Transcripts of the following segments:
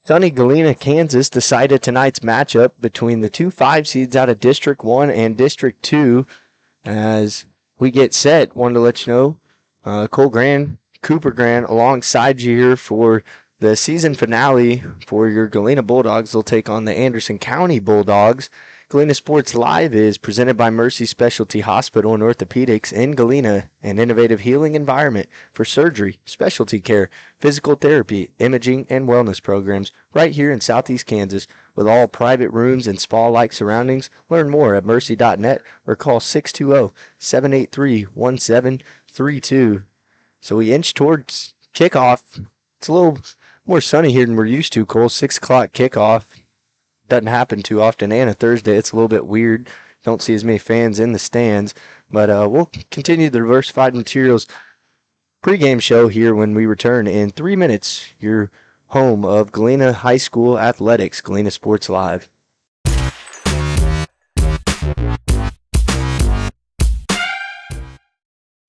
Sunny Galena, Kansas decided tonight's matchup between the two 5 seeds out of District 1 and District 2 as we get set. Wanted to let you know, Cole Grand, Cooper Grand alongside you here for the season finale for your Galena Bulldogs. They'll take on the Anderson County Bulldogs. Galena Sports Live is presented by Mercy Specialty Hospital and Orthopedics in Galena, an innovative healing environment for surgery, specialty care, physical therapy, imaging, and wellness programs right here in Southeast Kansas with all private rooms and spa-like surroundings. Learn more at mercy.net or call 620-783-1732. So we inch towards kickoff. It's a little more sunny here than we're used to, Cole. 6 o'clock kickoff. Doesn't happen too often, and a Thursday. It's a little bit weird. Don't see as many fans in the stands. But we'll continue the diversified materials pregame show here when we return in 3 minutes. Your home of Galena High School Athletics, Galena Sports Live.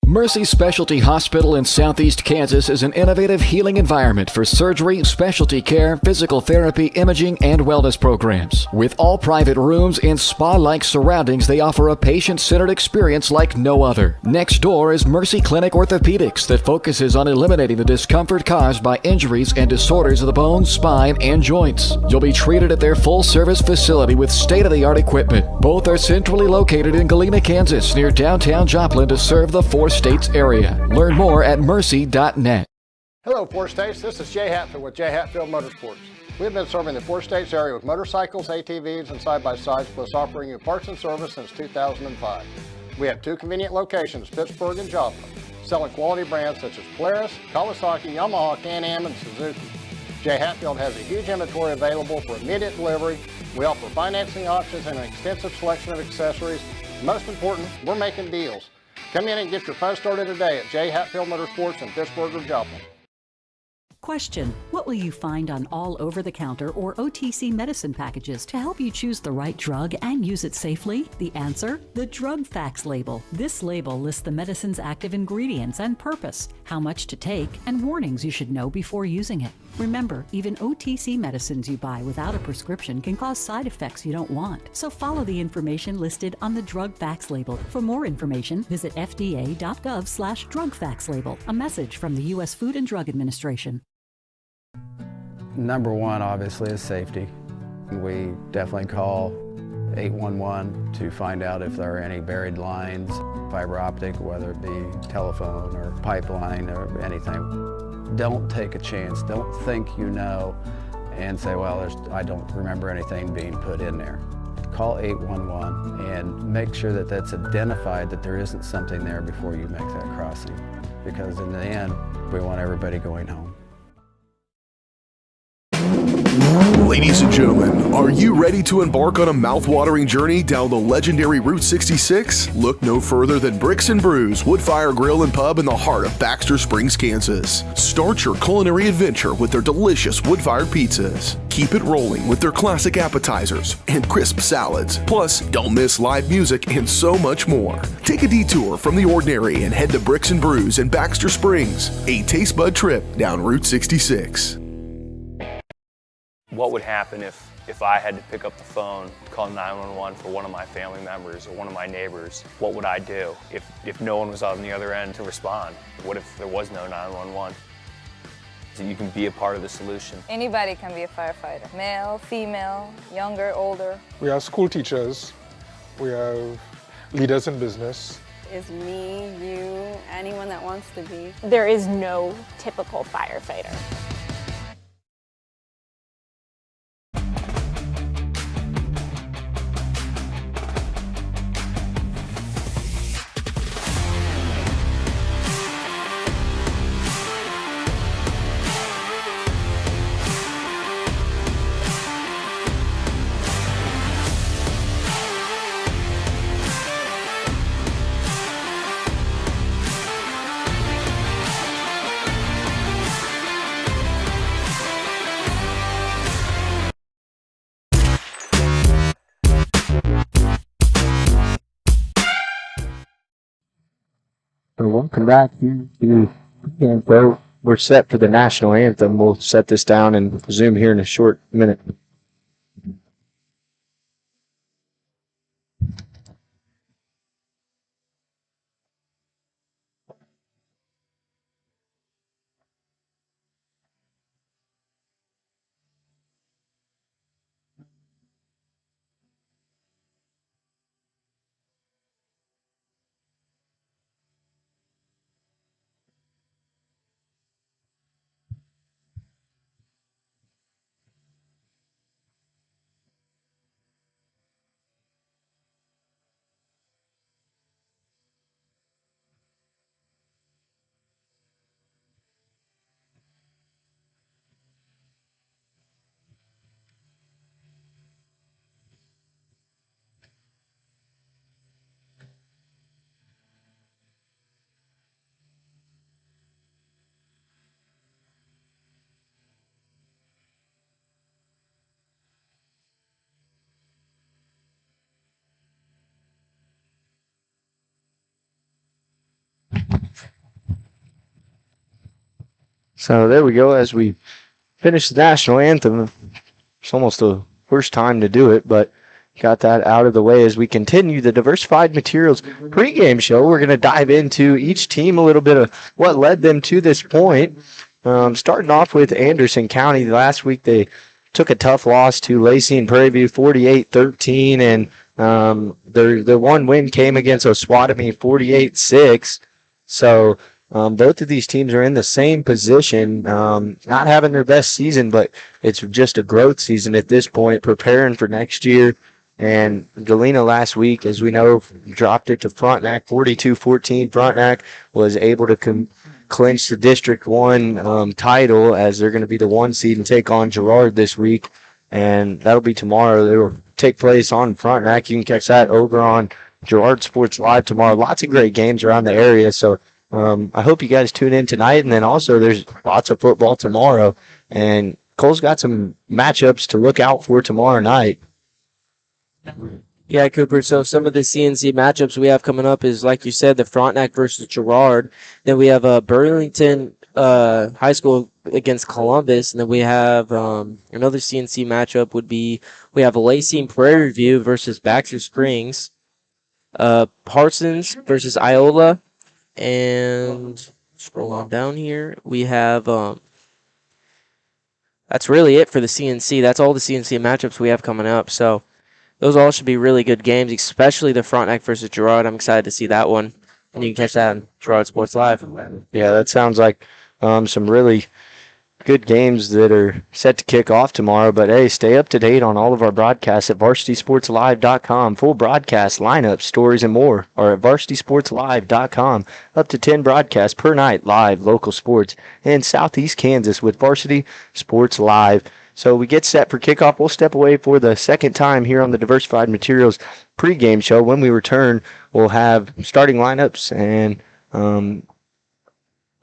Mercy Specialty Hospital in Southeast Kansas is an innovative healing environment for surgery, specialty care, physical therapy, imaging, and wellness programs. With all private rooms and spa-like surroundings, they offer a patient-centered experience like no other. Next door is Mercy Clinic Orthopedics that focuses on eliminating the discomfort caused by injuries and disorders of the bones, spine, and joints. You'll be treated at their full-service facility with state-of-the-art equipment. Both are centrally located in Galena, Kansas, near downtown Joplin to serve the 4 states area. Learn more at mercy.net. Hello, 4 States. This is Jay Hatfield with Jay Hatfield Motorsports. We've been serving the 4 States area with motorcycles, ATVs, and side-by-sides, plus offering you parts and service since 2005. We have 2 convenient locations, Pittsburgh and Joplin, selling quality brands such as Polaris, Kawasaki, Yamaha, Can-Am, and Suzuki. Jay Hatfield has a huge inventory available for immediate delivery. We offer financing options and an extensive selection of accessories. Most important, we're making deals. Come in and get your fun started today at J. Hatfield Motorsports in Pittsburgh or Joplin. Question: what will you find on all over-the-counter or OTC medicine packages to help you choose the right drug and use it safely? The answer? The Drug Facts label. This label lists the medicine's active ingredients and purpose, how much to take, and warnings you should know before using it. Remember, even OTC medicines you buy without a prescription can cause side effects you don't want. So follow the information listed on the Drug Facts label. For more information, visit fda.gov/Drug Facts label. A message from the U.S. Food and Drug Administration. Number one, obviously, is safety. We definitely call 811 to find out if there are any buried lines, fiber optic, whether it be telephone or pipeline or anything. Don't take a chance. Don't think you know and say, well, I don't remember anything being put in there. Call 811 and make sure that that's identified, that there isn't something there before you make that crossing. Because in the end, we want everybody going home. Ladies and gentlemen, are you ready to embark on a mouth-watering journey down the legendary Route 66? Look no further than Bricks and Brews Woodfire Grill and Pub in the heart of Baxter Springs, Kansas. Start your culinary adventure with their delicious wood-fired pizzas. Keep it rolling with their classic appetizers and crisp salads. Plus, don't miss live music and so much more. Take a detour from the ordinary and head to Bricks and Brews in Baxter Springs, a taste bud trip down Route 66. What would happen if I had to pick up the phone, call 911 for one of my family members or one of my neighbors? What would I do if no one was on the other end to respond? What if there was no 911? So you can be a part of the solution. Anybody can be a firefighter. Male, female, younger, older. We have school teachers. We have leaders in business. Is me, you, anyone that wants to be. There is no typical firefighter. So welcome back here to pregame show we're set for the national anthem. We'll set this down and resume here in a short minute. So there we go. As we finish the national anthem, it's almost the worst time to do it, but got that out of the way. As we continue the Diversified Materials pregame show, we're going to dive into each team a little bit of what led them to this point. Starting off with Anderson County. Last week they took a tough loss to Lacey and Prairie View 48-13, and their one win came against Osawatomie 48-6. So both of these teams are in the same position, not having their best season, but it's just a growth season at this point, preparing for next year. And Galena last week, as we know, dropped it to Frontenac 42-14. Frontenac was able to clinch the District 1 title, as they're going to be the 1 seed and take on Girard this week. And that'll be tomorrow. It will take place on Frontenac. You can catch that over on Girard Sports Live tomorrow. Lots of great games around the area, so I hope you guys tune in tonight. And then also there's lots of football tomorrow. And Cole's got some matchups to look out for tomorrow night. Yeah, Cooper. So some of the CNC matchups we have coming up is, like you said, the Frontenac versus Girard. Then we have Burlington High School against Columbus. And then we have another CNC matchup would be we have Lacey and Prairie View versus Baxter Springs. Parsons versus Iola. And scroll on down here, we have that's really it for the CNC. That's all the CNC matchups we have coming up. So those all should be really good games, especially the Frontenac versus Girard. I'm excited to see that one, and you can catch that on Girard Sports Live. Yeah, that sounds like some really good games that are set to kick off tomorrow. But hey, stay up to date on all of our broadcasts at varsitysportslive.com. Full broadcast, lineups, stories, and more are at varsitysportslive.com. Up to 10 broadcasts per night, live local sports in Southeast Kansas with Varsity Sports Live. So we get set for kickoff. We'll step away for the second time here on the Diversified Materials pregame show. When we return, we'll have starting lineups and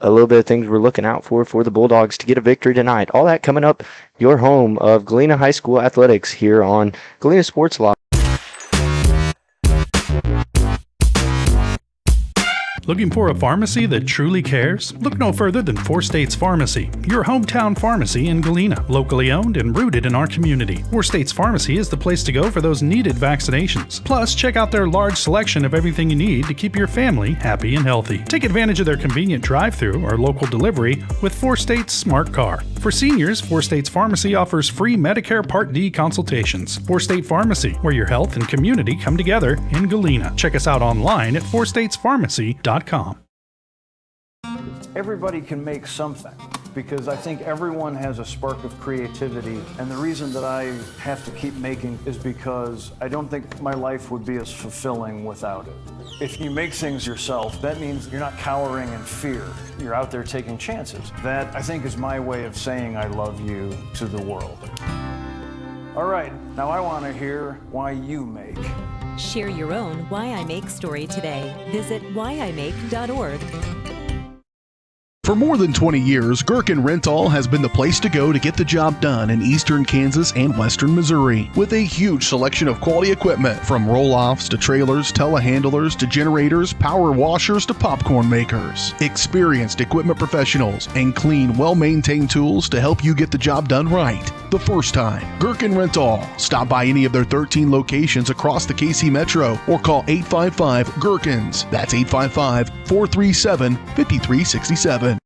a little bit of things we're looking out for the Bulldogs to get a victory tonight. All that coming up, your home of Galena High School Athletics here on Galena Sports Live. Looking for a pharmacy that truly cares? Look no further than Four States Pharmacy, your hometown pharmacy in Galena. Locally owned and rooted in our community, Four States Pharmacy is the place to go for those needed vaccinations. Plus, check out their large selection of everything you need to keep your family happy and healthy. Take advantage of their convenient drive-thru or local delivery with Four States Smart Car. For seniors, Four States Pharmacy offers free Medicare Part D consultations. Four State Pharmacy, where your health and community come together in Galena. Check us out online at fourstatespharmacy.com. Everybody can make something, because I think everyone has a spark of creativity, and the reason that I have to keep making is because I don't think my life would be as fulfilling without it. If you make things yourself, that means you're not cowering in fear. You're out there taking chances. That, I think, is my way of saying I love you to the world. All right, now I want to hear why you make. Share your own Why I Make story today. Visit whyimake.org. For more than 20 years, Gherkin Rental has been the place to go to get the job done in eastern Kansas and western Missouri. With a huge selection of quality equipment, from roll-offs to trailers, telehandlers to generators, power washers to popcorn makers. Experienced equipment professionals and clean, well-maintained tools to help you get the job done right the first time. Gherkin Rental. Stop by any of their 13 locations across the KC Metro or call 855-GHERKINS. That's 855-437-5367.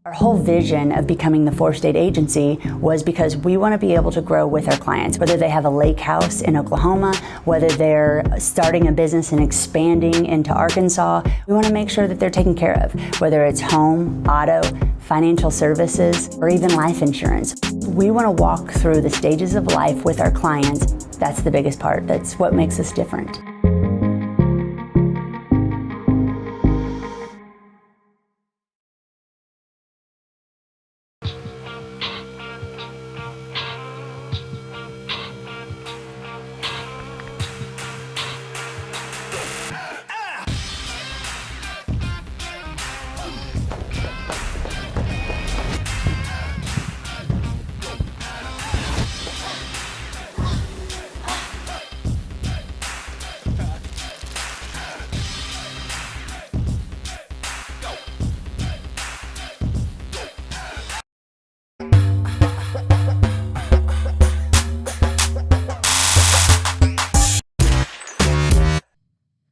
Our whole vision of becoming the four-state agency was because we want to be able to grow with our clients, whether they have a lake house in Oklahoma, whether they're starting a business and expanding into Arkansas. We want to make sure that they're taken care of, whether it's home, auto, financial services, or even life insurance. We want to walk through the stages of life with our clients. That's the biggest part. That's what makes us different.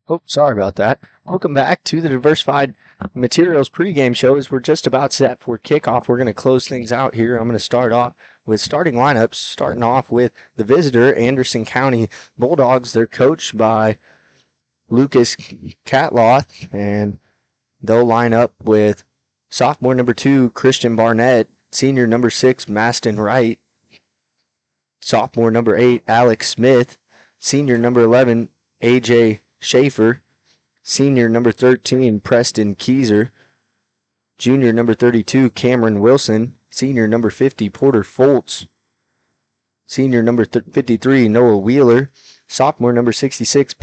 Oh, sorry about that. Welcome back to the Diversified Materials pregame show. As we're just about set for kickoff, we're going to close things out here. I'm going to start off with starting lineups, starting off with the visitor, Anderson County Bulldogs. They're coached by Lucas Catloth, and they'll line up with sophomore number 2, Christian Barnett, senior number 6, Maston Wright, sophomore number 8, Alex Smith, senior number 11, AJ Schaefer, senior number 13, Preston Keyser, junior number 32, Cameron Wilson, senior number 50, Porter Foltz, senior number 53, Noah Wheeler, sophomore number 66,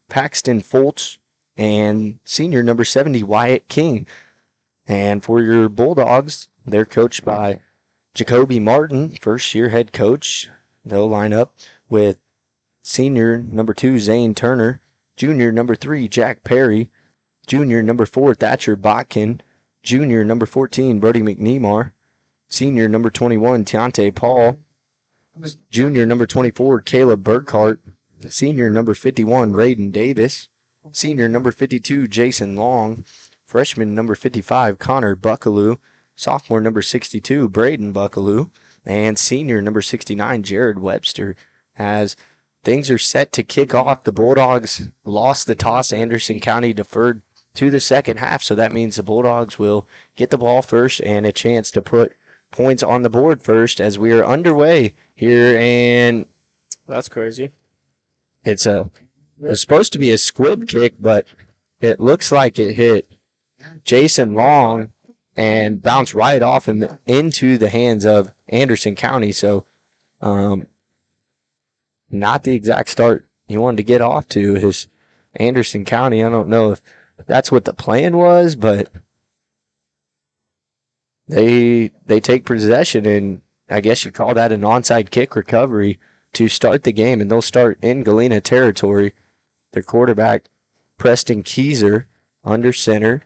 Paxton Foltz, and senior number 70, Wyatt King. And for your Bulldogs, they're coached by Jacoby Martin, first-year head coach. They'll line up with senior number 2, Zane Turner, junior number 3, Jack Perry, junior number 4, Thatcher Botkin, junior number 14, Brody McNemar, senior number 21, Tiante Paul, junior number 24, Caleb Burkhart, senior number 51, Raiden Davis, senior number 52, Jason Long, freshman number 55, Connor Buckaloo, sophomore number 62, Braden Buckaloo, and senior number 69, Jared Webster. As things are set to kick off, the Bulldogs lost the toss. Anderson County deferred to the second half, so that means the Bulldogs will get the ball first and a chance to put points on the board first as we are underway here. And that's crazy. It's supposed to be a squib kick, but it looks like it hit Jason Long and bounced right off him into the hands of Anderson County. So, not the exact start he wanted to get off to is Anderson County. I don't know if that's what the plan was, but they take possession, and I guess you call that an onside kick recovery to start the game, and they'll start in Galena territory. Their quarterback, Preston Keyser, under center,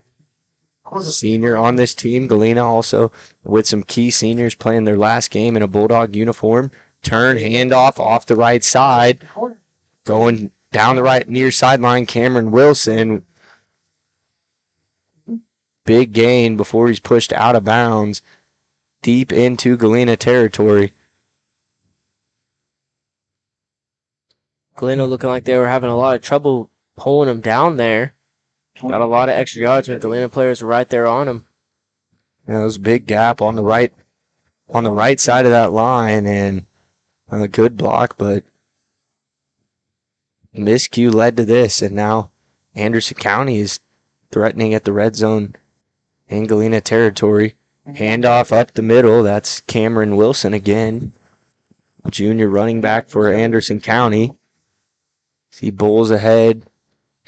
senior on this team. Galena also with some key seniors playing their last game in a Bulldog uniform. Turn, handoff off the right side. Going down the right near sideline, Cameron Wilson. Big gain before he's pushed out of bounds deep into Galena territory. Galena looking like they were having a lot of trouble pulling him down there. Got a lot of extra yards, but Galena players were right there on him. Yeah, there was a big gap on the right side of that line, and a good block, but miscue led to this, and now Anderson County is threatening at the red zone in Galena territory. Handoff up the middle. That's Cameron Wilson again, junior running back for Anderson County. He bowls ahead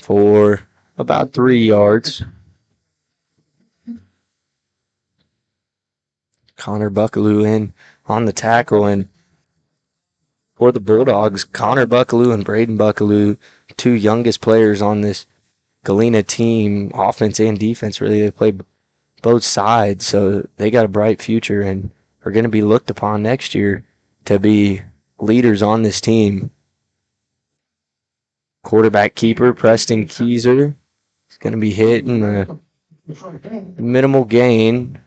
for about 3 yards. Connor Buckaloo in on the tackle, and for the Bulldogs, Connor Buckaloo and Braden Buckaloo, two youngest players on this Galena team, offense and defense, really. They play both sides, so they got a bright future and are going to be looked upon next year to be leaders on this team. Quarterback keeper, Preston Keyser, is going to be hitting a minimal gain.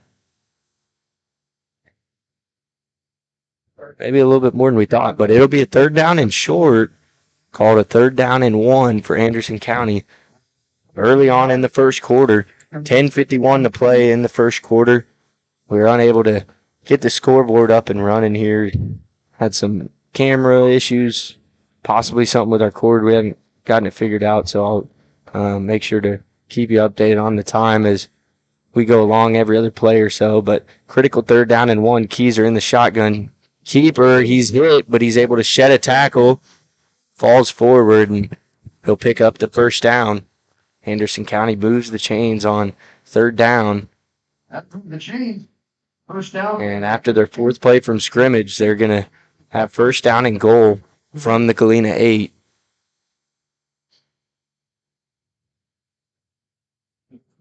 Maybe a little bit more than we thought, but it'll be a third down and short, called a third down and 1 for Anderson County. Early on in the first quarter, 10:51 to play in the first quarter. We were unable to get the scoreboard up and running here. Had some camera issues, possibly something with our cord. We haven't gotten it figured out, so I'll make sure to keep you updated on the time as we go along every other play or so. But critical third down and 1. Keyser in the shotgun. Keeper, he's hit, but he's able to shed a tackle, falls forward, and he'll pick up the first down. Anderson County moves the chains on third down. The chains. First down. And after their fourth play from scrimmage, they're going to have first down and goal from the Galena 8.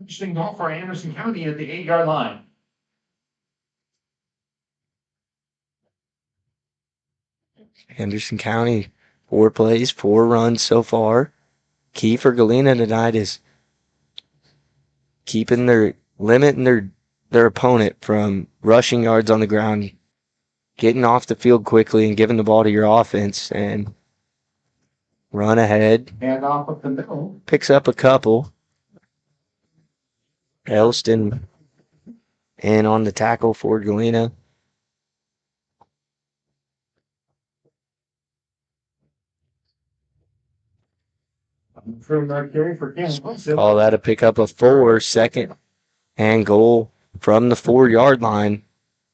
Interesting goal for Anderson County at the 8-yard line. Anderson County, 4 plays, 4 runs so far. Key for Galena tonight is limiting their opponent from rushing yards on the ground, getting off the field quickly and giving the ball to your offense and run ahead. And off of the middle. Picks up a couple. Elston in on the tackle for Galena. Call that a pickup of 4, second and goal from the 4-yard line.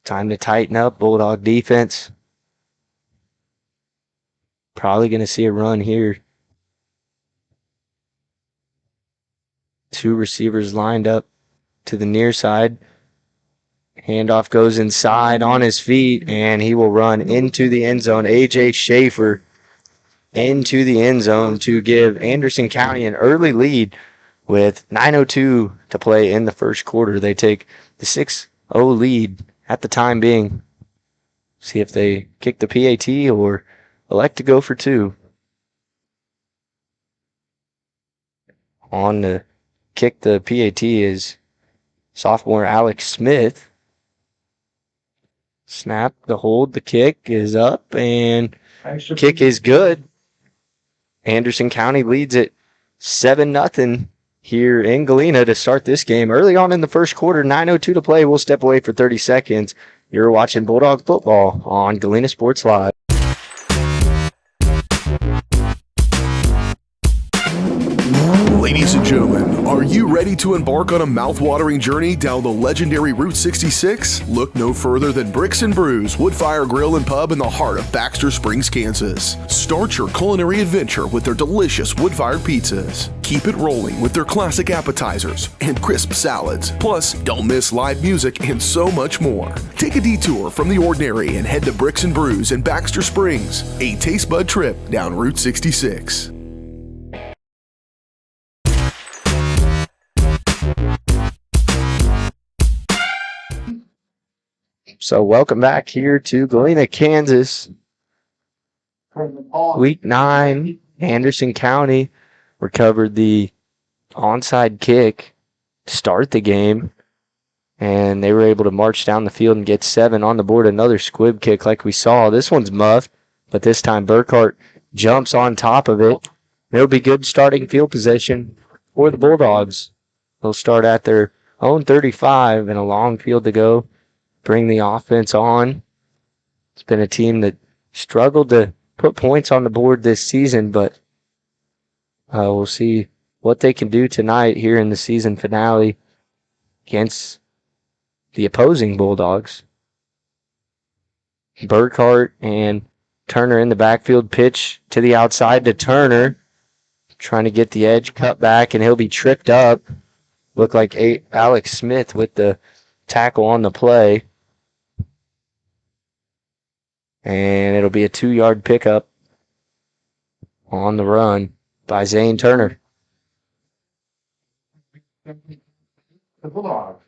Time to tighten up, Bulldog defense. Probably going to see a run here. 2 receivers lined up to the near side. Handoff goes inside on his feet, and he will run into the end zone. A.J. Schaefer into the end zone to give Anderson County an early lead with 9:02 to play in the first quarter. They take the 6-0 lead at the time being. See if they kick the PAT or elect to go for 2. On to kick the PAT is sophomore Alex Smith. Snap, the hold, the kick is up, and kick is good. Anderson County leads it 7-0 here in Galena to start this game. Early on in the first quarter, 9:02 to play. We'll step away for 30 seconds. You're watching Bulldog football on Galena Sports Live. Ladies and gentlemen, are you ready to embark on a mouth-watering journey down the legendary Route 66? Look no further than Bricks and Brews Woodfire Grill and Pub in the heart of Baxter Springs, Kansas. Start your culinary adventure with their delicious wood-fired pizzas. Keep it rolling with their classic appetizers and crisp salads. Plus, don't miss live music and so much more. Take a detour from the ordinary and head to Bricks and Brews in Baxter Springs, a taste bud trip down Route 66. So welcome back here to Galena, Kansas. Week 9, Anderson County recovered the onside kick to start the game, and they were able to march down the field and get 7 on the board. Another squib kick like we saw. This one's muffed, but this time Burkhart jumps on top of it. It'll be good starting field position for the Bulldogs. They'll start at their own 35 and a long field to go. Bring the offense on. It's been a team that struggled to put points on the board this season, but we'll see what they can do tonight here in the season finale against the opposing Bulldogs. Burkhart and Turner in the backfield, pitch to the outside to Turner, trying to get the edge cut back, and he'll be tripped up. Look like Alex Smith with the tackle on the play. And it'll be a 2-yard pickup on the run by Zane Turner. The Bulldogs.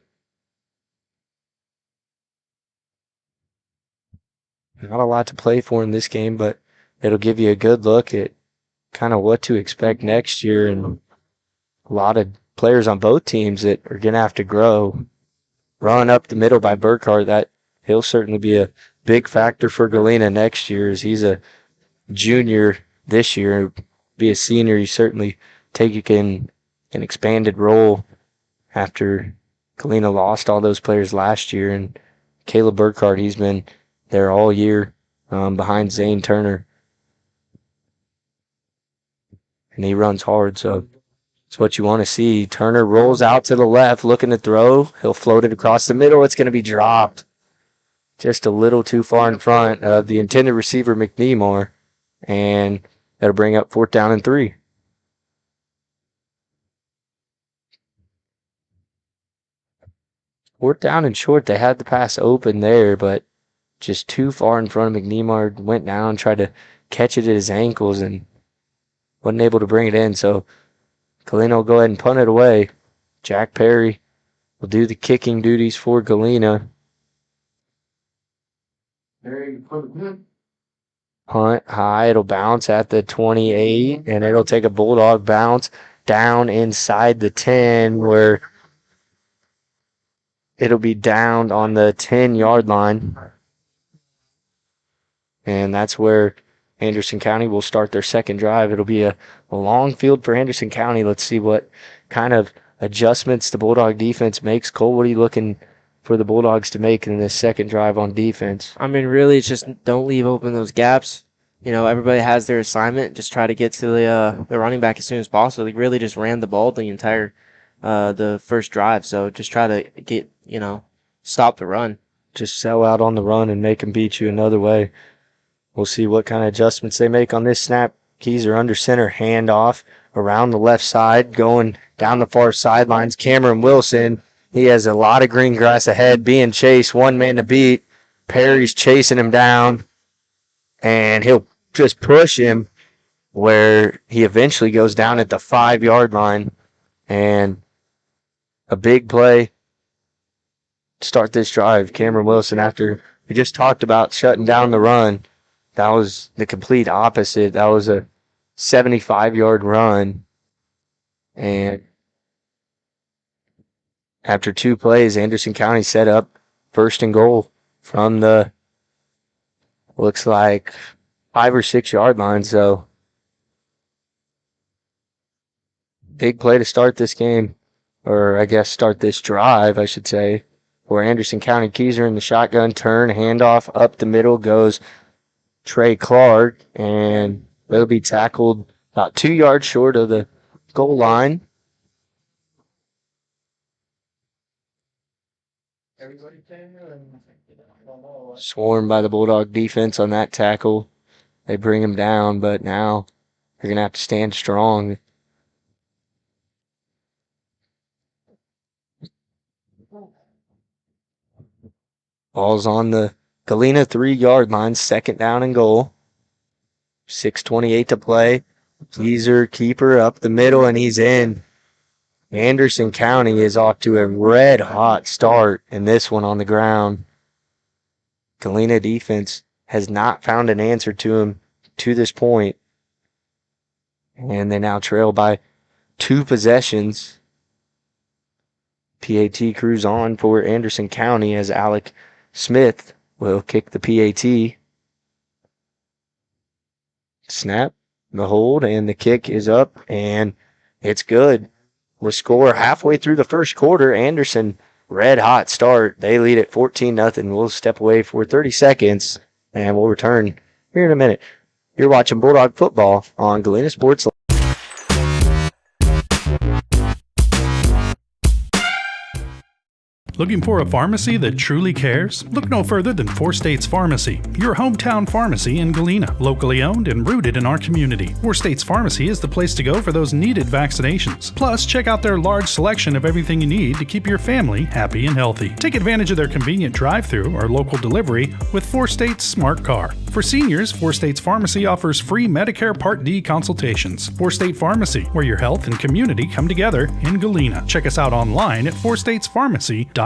Not a lot to play for in this game, but it'll give you a good look at kind of what to expect next year, and a lot of players on both teams that are going to have to grow. Run up the middle by Burkhardt, that he'll certainly be a big factor for Galena next year, as he's a junior this year. Be a senior, he certainly take an expanded role after Galena lost all those players last year. And Caleb Burkhardt, he's been there all year behind Zane Turner. And he runs hard, so it's what you want to see. Turner rolls out to the left, looking to throw. He'll float it across the middle. It's going to be dropped just a little too far in front of the intended receiver, McNemar, and that'll bring up 4th down and 3. Fourth down and short. They had the pass open there, but just too far in front of McNemar. Went down, tried to catch it at his ankles, and wasn't able to bring it in. So Galena will go ahead and punt it away. Jack Perry will do the kicking duties for Galena. Punt high. It'll bounce at the 28, and it'll take a Bulldog bounce down inside the 10, where it'll be downed on the 10-yard line. And that's where Anderson County will start their second drive. It'll be a long field for Anderson County. Let's see what kind of adjustments the Bulldog defense makes. Cole, what are you looking for the Bulldogs to make in this second drive on defense? I mean, really, it's just don't leave open those gaps. You know, everybody has their assignment. Just try to get to the running back as soon as possible. They really just ran the ball the entire the first drive. So just try to get, stop the run. Just sell out on the run and make them beat you another way. We'll see what kind of adjustments they make on this snap. Keys are under center, handoff around the left side, going down the far sidelines. Cameron Wilson, he has a lot of green grass ahead, being chased, one man to beat. Perry's chasing him down, and he'll just push him where he eventually goes down at the 5-yard line. And a big play to start this drive. Cameron Wilson, after we just talked about shutting down the run, that was the complete opposite. That was a 75-yard run. And after 2 plays, Anderson County set up 1st and goal from the, looks like, 5 or 6 yard line. So big play to start this game, or I guess start this drive, I should say, where Anderson County. Keys are in the shotgun, turn, handoff up the middle goes Trey Clark, and they'll be tackled about 2 yards short of the goal line. Swarmed by the Bulldog defense on that tackle. They bring him down, but now they're going to have to stand strong. Ball's on the Galena 3-yard line, 2nd down and goal. 6:28 to play. Teaser keeper up the middle, and he's in. Anderson County is off to a red-hot start in this one on the ground. Galena defense has not found an answer to him to this point. And they now trail by 2 possessions. PAT crews on for Anderson County as Alec Smith will kick the PAT. Snap, the hold, and the kick is up, and it's good. We'll score halfway through the first quarter. Anderson, red hot start. They lead at 14-0. We'll step away for 30 seconds, and we'll return here in a minute. You're watching Bulldog football on Galena Sports. Looking for a pharmacy that truly cares? Look no further than 4 States Pharmacy, your hometown pharmacy in Galena. Locally owned and rooted in our community, 4 States Pharmacy is the place to go for those needed vaccinations. Plus, check out their large selection of everything you need to keep your family happy and healthy. Take advantage of their convenient drive-thru or local delivery with 4 States Smart Car. For seniors, 4 States Pharmacy offers free Medicare Part D consultations. 4 State Pharmacy, where your health and community come together in Galena. Check us out online at 4statespharmacy.com.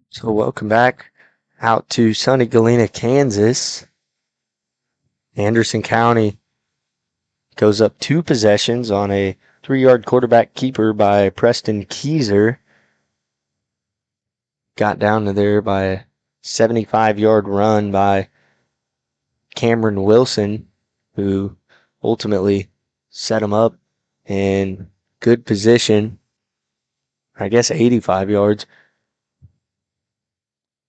So welcome back out to sunny Galena, Kansas. Anderson County goes up 2 possessions on a 3-yard quarterback keeper by Preston Keyser. Got down to there by a 75-yard run by Cameron Wilson, who ultimately set him up in good position. I guess 85 yards.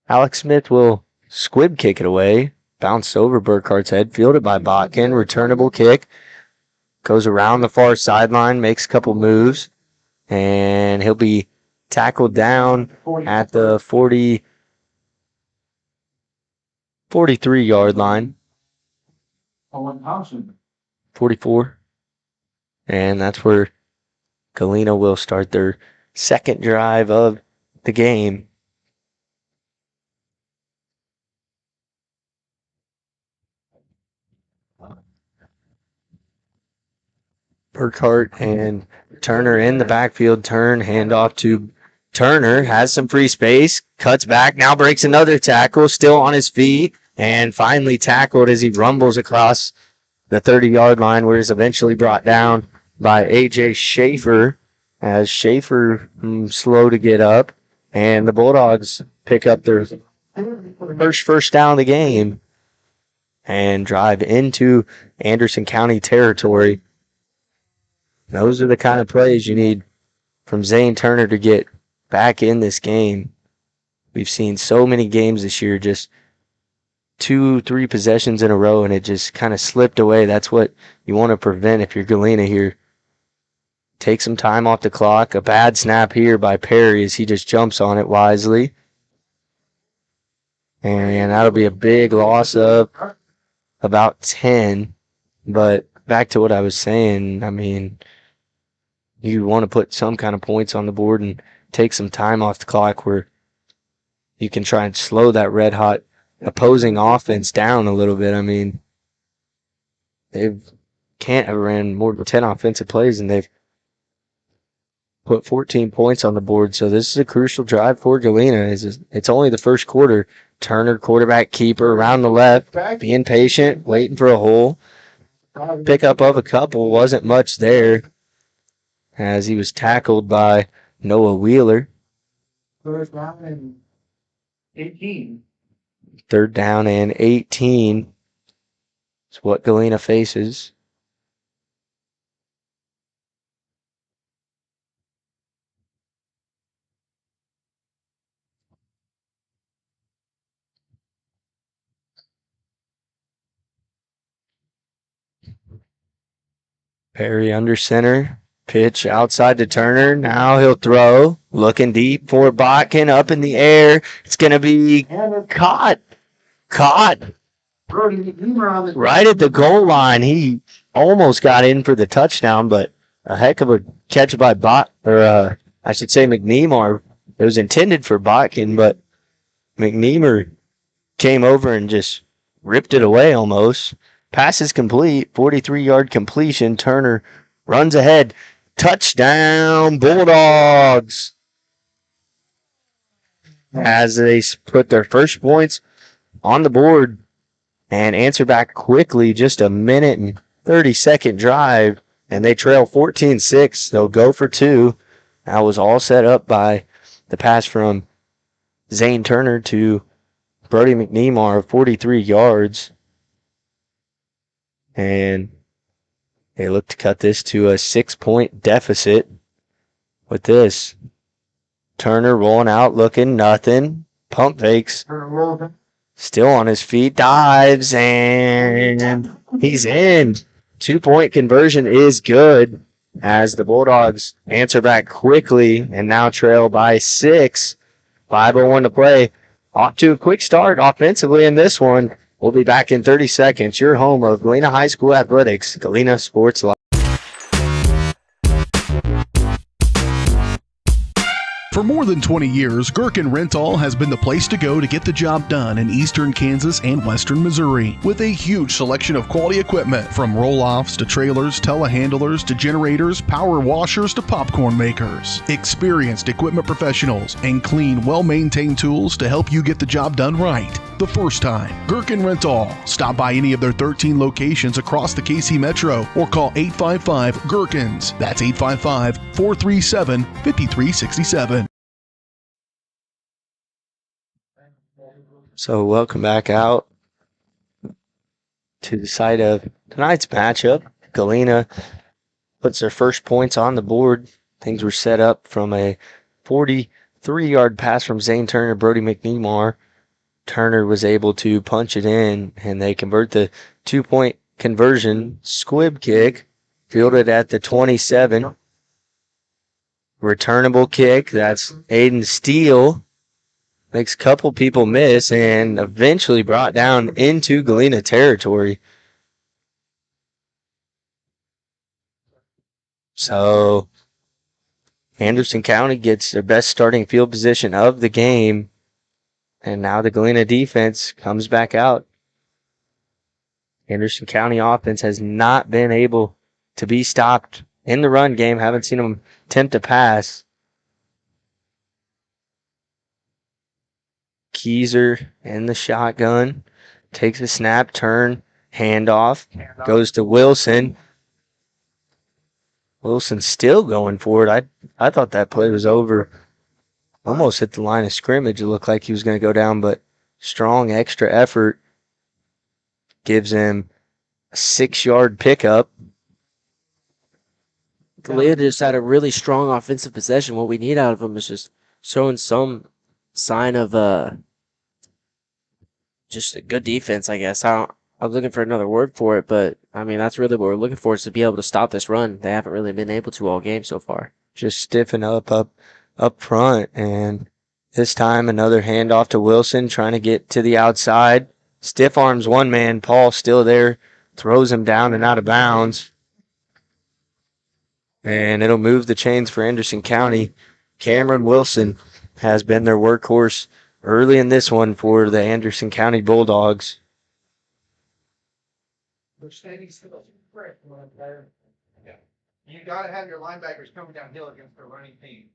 Alex Smith will squib kick it away. Bounced over Burkhart's head. Fielded by Botkin. Returnable kick. Goes around the far sideline. Makes a couple moves. And he'll be tackled down at the 43-yard line. 44. And that's where Galena will start their second drive of the game. Burkhart and Turner in the backfield. Turn, handoff to Turner. Has some free space. Cuts back. Now breaks another tackle. Still on his feet. And finally tackled as he rumbles across the 30-yard line, where he's eventually brought down by A.J. Schaefer, as Schaefer slow to get up. And the Bulldogs pick up their first down of the game and drive into Anderson County territory. Those are the kind of plays you need from Zane Turner to get back in this game. We've seen so many games this year, just 2-3 possessions in a row, and it just kind of slipped away. That's what you want to prevent if you're Galena here. Take some time off the clock. A bad snap here by Perry as he just jumps on it wisely. And that'll be a big loss of about 10. But back to what I was saying, I mean, you want to put some kind of points on the board and take some time off the clock where you can try and slow that red-hot opposing offense down a little bit. I mean, they can't have ran more than 10 offensive plays, and they've put 14 points on the board. So this is a crucial drive for Galena. It's only the first quarter. Turner, quarterback keeper, around the left, being patient, waiting for a hole. Pickup of a couple, wasn't much there, as he was tackled by Noah Wheeler. Third down and 18. Third down and 18 is what Galena faces. Perry under center. Pitch outside to Turner. Now he'll throw. Looking deep for Botkin. Up in the air. It's going to be caught. Right at the goal line. He almost got in for the touchdown, but a heck of a catch by McNemar. It was intended for Botkin, but McNemar came over and just ripped it away almost. Pass is complete. 43-yard completion. Turner runs ahead. Touchdown, Bulldogs! As they put their first points on the board and answer back quickly. Just a minute and 30-second drive, and they trail 14-6. They'll go for 2. That was all set up by the pass from Zane Turner to Brody McNemar of 43 yards. And they look to cut this to a 6-point deficit with this. Turner rolling out, looking nothing. Pump fakes. Still on his feet. Dives, and he's in. 2-point conversion is good as the Bulldogs answer back quickly and now trail by 6. 5:01 to play. Off to a quick start offensively in this one. We'll be back in 30 seconds. Your home of Galena High School Athletics, Galena Sports Live. For more than 20 years, Gherkin Rental has been the place to go to get the job done in eastern Kansas and western Missouri. With a huge selection of quality equipment, from roll-offs to trailers, telehandlers to generators, power washers to popcorn makers. Experienced equipment professionals and clean, well-maintained tools to help you get the job done right the first time. Gherkin Rental. Stop by any of their 13 locations across the KC Metro or call 855-GHERKINS. That's 855-437-5367. So welcome back out to the site of tonight's matchup. Galena puts their first points on the board. Things were set up from a 43-yard pass from Zane Turner, Brody McNemar. Turner was able to punch it in, and they convert the 2-point conversion. Squib kick, fielded at the 27. Returnable kick, that's Aiden Steele. Makes a couple people miss and eventually brought down into Galena territory. So Anderson County gets their best starting field position of the game. And now the Galena defense comes back out. Anderson County offense has not been able to be stopped in the run game. Haven't seen them attempt to pass. Keyser in the shotgun. Takes a snap, turn, handoff. Goes to Wilson. Wilson still going for it. I thought that play was over. Almost hit the line of scrimmage. It looked like he was going to go down, but strong extra effort gives him a 6-yard pickup. Galena just had a really strong offensive possession. What we need out of them is just showing some sign of just a good defense, I guess. I was looking for another word for it, but I mean that's really what we're looking for, is to be able to stop this run. They haven't really been able to all game so far. Just stiffen up front, and this time another handoff to Wilson, trying to get to the outside. Stiff arms one man. Paul still there, throws him down and out of bounds. And it'll move the chains for Anderson County. Cameron Wilson has been their workhorse early in this one for the Anderson County Bulldogs. You got to have your linebackers coming downhill against the running team.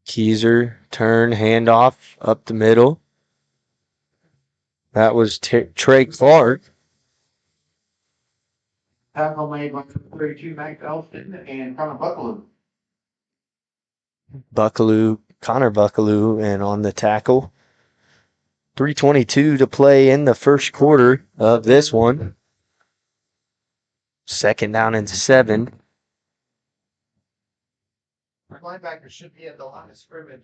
Keyser, turn, handoff, up the middle. That was Trey Clark. Tackle made by 32 Max Elston and Connor Buckaloo. Connor Buckaloo, and on the tackle. 3:22 to play in the first quarter of this one. 2nd down and 7. Our linebackers should be at the line of scrimmage.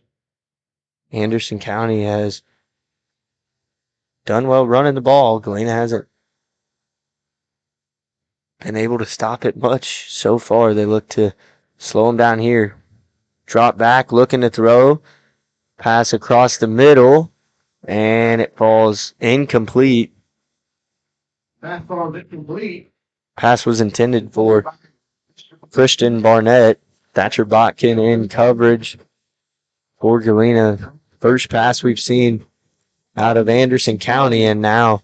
Anderson County has done well running the ball. Galena hasn't been able to stop it much so far. They look to slow them down here. Drop back, looking to throw. Pass across the middle, and it falls incomplete. That falls incomplete. Pass was intended for Christian Barnett. Thatcher Botkin in coverage for Galena. First pass we've seen out of Anderson County, and now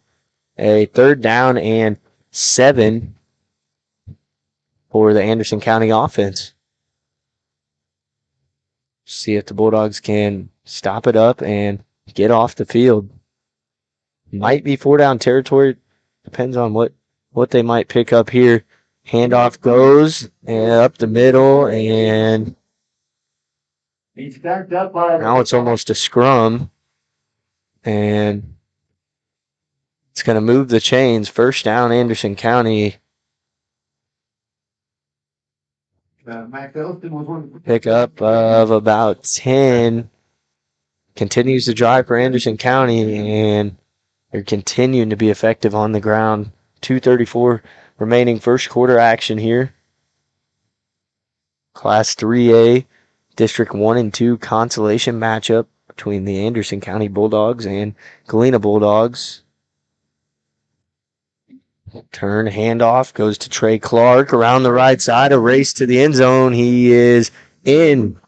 a 3rd down and 7 for the Anderson County offense. See if the Bulldogs can stop it up and get off the field. Might be 4-down territory. Depends on what they might pick up here. Handoff goes and up the middle, and now it's almost a scrum. And it's going to move the chains. 1st down, Anderson County. Pickup of about 10. Continues the drive for Anderson County, and They're continuing to be effective on the ground. 2:34 remaining first quarter action here. Class 3A, District 1 and 2 consolation matchup between the Anderson County Bulldogs and Galena Bulldogs. Turn, handoff, goes to Trey Clark around the right side, a race to the end zone. He is in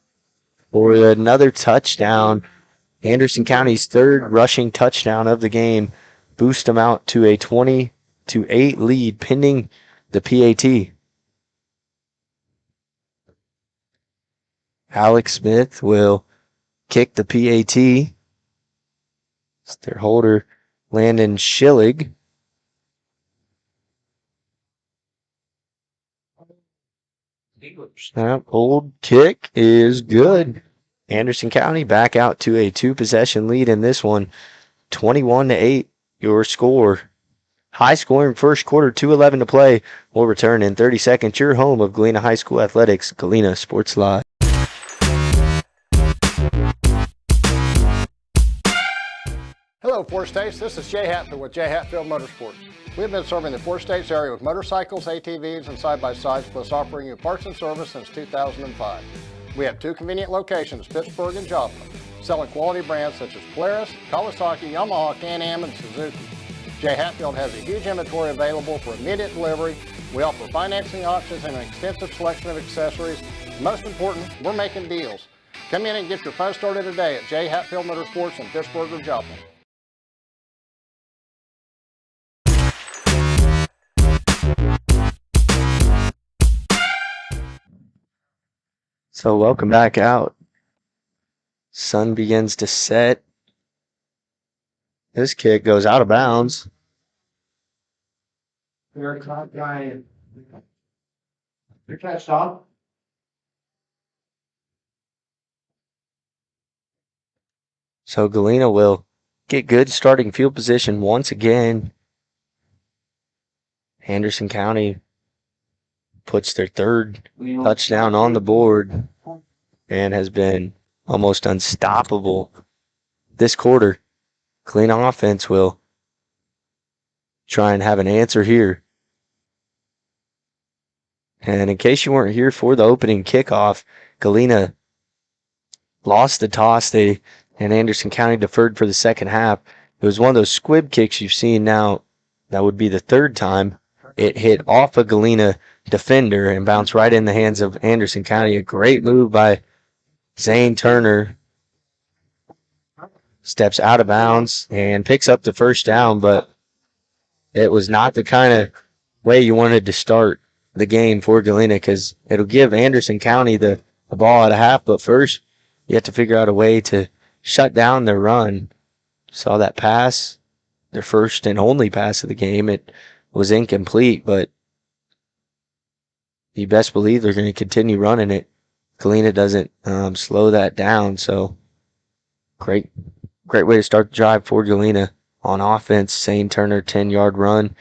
for another touchdown. Anderson County's third rushing touchdown of the game. Boost them out to a 20-8 lead pending the PAT. Alex Smith will kick the PAT. It's their holder, Landon Schillig. Snap, hold, kick is good. Anderson County back out to a 2-possession lead in this one. 21-8, your score. High scoring first quarter, 2:11 to play. We'll return in 30 seconds. Your home of Galena High School Athletics, Galena Sports Live. Hello, Four States. This is Jay Hatfield with Jay Hatfield Motorsports. We've been serving the Four States area with motorcycles, ATVs, and side-by-sides, plus offering you parts and service since 2005. We have 2 convenient locations, Pittsburgh and Joplin, selling quality brands such as Polaris, Kawasaki, Yamaha, Can-Am, and Suzuki. Jay Hatfield has a huge inventory available for immediate delivery. We offer financing options and an extensive selection of accessories. Most important, we're making deals. Come in and get your fun started today at Jay Hatfield Motorsports in Pittsburgh or Joplin. So welcome back out. Sun begins to set. This kick goes out of bounds. Your top guy. Your catch stop. So Galena will get good starting field position once again. Anderson County puts their third touchdown on the board and has been almost unstoppable this quarter. Galena offense will try and have an answer here. And in case you weren't here for the opening kickoff, Galena lost the toss. And Anderson County deferred for the second half. It was one of those squib kicks you've seen now. That would be the third time. It hit off a Galena defender and bounced right in the hands of Anderson County. A great move by Zane Turner. Steps out of bounds and picks up the first down, but it was not the kind of way you wanted to start the game for Galena, because it'll give Anderson County the ball at a half, but first you have to figure out a way to shut down their run. Saw that pass, their first and only pass of the game. It was incomplete, but you best believe they're going to continue running it. Galena doesn't slow that down, so great way to start the drive for Galena. On offense, Zane Turner, 10-yard run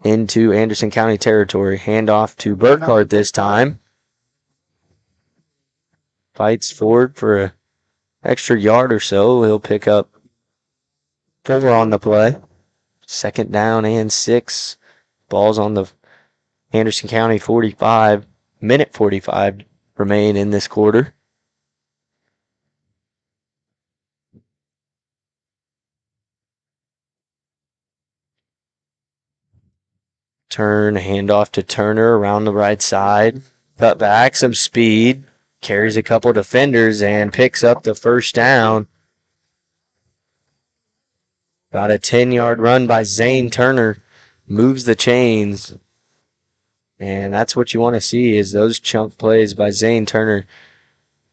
into Anderson County territory. Handoff to Burkhardt this time. Fights forward for an extra yard or so. He'll pick up 4 on the play. 2nd down and 6. Ball's on the Anderson County 45. Minute 45 remain in this quarter. Turn, handoff to Turner around the right side. Cut back, some speed. Carries a couple defenders and picks up the first down. About a 10-yard run by Zane Turner. Moves the chains. And that's what you want to see, is those chunk plays by Zane Turner.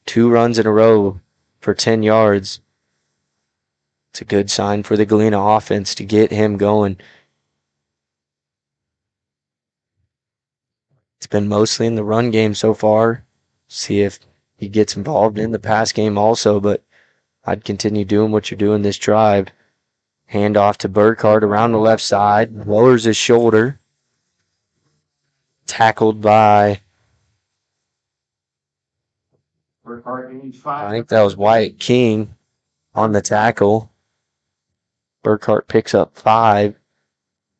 2 runs in a row for 10 yards. It's a good sign for the Galena offense to get him going. It's been mostly in the run game so far. See if he gets involved in the pass game also, but I'd continue doing what you're doing this drive. Hand off to Burkhardt around the left side. Lowers his shoulder. Tackled by, I think that was Wyatt King on the tackle. Burkhart picks up 5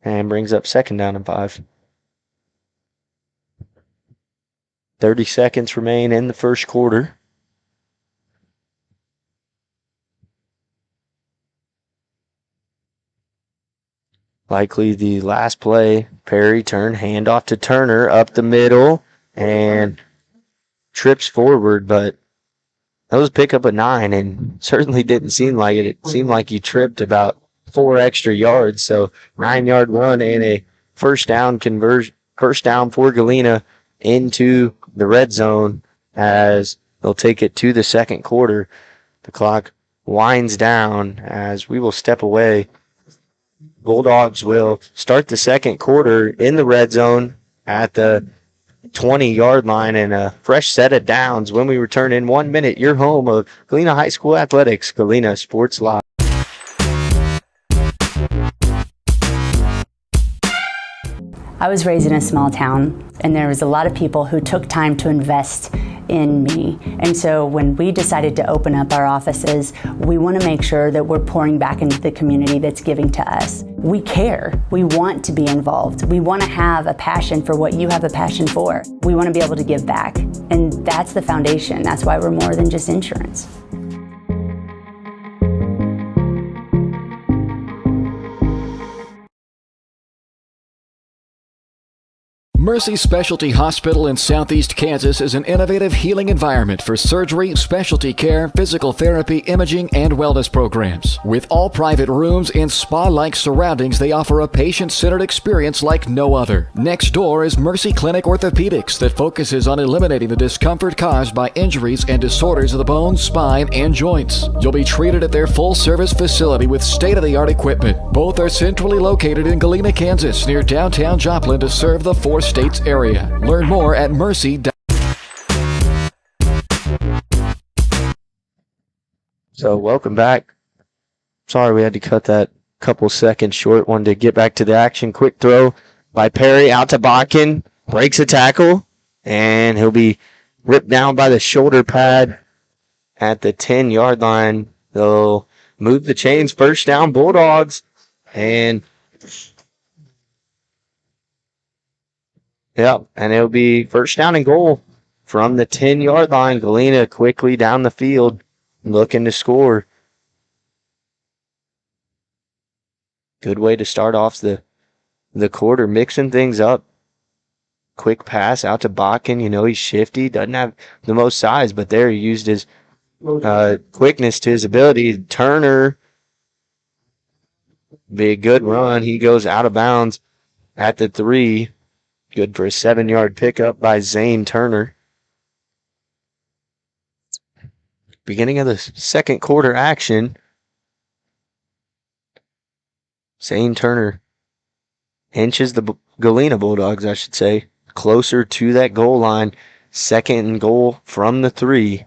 and brings up 2nd down and 5. 30 seconds remain in the first quarter. Likely the last play. Perry turn, handoff to Turner, up the middle, and trips forward, but that was pick up a 9, and certainly didn't seem like it. It seemed like he tripped about 4 extra yards, so 9-yard run and a first down conversion, first down for Galena into the red zone as they'll take it to the second quarter. The clock winds down as we will step away. Bulldogs will start the second quarter in the red zone at the 20-yard line and a fresh set of downs when we return in 1 minute. Your home of Galena High School Athletics, Galena Sports Live. I was raised in a small town, and there was a lot of people who took time to invest in me. And so when we decided to open up our offices, we want to make sure that we're pouring back into the community that's giving to us. We care. We want to be involved. We want to have a passion for what you have a passion for. We want to be able to give back. And that's the foundation. That's why we're more than just insurance. Mercy Specialty Hospital in Southeast Kansas is an innovative healing environment for surgery, specialty care, physical therapy, imaging, and wellness programs. With all private rooms and spa-like surroundings, they offer a patient-centered experience like no other. Next door is Mercy Clinic Orthopedics that focuses on eliminating the discomfort caused by injuries and disorders of the bones, spine, and joints. You'll be treated at their full-service facility with state-of-the-art equipment. Both are centrally located in Galena, Kansas, near downtown Joplin to serve the 4 states area. Learn more at Mercy. So welcome back. Sorry we had to cut that couple seconds short. Wanted to get back to the action. Quick throw by Perry out to Bakken. Breaks a tackle, and he'll be ripped down by the shoulder pad at the 10-yard line. They'll move the chains. First down, Bulldogs. And yep, and it'll be first down and goal from the 10-yard line. Galena quickly down the field, looking to score. Good way to start off the quarter, mixing things up. Quick pass out to Bakken. You know, he's shifty, doesn't have the most size, but there he used his quickness to his ability. Turner, big good run. He goes out of bounds at the 3. Good for a 7-yard pickup by Zane Turner. Beginning of the second quarter action. Zane Turner inches the Galena Bulldogs, I should say, closer to that goal line. 2nd and goal from the 3.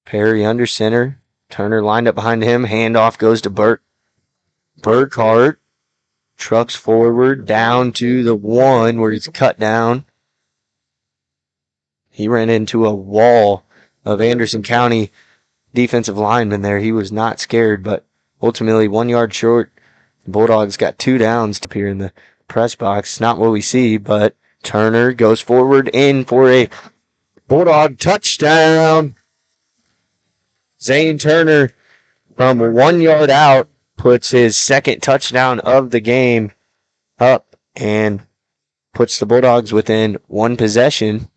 Perry under center. Turner lined up behind him. Handoff goes to Burkhart trucks forward down to the 1 where he's cut down. He ran into a wall of Anderson County defensive linemen there. He was not scared, but ultimately 1 yard short. The Bulldogs got 2 downs up here in the press box. Not what we see, but Turner goes forward in for a Bulldog touchdown. Zane Turner from 1 yard out puts his 2nd touchdown of the game up and puts the Bulldogs within 1 possession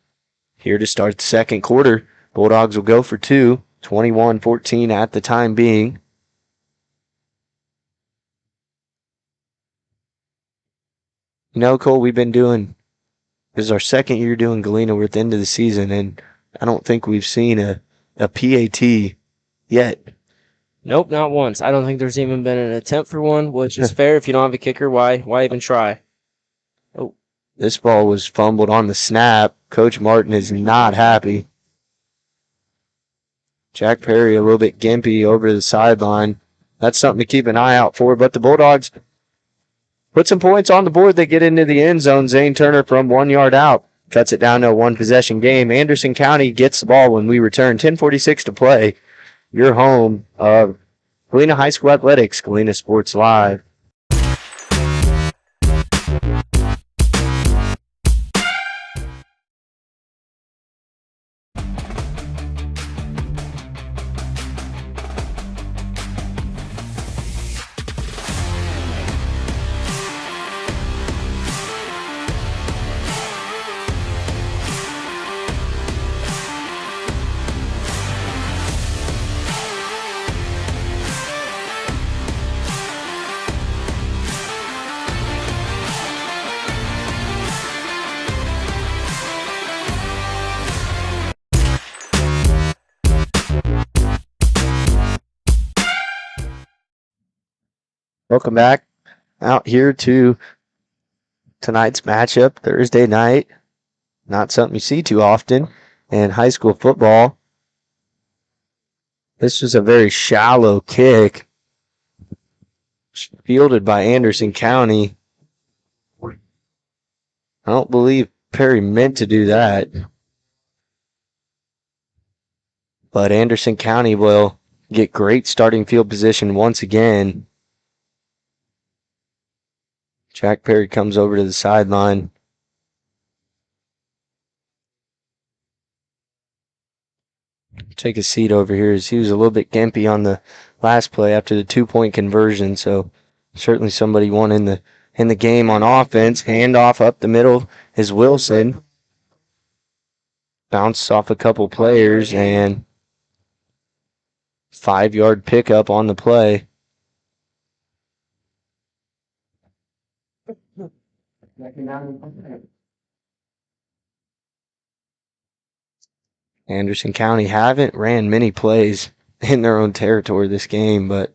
here to start the second quarter. Bulldogs will go for 2, 21-14 at the time being. You know, Cole, this is our 2nd year doing Galena. We're at the end of the season, and I don't think we've seen a PAT yet. Nope, not once. I don't think there's even been an attempt for one, which is fair. If you don't have a kicker, why even try? Oh, this ball was fumbled on the snap. Coach Martin is not happy. Jack Perry a little bit gimpy over the sideline. That's something to keep an eye out for. But the Bulldogs put some points on the board. They get into the end zone. Zane Turner from 1 yard out cuts it down to a one-possession game. Anderson County gets the ball when we return. 10:46 to play. Your home of Galena High School Athletics, Galena Sports Live. Welcome back out here to tonight's matchup, Thursday night. Not something you see too often in high school football. This was a very shallow kick fielded by Anderson County. I don't believe Perry meant to do that. But Anderson County will get great starting field position once again. Jack Perry comes over to the sideline. Take a seat over here as he was a little bit gimpy on the last play after the 2-point conversion. So certainly somebody won in the game on offense. Handoff up the middle is Wilson. Bounced off a couple players and 5-yard pickup on the play. Anderson County haven't ran many plays in their own territory this game, but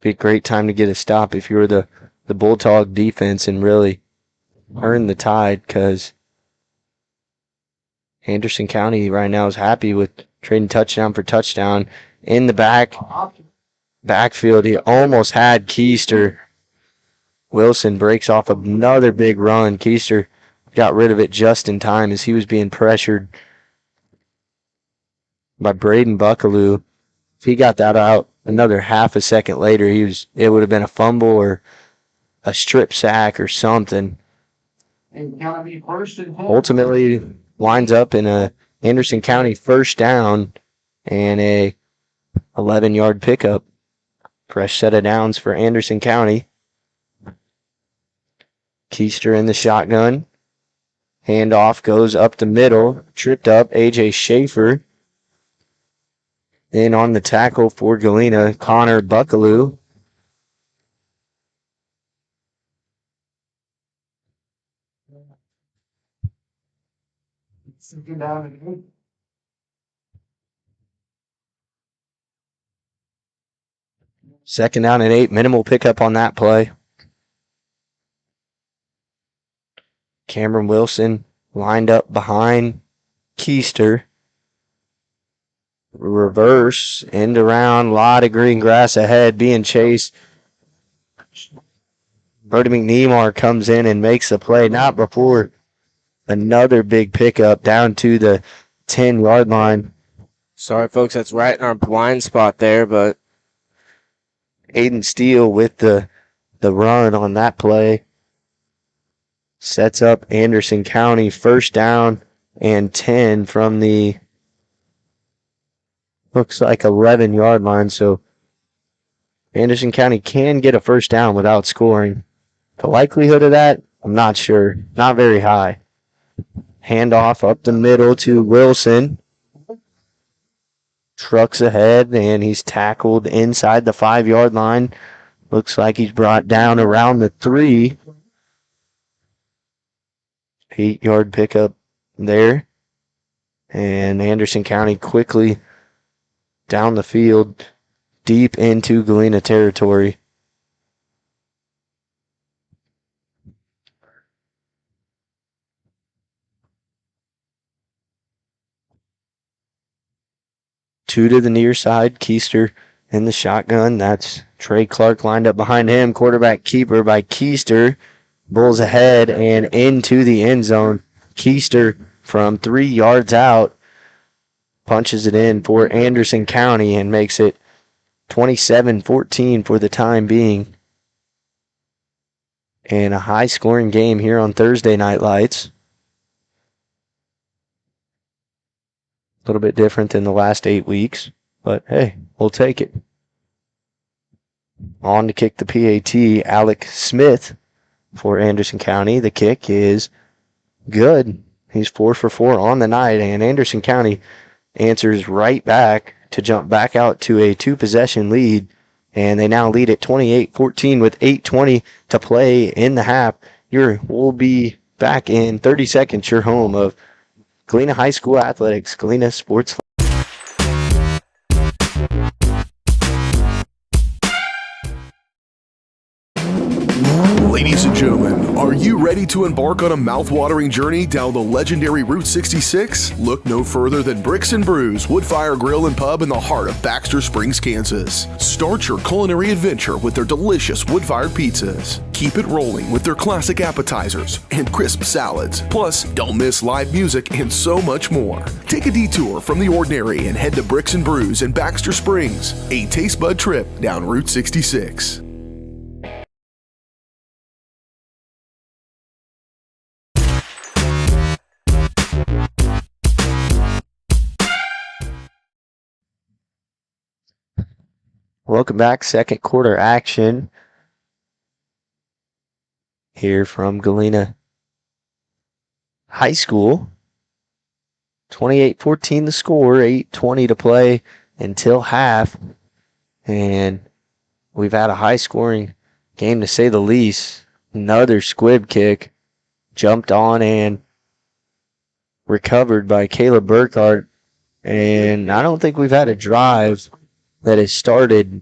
be a great time to get a stop if you're the Bulldog defense and really earn the tide, because Anderson County right now is happy with trading touchdown for touchdown. In the backfield, he almost had Keister. Wilson breaks off another big run. Keister got rid of it just in time as he was being pressured by Braden Buckaloo. If he got that out another half a second later, it would have been a fumble or a strip sack or something. Ultimately winds up in a Anderson County first down and a 11-yard pickup. Fresh set of downs for Anderson County. Keister in the shotgun. Handoff goes up the middle. Tripped up A.J. Schaefer. Then on the tackle for Galena, Connor Buckaloo. Second down and 8. Minimal pickup on that play. Cameron Wilson lined up behind Keister. Reverse, end around, a lot of green grass ahead, being chased. Brody McNemar comes in and makes the play, not before another big pickup down to the 10-yard line. Sorry, folks, that's right in our blind spot there, but Aiden Steele with the run on that play. Sets up Anderson County first down and 10 from the, looks like 11-yard line. So Anderson County can get a first down without scoring. The likelihood of that, I'm not sure. Not very high. Handoff up the middle to Wilson. Trucks ahead, and he's tackled inside the 5-yard line. Looks like he's brought down around the 3. 8-yard pickup there. And Anderson County quickly down the field, deep into Galena territory. Two to the near side. Keister in the shotgun. That's Trey Clark lined up behind him. Quarterback keeper by Keister. Bulls ahead and into the end zone. Keister from 3 yards out punches it in for Anderson County and makes it 27-14 for the time being. And a high-scoring game here on Thursday Night Lights. A little bit different than the last 8 weeks, but hey, we'll take it. On to kick the PAT, Alec Smith for Anderson County. The kick is good. He's 4 for 4 on the night, and Anderson County answers right back to jump back out to a 2-possession lead, and they now lead at 28-14 with 8:20 to play in the half. We'll be back in 30 seconds, your home of Galena High School Athletics, Galena Sports. Ladies and gentlemen, are you ready to embark on a mouth-watering journey down the legendary Route 66? Look no further than Bricks and Brews Woodfire Grill and Pub in the heart of Baxter Springs, Kansas. Start your culinary adventure with their delicious wood-fired pizzas. Keep it rolling with their classic appetizers and crisp salads. Plus, don't miss live music and so much more. Take a detour from the ordinary and head to Bricks and Brews in Baxter Springs, a taste bud trip down Route 66. Welcome back. Second quarter action here from Galena High School. 28-14 the score, 8:20 to play until half. And we've had a high-scoring game to say the least. Another squib kick jumped on and recovered by Caleb Burkhart. And I don't think we've had a drive that has started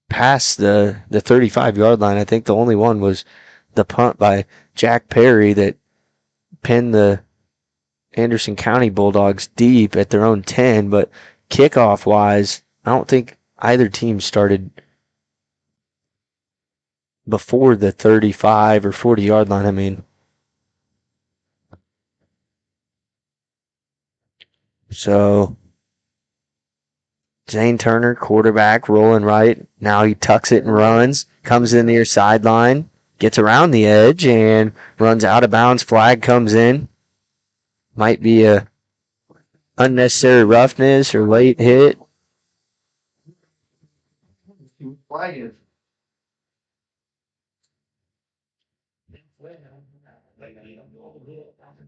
past the 35-yard line. I think the only one was the punt by Jack Perry that pinned the Anderson County Bulldogs deep at their own 10. But kickoff-wise, I don't think either team started before the 35 or 40-yard line. I mean, so Zane Turner, quarterback, rolling right. Now he tucks it and runs. Comes in near sideline. Gets around the edge and runs out of bounds. Flag comes in. Might be a unnecessary roughness or late hit.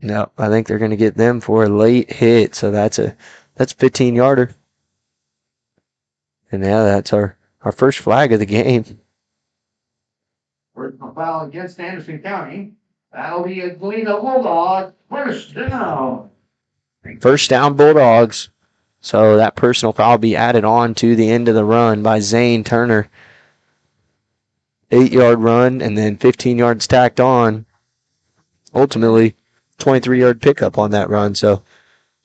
No, I think they're going to get them for a late hit. So that's 15-yarder. And now that's our first flag of the game. Personal foul against Anderson County. That'll be a Galena Bulldog. First down. First down, Bulldogs. So that personal foul will be added on to the end of the run by Zane Turner. 8-yard run and then 15 yards tacked on. Ultimately, 23-yard pickup on that run. So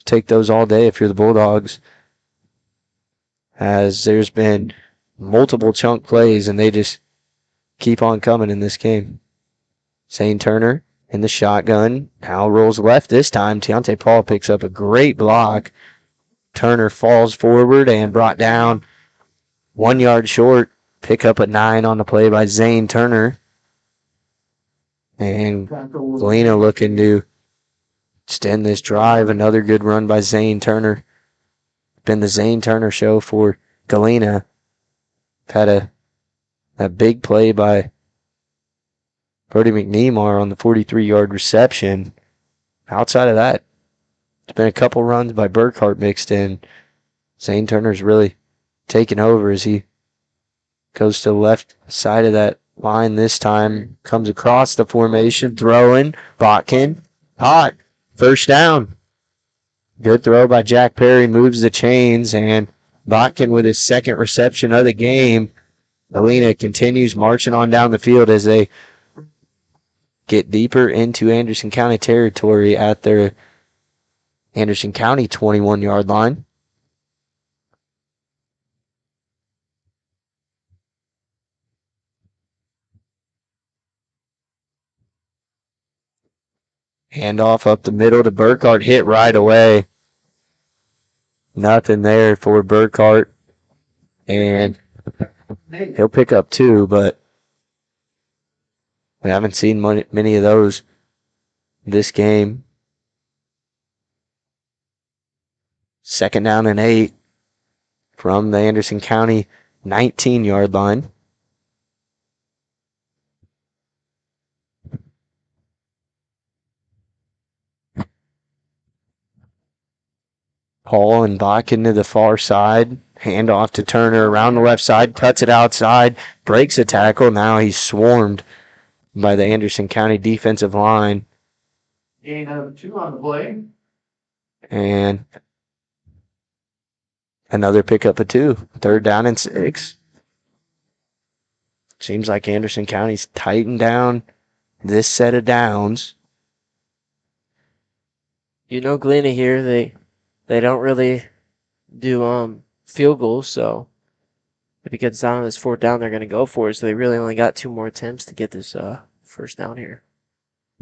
take those all day if you're the Bulldogs. As there's been multiple chunk plays and they just keep on coming in this game. Zane Turner in the shotgun. Now rolls left this time. Deontay Paul picks up a great block. Turner falls forward and brought down 1 yard short. Pick up a 9 on the play by Zane Turner. And Galena looking to extend this drive. Another good run by Zane Turner. Been the Zane Turner show for Galena. Had a big play by Brody McNemar on the 43-yard reception. Outside of that, it's been a couple runs by Burkhart mixed in. Zane Turner's really taken over as he goes to the left side of that line this time. Comes across the formation, throwing. Botkin. Hot. First down. Good throw by Jack Perry. Moves the chains, and Botkin with his second reception of the game. Galena continues marching on down the field as they get deeper into Anderson County territory at their Anderson County 21-yard line. Handoff up the middle to Burkhart, hit right away. Nothing there for Burkhart. And he'll pick up 2, but we haven't seen many of those this game. 2nd down and 8 from the Anderson County 19-yard line. Paul and Bakken to the far side. Handoff to Turner around the left side. Cuts it outside. Breaks a tackle. Now he's swarmed by the Anderson County defensive line. Gain of 2 on the play. And another pickup of 2. 3rd down and 6. Seems like Anderson County's tightened down this set of downs. You know, Galena here, they don't really do field goals, so if it gets down to this 4th down, they're going to go for it. So they really only got 2 more attempts to get this 1st down here.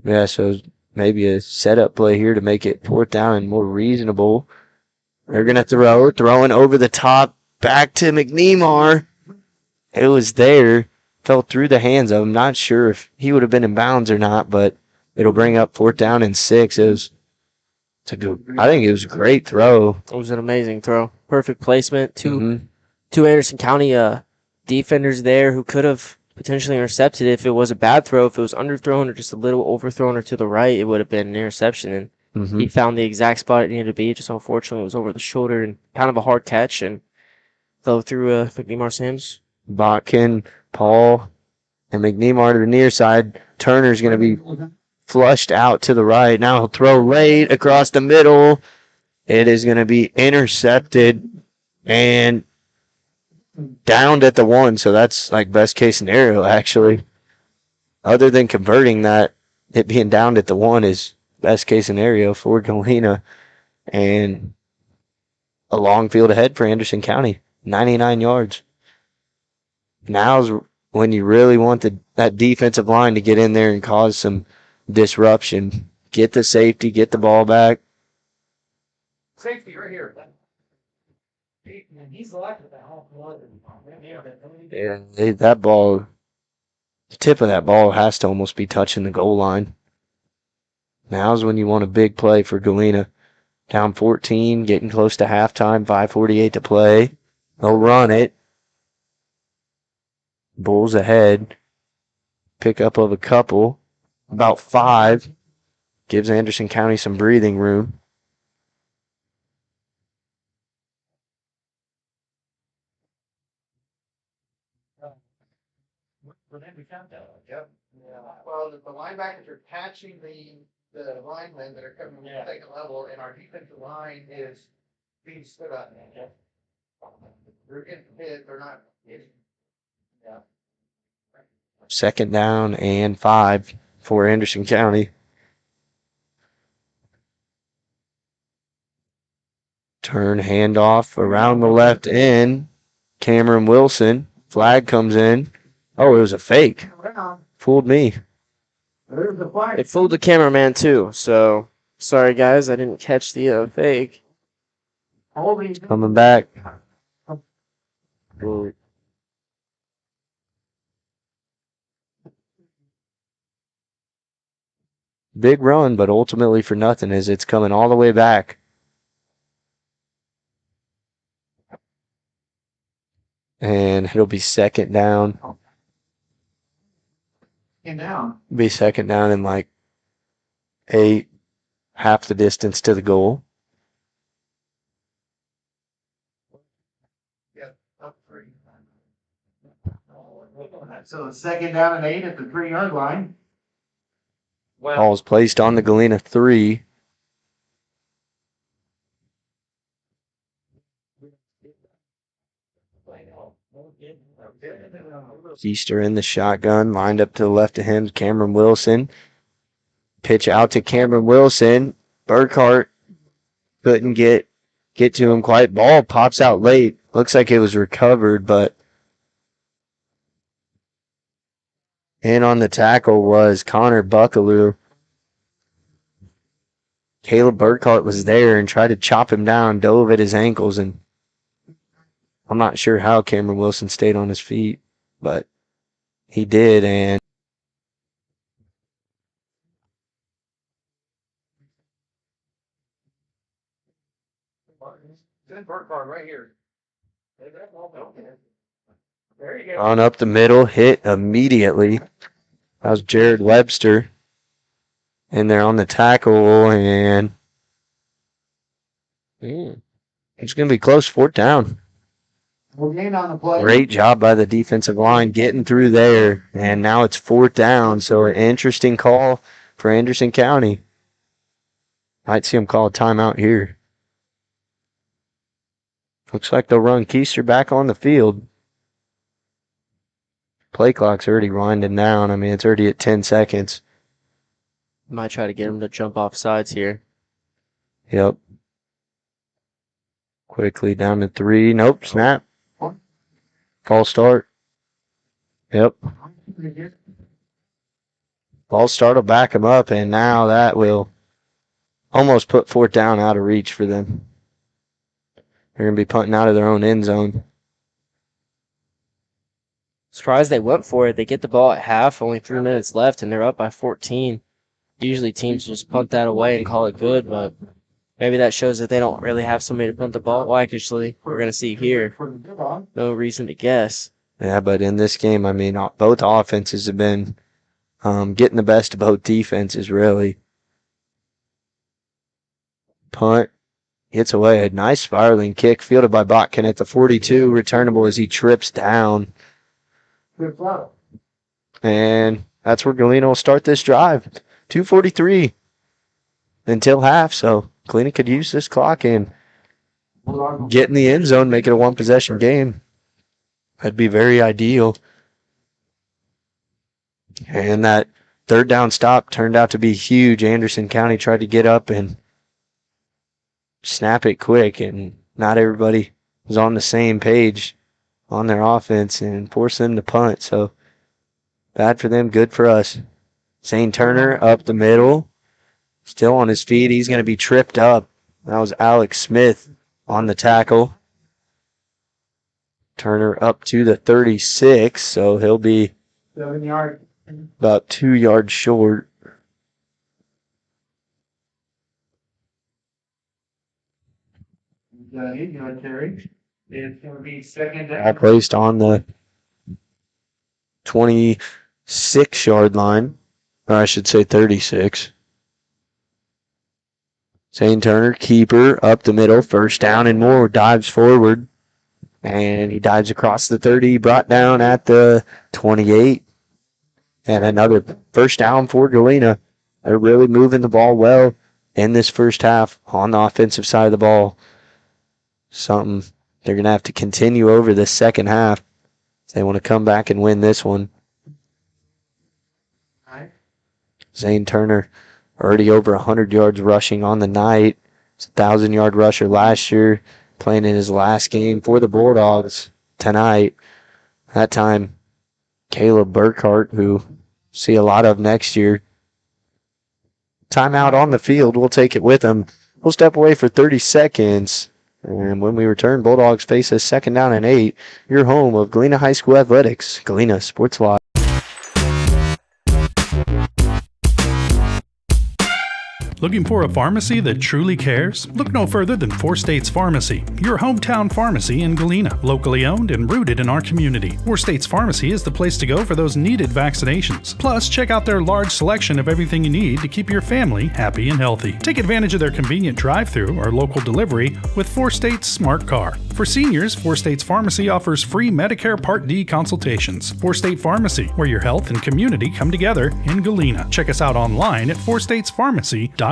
Yeah, so maybe a setup play here to make it 4th down and more reasonable. They're going to throwing over the top, back to McNemar. It was there, fell through the hands of him. Not sure if he would have been in bounds or not, but it'll bring up 4th down and 6. I think it was a great throw. It was an amazing throw. Perfect placement. Two Anderson County defenders there who could have potentially intercepted it if it was a bad throw. If it was underthrown or just a little overthrown or to the right, it would have been an interception. And he found the exact spot it needed to be. Just unfortunately, it was over the shoulder and kind of a hard catch and fell through McNemar Sims. Botkin, Paul, and McNemar to the near side. Turner's going to be flushed out to the right. Now he'll throw late across the middle. It is going to be intercepted and downed at the 1. So that's like best case scenario, actually. Other than converting that, it being downed at the 1 is best case scenario for Galena. And a long field ahead for Anderson County, 99 yards. Now's when you really want that defensive line to get in there and cause some disruption. Get the safety, get the ball back. Safety right here. He's elected that whole Yeah, that ball, the tip of that ball has to almost be touching the goal line. Now's when you want a big play for Galena. Down 14, getting close to halftime, 5:48 to play. They'll run it. Bulls ahead. Pick up of a couple. About 5. Gives Anderson County some breathing room. Yep. Yeah. Well, the linebackers are catching the linemen that are coming from the second level, and our defensive line is being stood up. They're getting hit. They're not hitting. Yeah. 2nd down and 5 for Anderson County. Turn handoff around the left end. Cameron Wilson. Flag comes in. Oh, it was a fake. Fooled me. It fooled the cameraman too, so sorry guys, I didn't catch the fake. Coming back. Big run, but ultimately for nothing as it's coming all the way back. And it'll be 2nd down. Be 2nd down and like 8, half the distance to the goal. So 2nd down and 8 at the 3-yard line. Ball's placed on the Galena 3. Easter in the shotgun, lined up to the left of him, Cameron Wilson. Pitch out to Cameron Wilson. Burkhart couldn't get to him quite. Ball pops out late. Looks like it was recovered, but in on the tackle was Connor Buckaloo. Caleb Burkhart was there and tried to chop him down, dove at his ankles, and I'm not sure how Cameron Wilson stayed on his feet, but he did, and Burkhart right here. There you go. on up the middle, hit immediately. That was Jared Webster in there on the tackle, and it's going to be close, 4th down. We'll gain on the play. Great job by the defensive line getting through there, and now it's 4th down, so an interesting call for Anderson County. Might see him call a timeout here. Looks like they'll run Keister back on the field. Play clock's already winding down. I mean, it's already at 10 seconds. Might try to get him to jump off sides here. Yep. Quickly down to 3. Nope, snap. False start. Yep. False start will back him up, and now that will almost put 4th down out of reach for them. They're going to be punting out of their own end zone. Surprised they went for it. They get the ball at half, only 3 minutes left, and they're up by 14. Usually teams just punt that away and call it good, but maybe that shows that they don't really have somebody to punt the ball. Well, actually, we're going to see here. No reason to guess. Yeah, but in this game, I mean, both offenses have been getting the best of both defenses, really. Punt. Hits away. A nice spiraling kick fielded by Botkin at the 42. Returnable as he trips down. And that's where Galena will start this drive. 2:43 until half, so Galena could use this clock and get in the end zone, make it a 1-possession game. That'd be very ideal. And that 3rd down stop turned out to be huge. Anderson County tried to get up and snap it quick, and not everybody was on the same page on their offense and forced them to punt. So bad for them, good for us. Zane Turner up the middle, still on his feet. He's going to be tripped up. That was Alex Smith on the tackle. Turner up to the 36, so he'll be 7 yards. about 2 yards short. He's going to carry. It's going to be 2nd down. All placed on the 26-yard line, or I should say 36. Zane Turner, keeper, up the middle, 1st down and more, dives forward, and he dives across the 30, brought down at the 28, and another 1st down for Galena. They're really moving the ball well in this first half on the offensive side of the ball. Something they're going to have to continue over this second half if they want to come back and win this one. Zane Turner already over 100 yards rushing on the night. He's a 1,000-yard rusher last year, playing in his last game for the Bulldogs tonight. That time, Caleb Burkhart, who see a lot of next year. Timeout on the field. We'll take it with him. We'll step away for 30 seconds. And when we return, Bulldogs face a 2nd down and 8. Your home of Galena High School Athletics, Galena Sports Live. Looking for a pharmacy that truly cares? Look no further than 4 States Pharmacy, your hometown pharmacy in Galena, locally owned and rooted in our community. 4 States Pharmacy is the place to go for those needed vaccinations. Plus, check out their large selection of everything you need to keep your family happy and healthy. Take advantage of their convenient drive-thru or local delivery with 4 States Smart Car. For seniors, 4 States Pharmacy offers free Medicare Part D consultations. 4 State Pharmacy, where your health and community come together in Galena. Check us out online at 4statespharmacy.com.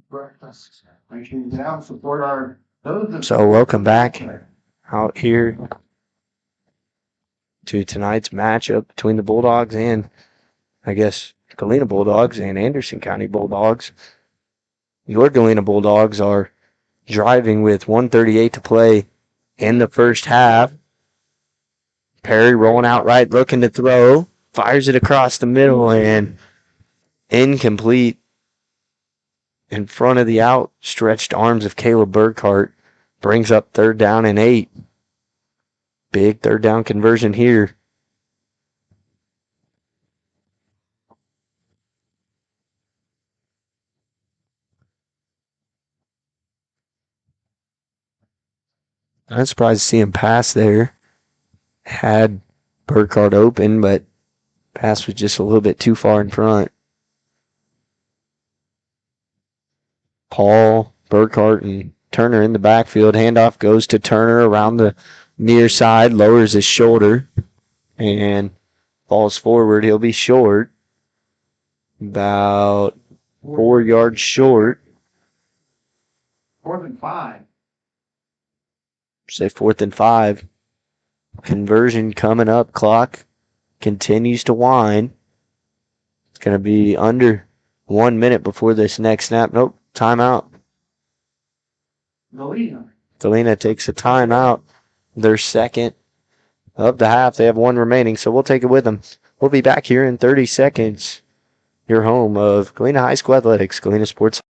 Breakfast. Make sure you down, support our those. So welcome back out here to tonight's matchup between the Bulldogs and, I guess, Galena Bulldogs and Anderson County Bulldogs. Your Galena Bulldogs are driving with 1:38 to play in the first half. Perry rolling out right, looking to throw. Fires it across the middle and incomplete. In front of the outstretched arms of Caleb Burkhart. Brings up 3rd down and 8. Big 3rd down conversion here. I'm surprised to see him pass there. Had Burkhart open, but pass was just a little bit too far in front. Paul, Burkhart, and Turner in the backfield. Handoff goes to Turner around the near side, lowers his shoulder, and falls forward. He'll be short. About 4 yards short. 4th and 5. Say 4th and 5. Conversion coming up. Clock continues to wind. It's going to be under 1 minute before this next snap. Nope, timeout. Galena takes a timeout. Their second of the half. They have 1 remaining, so we'll take it with them. We'll be back here in 30 seconds. Your home of Galena High School Athletics, Galena Sports.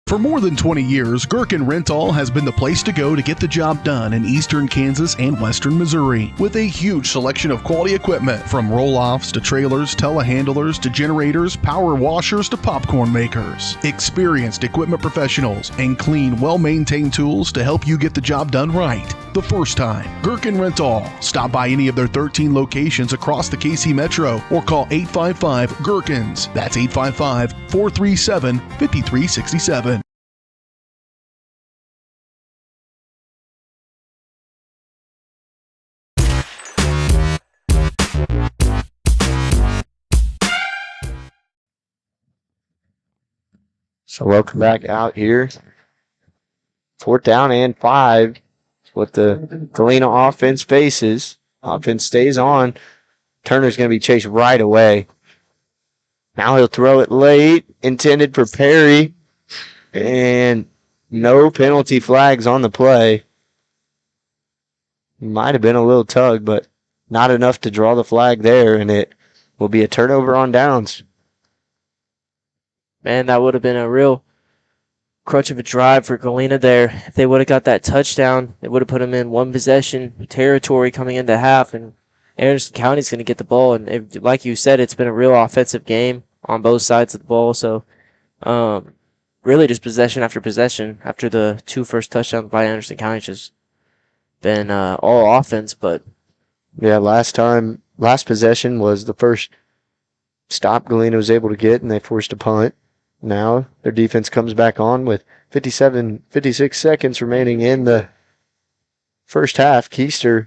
For more than 20 years, Gherkin Rental has been the place to go to get the job done in eastern Kansas and western Missouri. With a huge selection of quality equipment, from roll-offs to trailers, telehandlers to generators, power washers to popcorn makers. Experienced equipment professionals and clean, well-maintained tools to help you get the job done right the first time. Gherkin Rental. Stop by any of their 13 locations across the KC Metro or call 855-GHERKINS. That's 855-437-5367. So welcome back out here. 4th down and 5. What the Galena offense faces. Offense stays on. Turner's going to be chased right away. Now he'll throw it late. Intended for Perry. And no penalty flags on the play. Might have been a little tug, but not enough to draw the flag there. And it will be a turnover on downs. Man, that would have been a real crutch of a drive for Galena there. If they would have got that touchdown, it would have put them in 1 possession territory coming into half, and Anderson County's going to get the ball. And like you said, it's been a real offensive game on both sides of the ball. So really just possession after possession after the 2 first touchdowns by Anderson County. Just been all offense. But yeah, last possession was the first stop Galena was able to get, and they forced a punt. Now their defense comes back on with 56 seconds remaining in the first half. Keister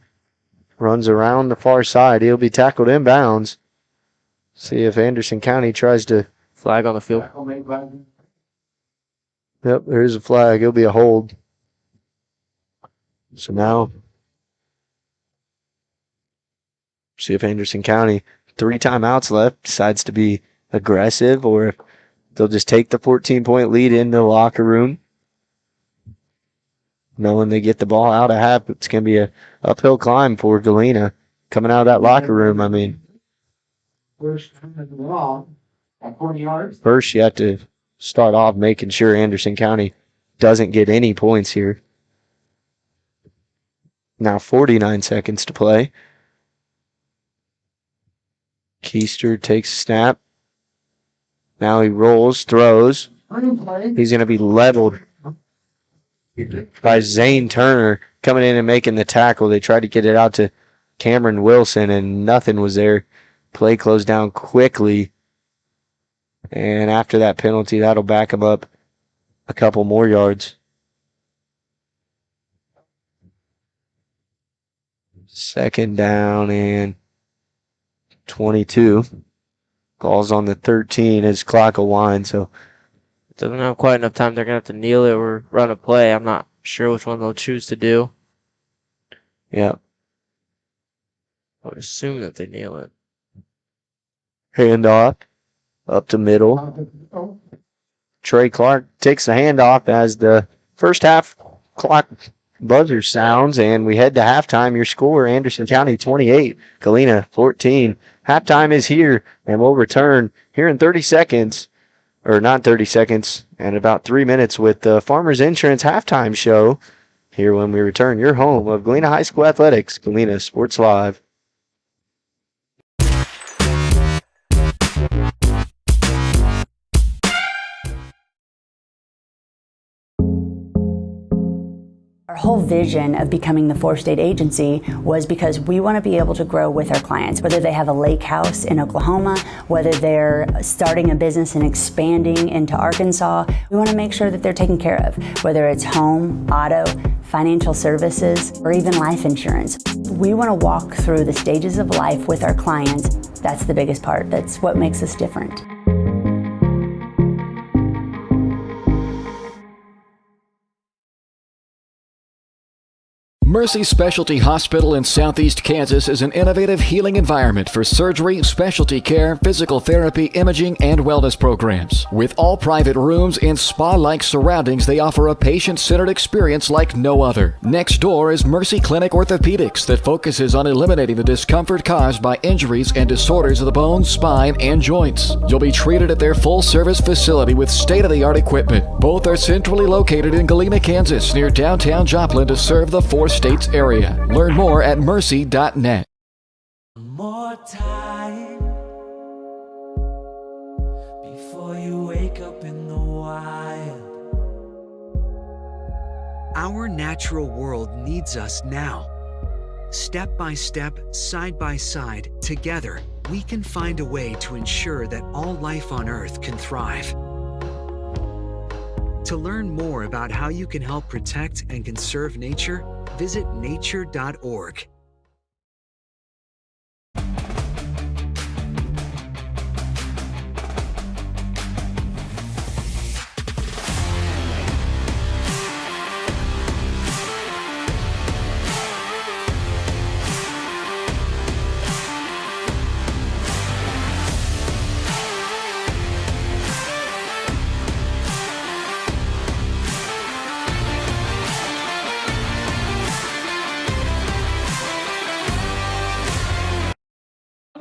runs around the far side. He'll be tackled inbounds. See if Anderson County tries to flag on the field. Yep, there is a flag. It'll be a hold. So now see if Anderson County, 3 timeouts left, decides to be aggressive, or if they'll just take the 14-point lead in the locker room. Knowing they get the ball out of half, it's going to be a uphill climb for Galena coming out of that locker room. I mean, First at 40 yards. First you have to start off making sure Anderson County doesn't get any points here. Now 49 seconds to play. Keister takes a snap. Now he rolls, throws. He's going to be leveled by Zane Turner coming in and making the tackle. They tried to get it out to Cameron Wilson, and nothing was there. Play closed down quickly. And after that penalty, that'll back him up a couple more yards. Second down and 22. Ball's on the 13 as clock will wind, so doesn't have quite enough time. They're going to have to kneel it or run a play. I'm not sure which one they'll choose to do. Yeah. I would assume that they kneel it. Handoff up to middle. Trey Clark takes the handoff as the First half clock buzzer sounds, and we head to halftime. Your score, Anderson County 28, Galena 14. Halftime is here, and we'll return here in 30 seconds, or not 30 seconds, and about 3 minutes with the Farmers Insurance halftime show here when we return. Your home of Galena High School Athletics, Galena Sports Live. Our whole vision of becoming the four-state agency was because we want to be able to grow with our clients, whether they have a lake house in Oklahoma, whether they're starting a business and expanding into Arkansas. We want to make sure that they're taken care of, whether it's home, auto, financial services, or even life insurance. We want to walk through the stages of life with our clients. That's the biggest part. That's what makes us different. Mercy Specialty Hospital in Southeast Kansas is an innovative healing environment for surgery, specialty care, physical therapy, imaging, and wellness programs. With all private rooms and spa-like surroundings, they offer a patient-centered experience like no other. Next door is Mercy Clinic Orthopedics that focuses on eliminating the discomfort caused by injuries and disorders of the bones, spine, and joints. You'll be treated at their full-service facility with state-of-the-art equipment. Both are centrally located in Galena, Kansas, near downtown Joplin to serve the four-states area. Learn more at mercy.net. More time before you wake up in the wild. Our natural world needs us now. Step by step, side by side, together, we can find a way to ensure that all life on Earth can thrive. To learn more about how you can help protect and conserve nature, visit nature.org.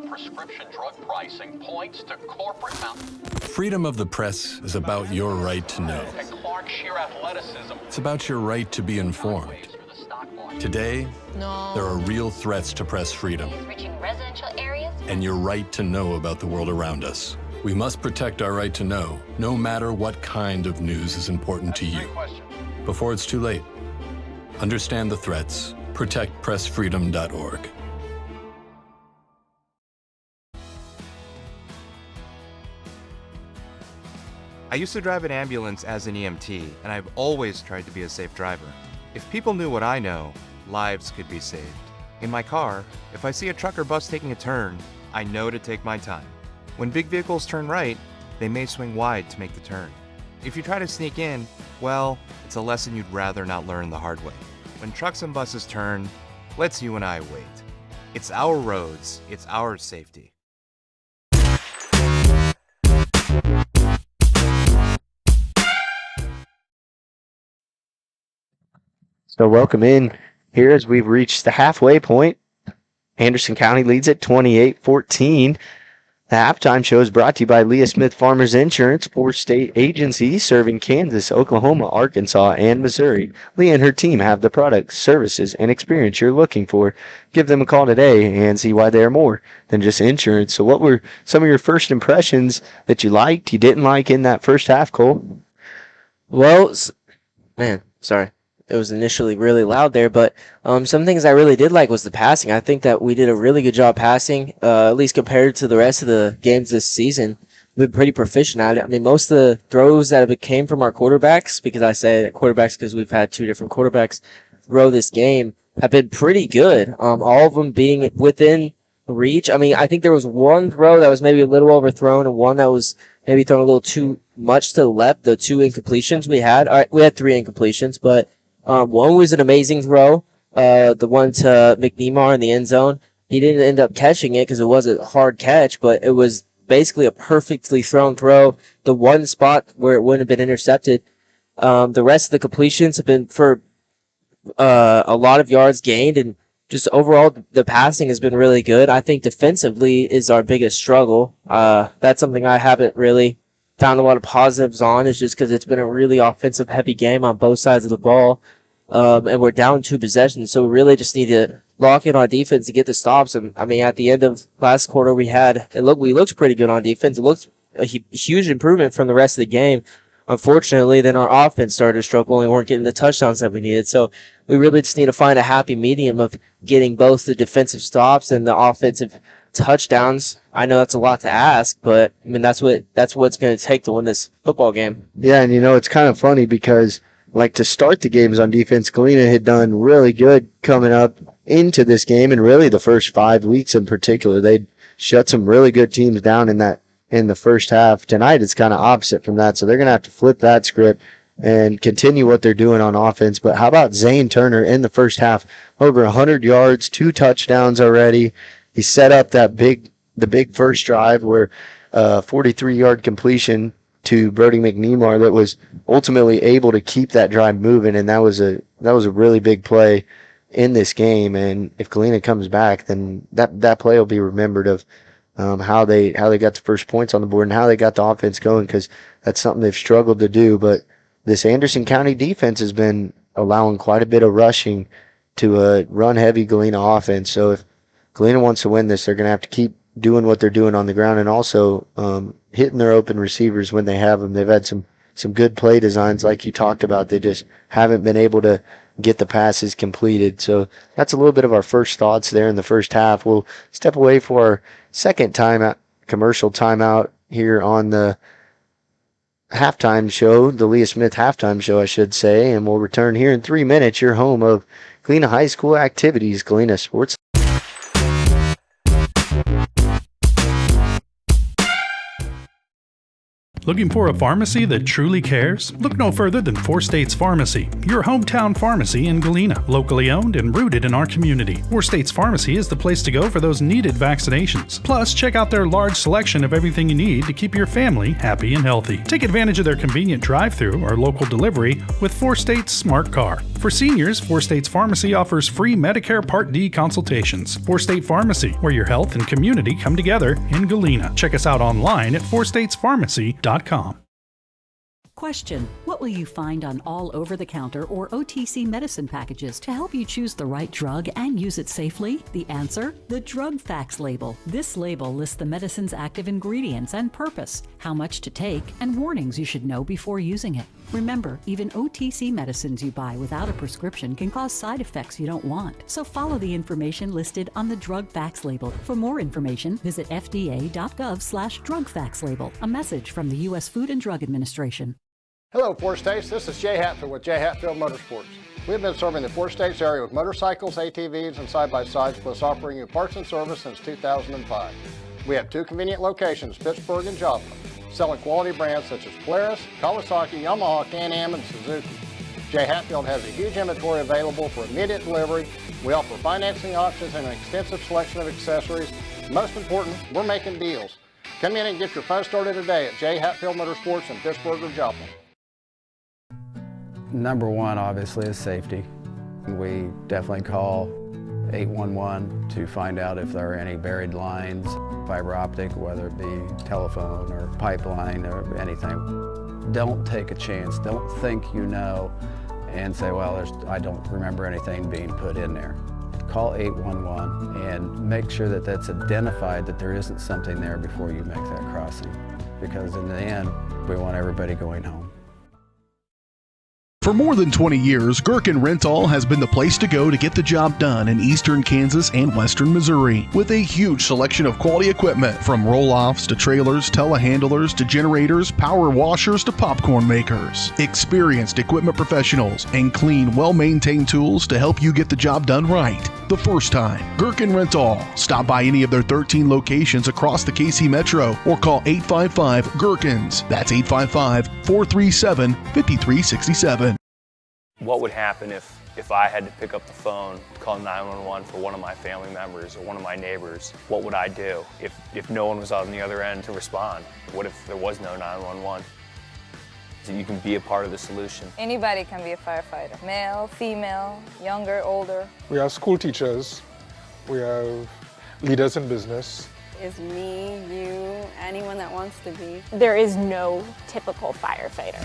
Prescription drug pricing points to corporate Freedom of the press is about your right to know. and Clark sheer athleticism. It's about your right to be informed. Today, there are real threats to press freedom Reaching residential areas. and your right to know about the world around us. We must protect our right to know, no matter what kind of news is important to you. Before it's too late, understand the threats. ProtectPressFreedom.org. I used to drive an ambulance as an EMT, and I've always tried to be a safe driver. If people knew what I know, lives could be saved. In my car, if I see a truck or bus taking a turn, I know to take my time. When big vehicles turn right, they may swing wide to make the turn. If you try to sneak in, well, it's a lesson you'd rather not learn the hard way. When trucks and buses turn, let's you and I wait. It's our roads, it's our safety. So welcome in here as we've reached the halfway point. Anderson County leads at 28-14. The halftime show is brought to you by Leah Smith Farmers Insurance, four-state agency serving Kansas, Oklahoma, Arkansas, and Missouri. Leah and her team have the products, services, and experience you're looking for. Give them a call today and see why they are more than just insurance. So what were some of your first impressions that you liked, you didn't like in that first half, Cole? Well, man, sorry. It was initially really loud there, but some things I really did like was the passing. I think that we did a really good job passing, at least compared to the rest of the games this season. We've been pretty proficient at it. I mean, most of the throws that came from our quarterbacks, because I say quarterbacks because we've had two different quarterbacks throw this game, have been pretty good. All of them being within reach. I mean, I think there was one throw that was maybe a little overthrown and one that was maybe thrown a little too much to the left, the two incompletions we had. All right, we had three incompletions, but one was an amazing throw, the one to McNemar in the end zone. He didn't end up catching it because it was a hard catch, but it was basically a perfectly thrown throw. The one spot where it wouldn't have been intercepted The rest of the completions have been for a lot of yards gained, and just overall the passing has been really good. I think defensively is our biggest struggle. That's something I haven't really found a lot of positives on, is just because it's been a really offensive heavy game on both sides of the ball. And we're down 2 possessions, so we really just need to lock in on defense to get the stops. And I mean, at the end of last quarter, we looked pretty good on defense. It looked a huge improvement from the rest of the game. Unfortunately, then our offense started to struggle and we weren't getting the touchdowns that we needed. So we really just need to find a happy medium of getting both the defensive stops and the offensive touchdowns. I know that's a lot to ask, but I mean that's what it's going to take to win this football game. Yeah, and it's kind of funny because like to start the games on defense, Galena had done really good coming up into this game, and really the first 5 weeks in particular, they'd shut some really good teams down in the first half. Tonight it's kind of opposite from that, so they're going to have to flip that script and continue what they're doing on offense. But how about Zane Turner in the first half? Over 100 yards, 2 touchdowns already. He set up the big first drive where 43-yard completion to Brody McNemar that was ultimately able to keep that drive moving, and that was a really big play in this game. And if Galena comes back, then that play will be remembered of how they got the first points on the board and how they got the offense going, because that's something they've struggled to do. But this Anderson County defense has been allowing quite a bit of rushing to a run-heavy Galena offense. So if Galena wants to win this, they're going to have to keep doing what they're doing on the ground and also hitting their open receivers when they have them. They've had some good play designs like you talked about. They just haven't been able to get the passes completed. So that's a little bit of our first thoughts there in the first half. We'll step away for our second commercial timeout here on the halftime show, the Leah Smith halftime show, I should say, and we'll return here in 3 minutes, your home of Galena High School activities, Galena Sports. Looking for a pharmacy that truly cares? Look no further than 4 States Pharmacy, your hometown pharmacy in Galena. Locally owned and rooted in our community, 4 States Pharmacy is the place to go for those needed vaccinations. Plus, check out their large selection of everything you need to keep your family happy and healthy. Take advantage of their convenient drive-thru or local delivery with 4 States Smart Car. For seniors, 4 States Pharmacy offers free Medicare Part D consultations. 4 State Pharmacy, where your health and community come together in Galena. Check us out online at 4statespharmacy.com. Question: what will you find on all over-the-counter or OTC medicine packages to help you choose the right drug and use it safely? The answer: the Drug Facts label. This label lists the medicine's active ingredients and purpose, how much to take, and warnings you should know before using it. Remember, even OTC medicines you buy without a prescription can cause side effects you don't want. So follow the information listed on the Drug Facts label. For more information, visit fda.gov/Drug Facts label. A message from the U.S. Food and Drug Administration. Hello, 4 States. This is Jay Hatfield with Jay Hatfield Motorsports. We've been serving the 4 States area with motorcycles, ATVs, and side-by-sides, plus offering you parts and service since 2005. We have 2 convenient locations, Pittsburgh and Joplin, selling quality brands such as Polaris, Kawasaki, Yamaha, Can-Am, and Suzuki. Jay Hatfield has a huge inventory available for immediate delivery. We offer financing options and an extensive selection of accessories. Most important, we're making deals. Come in and get your phone started today at Jay Hatfield Motorsports in Pittsburgh or Joplin. Number one, obviously, is safety. We definitely call 811 to find out if there are any buried lines, fiber optic, whether it be telephone or pipeline or anything. Don't take a chance. Don't think you know and say, well, I don't remember anything being put in there. Call 811 and make sure that that's identified, that there isn't something there before you make that crossing. Because in the end, we want everybody going home. For more than 20 years, Gherkin Rental has been the place to go to get the job done in eastern Kansas and western Missouri. With a huge selection of quality equipment, from roll-offs to trailers, telehandlers to generators, power washers to popcorn makers. Experienced equipment professionals and clean, well-maintained tools to help you get the job done right the first time. Gherkin Rental. Stop by any of their 13 locations across the KC Metro or call 855-GHERKINS. That's 855-437-5367. What would happen if I had to pick up the phone, call 911 for one of my family members or one of my neighbors? What would I do if no one was on the other end to respond? What if there was no 911? You can be a part of the solution. Anybody can be a firefighter. Male, female, younger, older. We have school teachers. We have leaders in business. Is me, you, anyone that wants to be. There is no typical firefighter.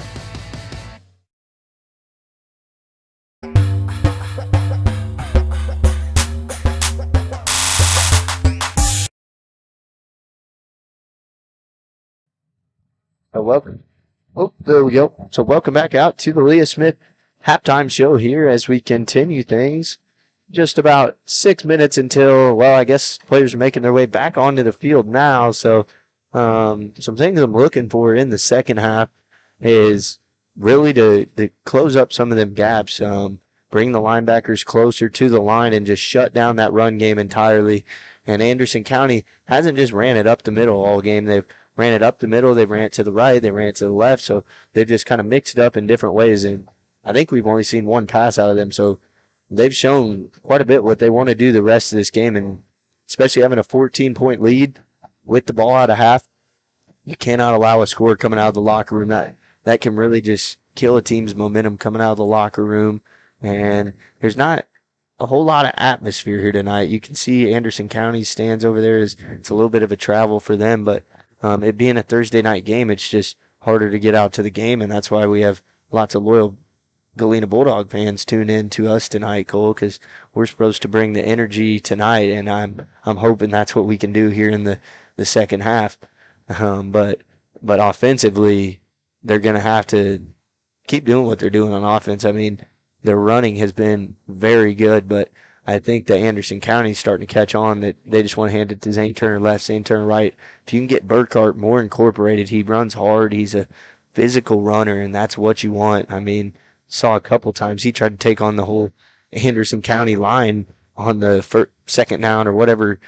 Welcome. Oh, there we go. So welcome back out to the Leah Smith halftime show here as we continue things. Just about 6 minutes until, well, I guess players are making their way back onto the field now. So some things I'm looking for in the second half is really to close up some of them gaps, bring the linebackers closer to the line and just shut down that run game entirely. And Anderson County hasn't just ran it up the middle all game. They've ran it up the middle, they ran it to the right, they ran it to the left. So they've just kind of mixed it up in different ways. And I think we've only seen one pass out of them. So they've shown quite a bit what they want to do the rest of this game. And especially having a 14-point lead with the ball out of half, you cannot allow a score coming out of the locker room. That can really just kill a team's momentum coming out of the locker room. And there's not a whole lot of atmosphere here tonight. You can see Anderson County stands over there. It's a little bit of a travel for them, but it being a Thursday night game, it's just harder to get out to the game, and that's why we have lots of loyal Galena Bulldog fans tune in to us tonight, Cole, because we're supposed to bring the energy tonight, and I'm hoping that's what we can do here in the second half. But offensively, they're going to have to keep doing what they're doing on offense. I mean, their running has been very good, but I think that Anderson County's starting to catch on that they just want to hand it to Zane Turner left, Zane Turner right. If you can get Burkhart more incorporated, he runs hard. He's a physical runner, and that's what you want. I mean, saw a couple times he tried to take on the whole Anderson County line on the second down or whatever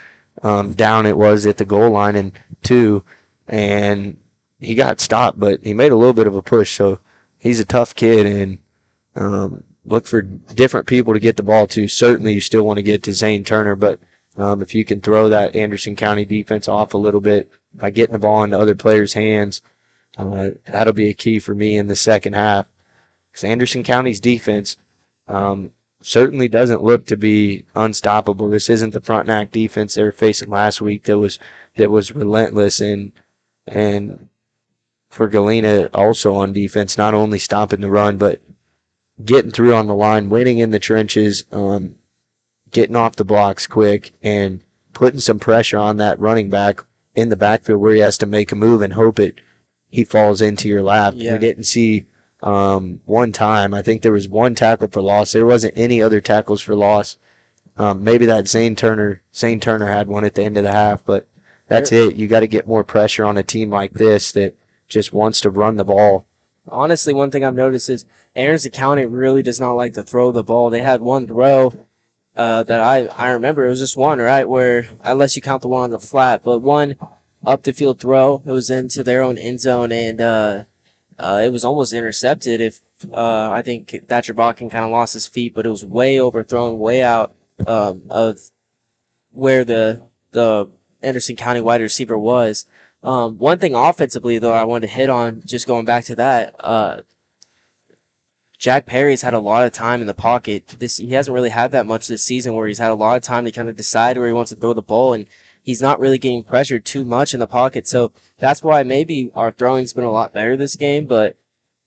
down it was at the goal line and 2, and he got stopped, but he made a little bit of a push. So he's a tough kid, and look for different people to get the ball to. Certainly you still want to get to Zane Turner, but if you can throw that Anderson County defense off a little bit by getting the ball into other players' hands, that'll be a key for me in the second half. Because Anderson County's defense certainly doesn't look to be unstoppable. This isn't the Frontenac defense they were facing last week that was relentless, and for Galena also on defense, not only stopping the run, but getting through on the line, winning in the trenches, getting off the blocks quick, and putting some pressure on that running back in the backfield where he has to make a move and hope he falls into your lap. Yeah. We didn't see one time. I think there was one tackle for loss. There wasn't any other tackles for loss. Maybe that Zane Turner had one at the end of the half, but that's it. You got to get more pressure on a team like this that just wants to run the ball. Honestly, one thing I've noticed is Anderson County really does not like to throw the ball. They had one throw that I remember. It was just one, right, where unless you count the one on the flat, but one up the field throw. It was into their own end zone, and it was almost intercepted. I think Thatcher Bakken kind of lost his feet, but it was way overthrown, way out of where the Anderson County wide receiver was. One thing offensively, though, I wanted to hit on, just going back to that, Jack Perry's had a lot of time in the pocket. He hasn't really had that much this season where he's had a lot of time to kind of decide where he wants to throw the ball, and he's not really getting pressured too much in the pocket. So that's why maybe our throwing's been a lot better this game, but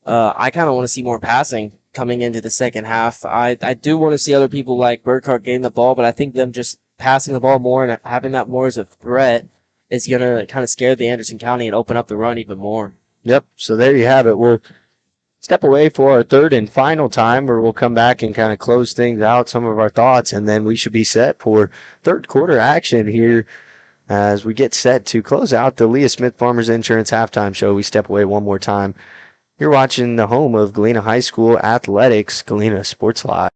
I kind of want to see more passing coming into the second half. I do want to see other people like Burkhart getting the ball, but I think them just passing the ball more and having that more as a threat is going to kind of scare the Anderson County and open up the run even more. Yep, so there you have it. We'll step away for our third and final time where we'll come back and kind of close things out, some of our thoughts, and then we should be set for third quarter action here as we get set to close out the Leah Smith Farmers Insurance halftime show. We step away one more time. You're watching the home of Galena High School Athletics, Galena Sports Live.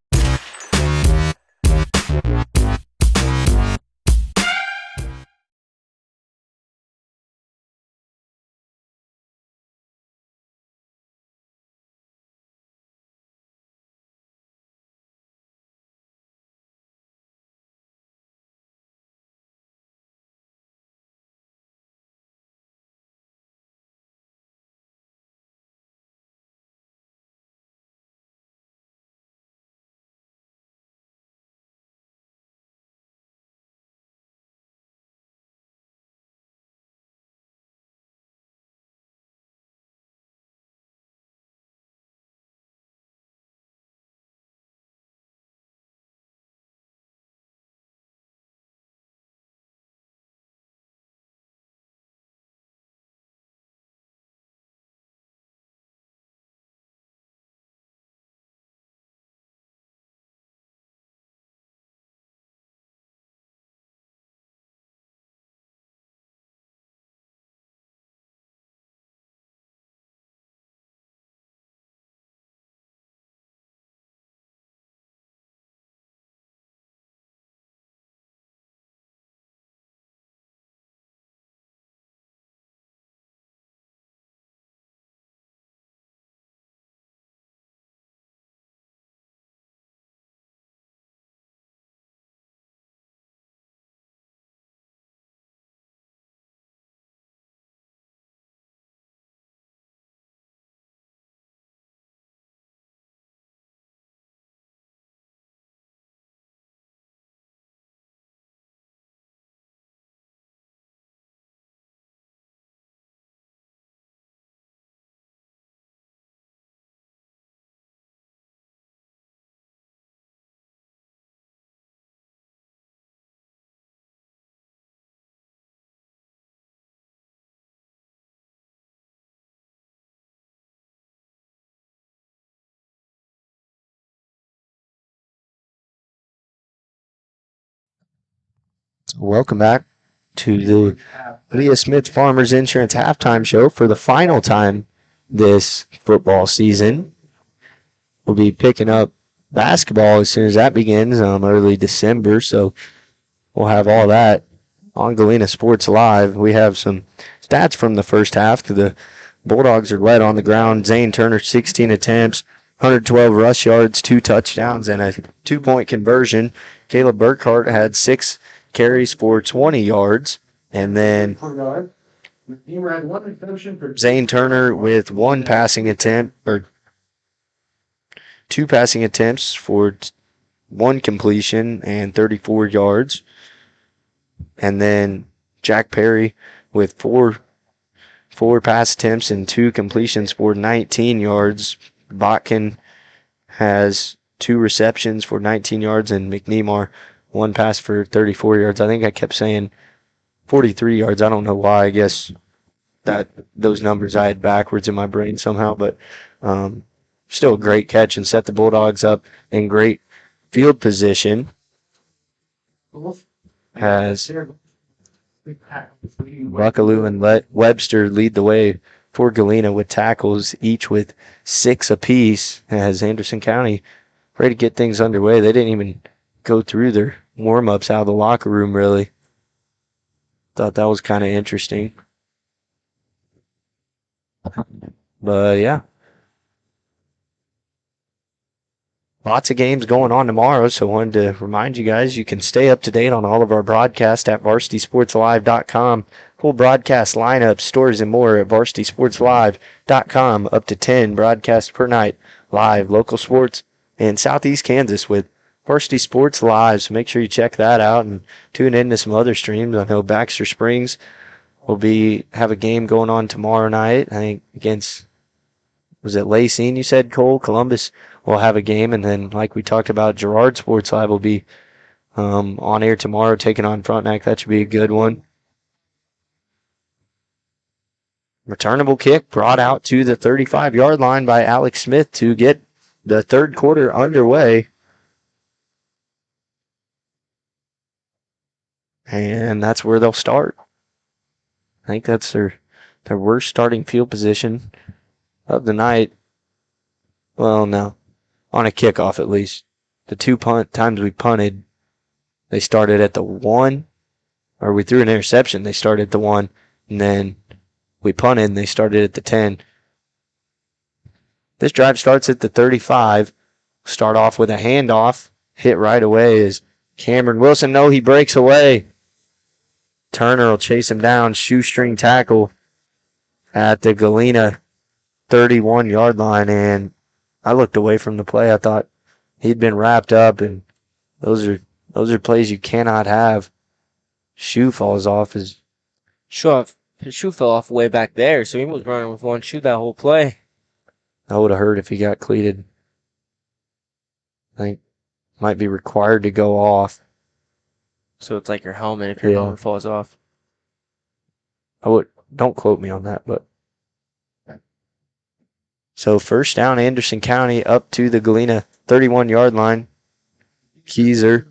Welcome back to the Leah Smith Farmers Insurance halftime show for the final time this football season. We'll be picking up basketball as soon as that begins, early December, so we'll have all that on Galena Sports Live. We have some stats from the first half. The Bulldogs are led on the ground. Zane Turner, 16 attempts, 112 rush yards, 2 touchdowns, and a 2-point conversion. Caleb Burkhart had 6 carries for 20 yards. And then Zane Turner with 1 passing attempt, or 2 passing attempts for 1 completion and 34 yards. And then Jack Perry with 4 pass attempts and 2 completions for 19 yards. Botkin has 2 receptions for 19 yards, and McNemar 1 pass for 34 yards. I think I kept saying 43 yards. I don't know why. I guess that those numbers I had backwards in my brain somehow, but still a great catch and set the Bulldogs up in great field position. As Buckaloo and Webster lead the way for Galena with tackles, each with 6 apiece, as Anderson County ready to get things underway. They didn't even go through their warm-ups out of the locker room, really. Thought that was kind of interesting. But, yeah. Lots of games going on tomorrow, so I wanted to remind you guys you can stay up to date on all of our broadcasts at varsitysportslive.com. Full broadcast lineup, stories, and more at varsitysportslive.com. Up to 10 broadcasts per night, live local sports in Southeast Kansas with Varsity Sports Live. So make sure you check that out and tune in to some other streams. I know Baxter Springs will have a game going on tomorrow night, I think against, was it Lacine, you said, Cole? Columbus will have a game, and then like we talked about, Girard Sports Live will be on air tomorrow taking on Frontenac. That should be a good one. Returnable kick brought out to the 35-yard line by Alex Smith to get the third quarter underway. And that's where they'll start. I think that's their worst starting field position of the night. Well, no. On a kickoff, at least. The 2 times we punted, they started at the 1, or we threw an interception, they started at the 1, and then we punted and they started at the 10. This drive starts at the 35. Start off with a handoff. Hit right away is Cameron Wilson. No, he breaks away. Turner will chase him down. Shoestring tackle at the Galena 31-yard line, and I looked away from the play. I thought he'd been wrapped up, and those are plays you cannot have. Shoe falls off. His shoe fell off way back there, so he was running with one shoe that whole play. That would have hurt if he got cleated. I think might be required to go off. So it's like your helmet if your helmet falls off. Don't quote me on that, but. So first down, Anderson County up to the Galena 31-yard line. Keyser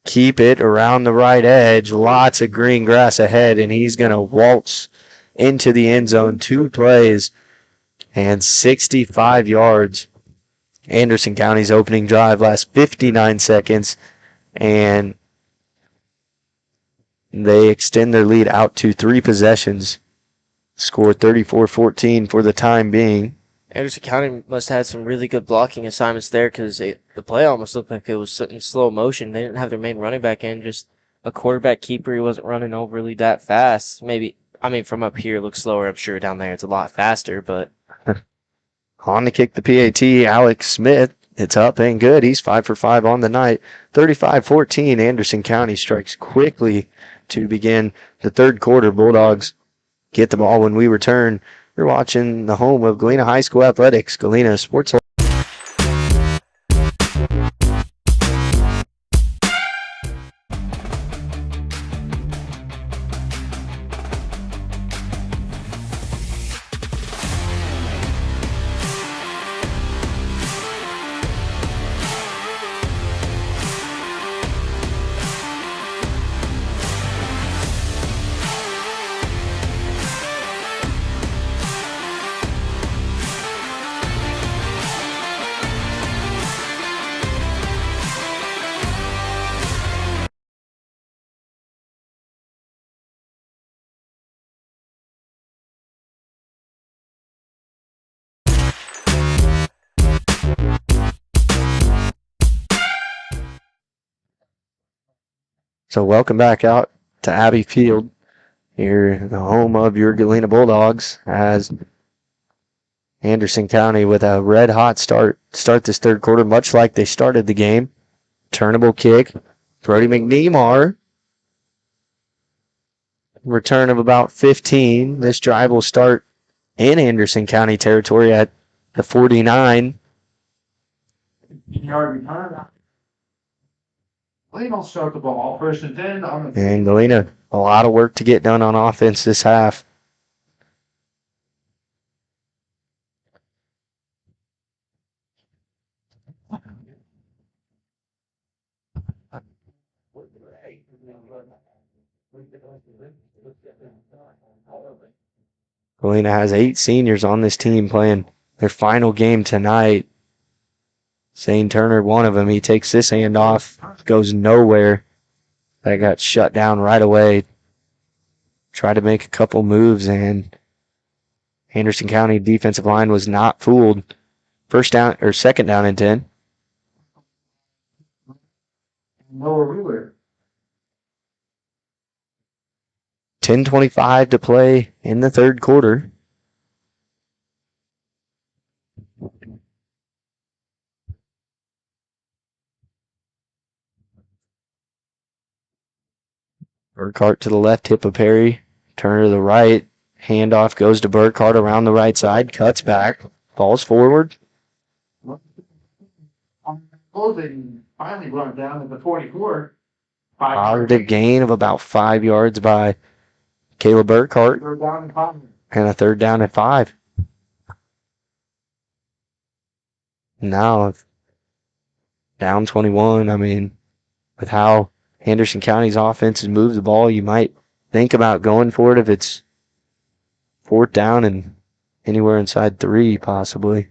keep it around the right edge. Lots of green grass ahead, and he's going to waltz into the end zone. 2 plays and 65 yards. Anderson County's opening drive lasts 59 seconds, and they extend their lead out to 3 possessions. Score 34-14 for the time being. Anderson County must have had some really good blocking assignments there because the play almost looked like it was in slow motion. They didn't have their main running back in, just a quarterback keeper. He wasn't running overly that fast. From up here it looks slower. I'm sure down there it's a lot faster, but. On to kick the PAT, Alex Smith. It's up and good. He's 5 for 5 on the night. 35-14, Anderson County strikes quickly to begin the third quarter. Bulldogs get the ball when we return. You're watching the home of Galena High School Athletics, Galena Sports. So welcome back out to Abbey Field, here the home of your Galena Bulldogs, as Anderson County with a red-hot start this third quarter, much like they started the game. Turnable kick. Brody McNemar. Return of about 15. This drive will start in Anderson County territory at the 49. Galena will start the ball. First and 10 on the. And Galena, a lot of work to get done on offense this half. Galena has 8 seniors on this team playing their final game tonight. Zane Turner, one of them, he takes this handoff, goes nowhere. That got shut down right away. Tried to make a couple moves, and Anderson County defensive line was not fooled. Second down and 10. Lower ruler. 10:25 to play in the third quarter. Burkhart to the left, hip of Perry. Turner to the right. Handoff goes to Burkhart around the right side. Cuts back. Falls forward. Closing finally brought down at the 44. Positive gain of about 5 yards by Caleb Burkhart. Third down and 5. And a third down at 5. Now, down 21. I mean, with how Anderson County's offense has moved the ball, you might think about going for it if it's fourth down and anywhere inside 3, possibly.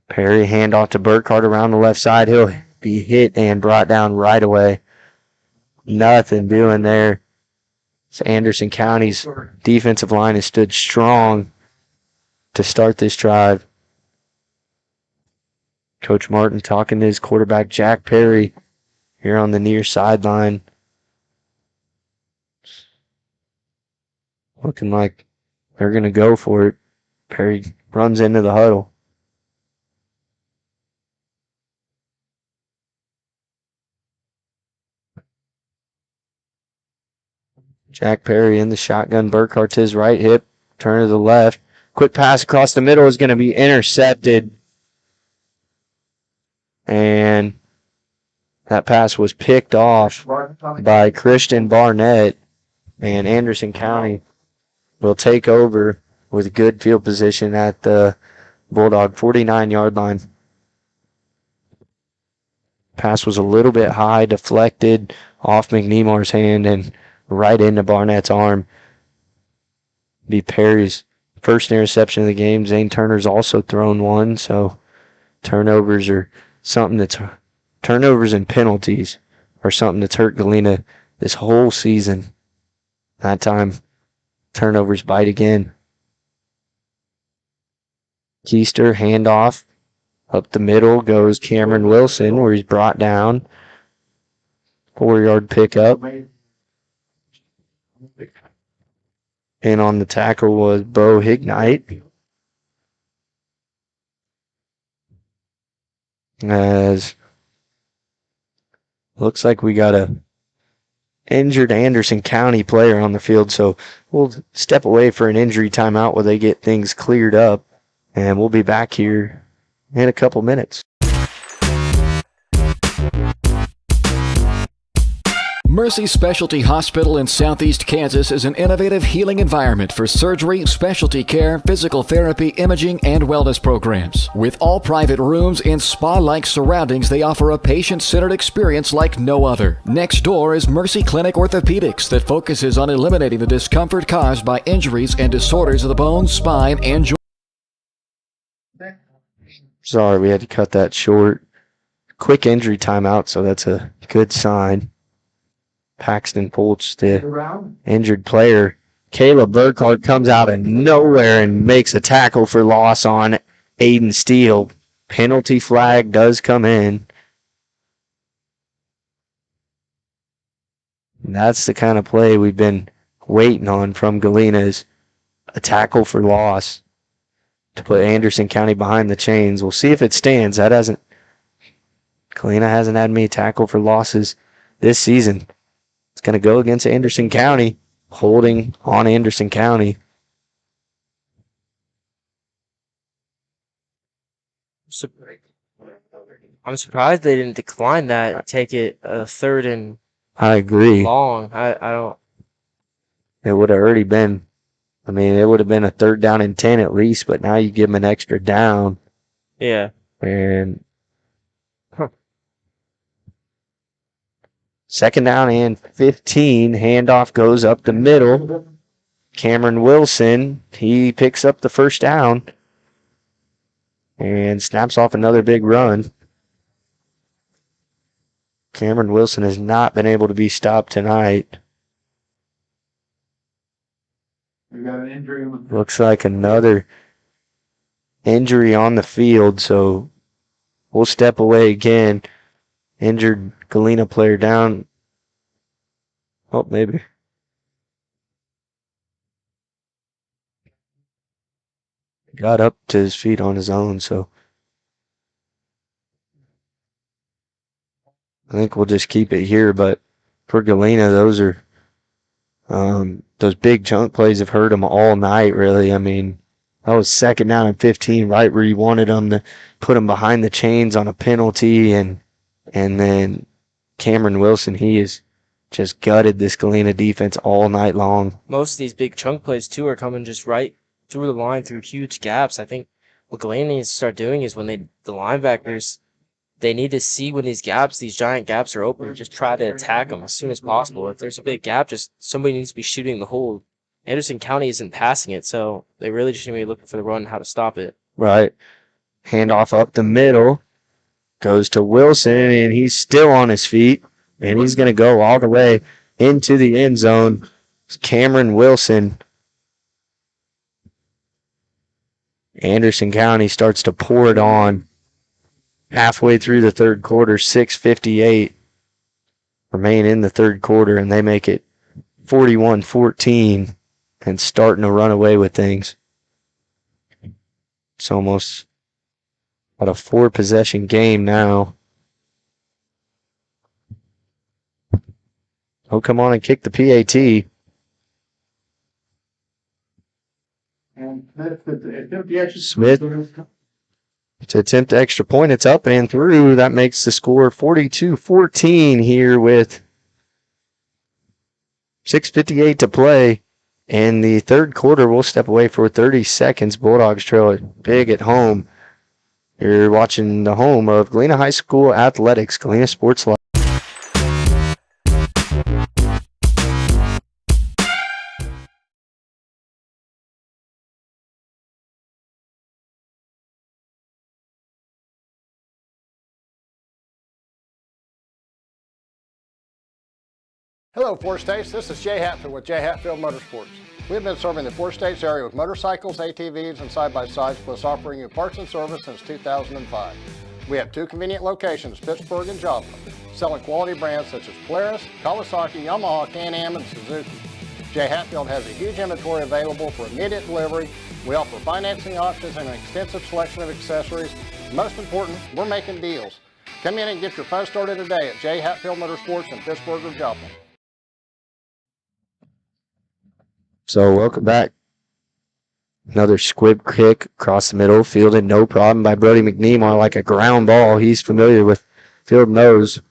Perry, handoff to Burkhart around the left side. He'll be hit and brought down right away. Nothing doing there. So Anderson County's defensive line has stood strong to start this drive. Coach Martin talking to his quarterback, Jack Perry, here on the near sideline. Looking like they're going to go for it. Perry runs into the huddle. Jack Perry in the shotgun. Burkhart to his right hip. Turn to the left. Quick pass across the middle is going to be intercepted. And that pass was picked off by Christian Barnett. And Anderson County will take over with good field position at the Bulldog 49-yard line. Pass was a little bit high, deflected off McNemar's hand and right into Barnett's arm. Be Perry's first interception of the game. Zane Turner's also thrown one, so turnovers are something turnovers and penalties are something that's hurt Galena this whole season. That time, turnovers bite again. Keister, handoff. Up the middle goes Cameron Wilson, where he's brought down. 4-yard pickup. And on the tackle was Bo Hignite. As looks like we got a injured Anderson County player on the field, so we'll step away for an injury timeout while they get things cleared up, and we'll be back here in a couple minutes. Mercy Specialty Hospital in Southeast Kansas is an innovative healing environment for surgery, specialty care, physical therapy, imaging, and wellness programs. With all private rooms and spa-like surroundings, they offer a patient-centered experience like no other. Next door is Mercy Clinic Orthopedics that focuses on eliminating the discomfort caused by injuries and disorders of the bones, spine, and joints. Sorry, we had to cut that short. Quick injury timeout, so that's a good sign. Paxton Fulch, the injured player. Caleb Burkhart comes out of nowhere and makes a tackle for loss on Aiden Steele. Penalty flag does come in. And that's the kind of play we've been waiting on from Galena, is a tackle for loss to put Anderson County behind the chains. We'll see if it stands. Galena hasn't had many tackle for losses this season. It's going to go against Anderson County, holding on Anderson County. I'm surprised they didn't decline that and take it a third and I agree. long. I don't. It would have already been, it would have been a 3rd down and 10 at least, but now you give them an extra down. Yeah. And 2nd down and 15. Handoff goes up the middle. Cameron Wilson, he picks up the 1st down and snaps off another big run. Cameron Wilson has not been able to be stopped tonight. We got an injury. Looks like another injury on the field, so we'll step away again. Injured Galena player down. Oh, maybe. Got up to his feet on his own, so I think we'll just keep it here. But for Galena, those are those big chunk plays have hurt them all night, really. That was 2nd down and 15, right where you wanted them to put them behind the chains on a penalty, and then Cameron Wilson, he has just gutted this Galena defense all night long. Most of these big chunk plays, too, are coming just right through the line through huge gaps. I think what Galena needs to start doing is when the linebackers, they need to see when these giant gaps are open, and just try to attack them as soon as possible. If there's a big gap, just somebody needs to be shooting the hole. Anderson County isn't passing it, so they really just need to be looking for the run and how to stop it. Right. Handoff up the middle. Goes to Wilson, and he's still on his feet, and he's going to go all the way into the end zone. Cameron Wilson. Anderson County starts to pour it on halfway through the 3rd quarter. 6:58 remain in the 3rd quarter, and they make it 41-14 and starting to run away with things. It's almost about a 4-possession game now. Oh, come on and kick the PAT. Smith to attempt the extra point. It's up and through. That makes the score 42-14 here with 6:58 to play. In the 3rd quarter, we'll step away for 30 seconds. Bulldogs trail it big at home. You're watching the home of Galena High School Athletics, Galena Sports Live. Hello, Four States. This is Jay Hatfield with Jay Hatfield Motorsports. We've been serving the Four States area with motorcycles, ATVs, and side-by-sides, plus offering you parts and service since 2005. We have 2 convenient locations, Pittsburgh and Joplin, selling quality brands such as Polaris, Kawasaki, Yamaha, Can-Am, and Suzuki. Jay Hatfield has a huge inventory available for immediate delivery. We offer financing options and an extensive selection of accessories. Most important, we're making deals. Come in and get your fun started today at Jay Hatfield Motorsports in Pittsburgh or Joplin. So welcome back. Another squib kick across the middle, fielded no problem by Brody McNeemar like a ground ball. He's familiar with field nose,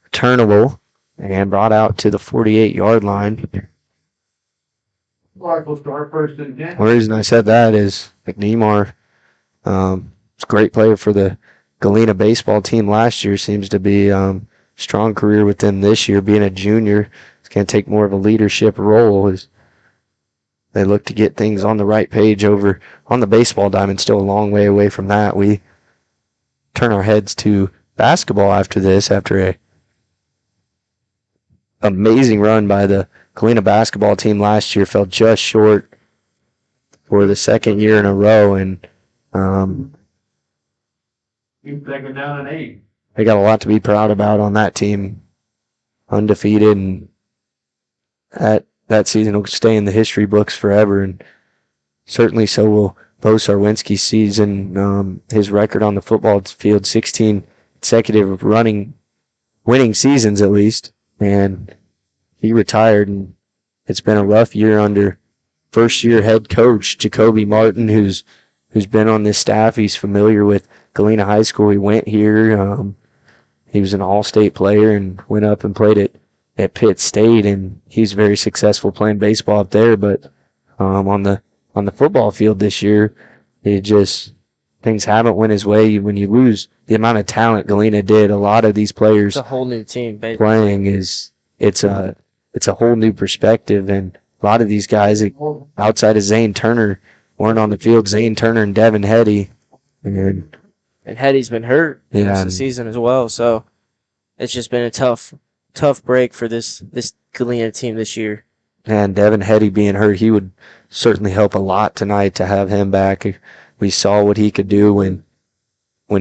returnable, and brought out to the 48-yard line. The reason I said that is McNeemar, was a great player for the Galena baseball team last year. Seems to be strong career with them this year. Being a junior, he's going to take more of a leadership role as they look to get things on the right page over on the baseball diamond. Still a long way away from that. We turn our heads to basketball after this, after a amazing run by the Galena basketball team last year. Fell just short for the 2nd year in a row, and They're down an 8. they got a lot to be proud about on that team. Undefeated and that season will stay in the history books forever, and certainly so will Bo Sarwinski's season. His record on the football field, 16 consecutive winning seasons at least, and he retired, and it's been a rough year under first-year head coach Jacoby Martin, who's been on this staff. He's familiar with Galena High School. He went here. He was an all-state player and went up and played at Pitt State, and he's very successful playing baseball up there. But on the football field this year, things haven't went his way. When you lose the amount of talent Galena did, a lot of these players It's a whole new team, basically. playing it's a whole new perspective, and a lot of these guys outside of Zane Turner weren't on the field. Zane Turner and Devin Hetty, and Hetty's been hurt most of the and season as well, so it's just been a tough break for this Galena team this year. and Devin Hetty being hurt, he would certainly help a lot tonight to have him back. We saw what he could do when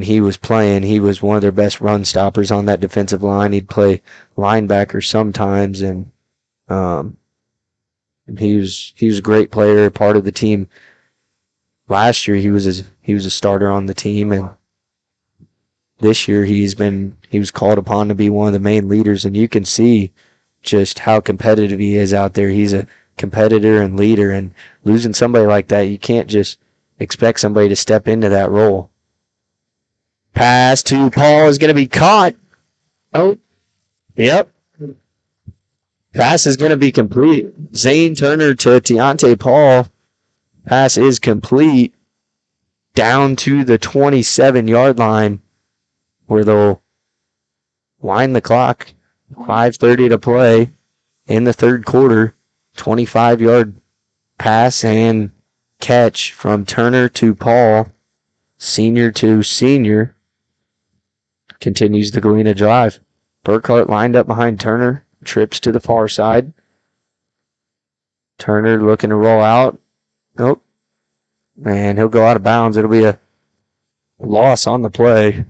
he was playing. He was one of their best run stoppers on that defensive line. He'd play linebacker sometimes, and he was a great player, part of the team. Last year he was a starter on the team, and this year he was called upon to be one of the main leaders, and you can see just how competitive he is out there. He's a competitor and leader, and losing somebody like that, you can't just expect somebody to step into that role. Pass to Paul is going to be caught. Oh, yep. Pass is going to be complete. Zane Turner to Deontay Paul. Pass is complete down to the 27-yard line where they'll wind the clock. 5:30 to play in the third quarter. 25-yard pass and catch from Turner to Paul. Senior to senior. Continues the Galena drive. Burkhart lined up behind Turner. Trips to the far side. Turner looking to roll out. Nope. And he'll go out of bounds. It'll be a loss on the play.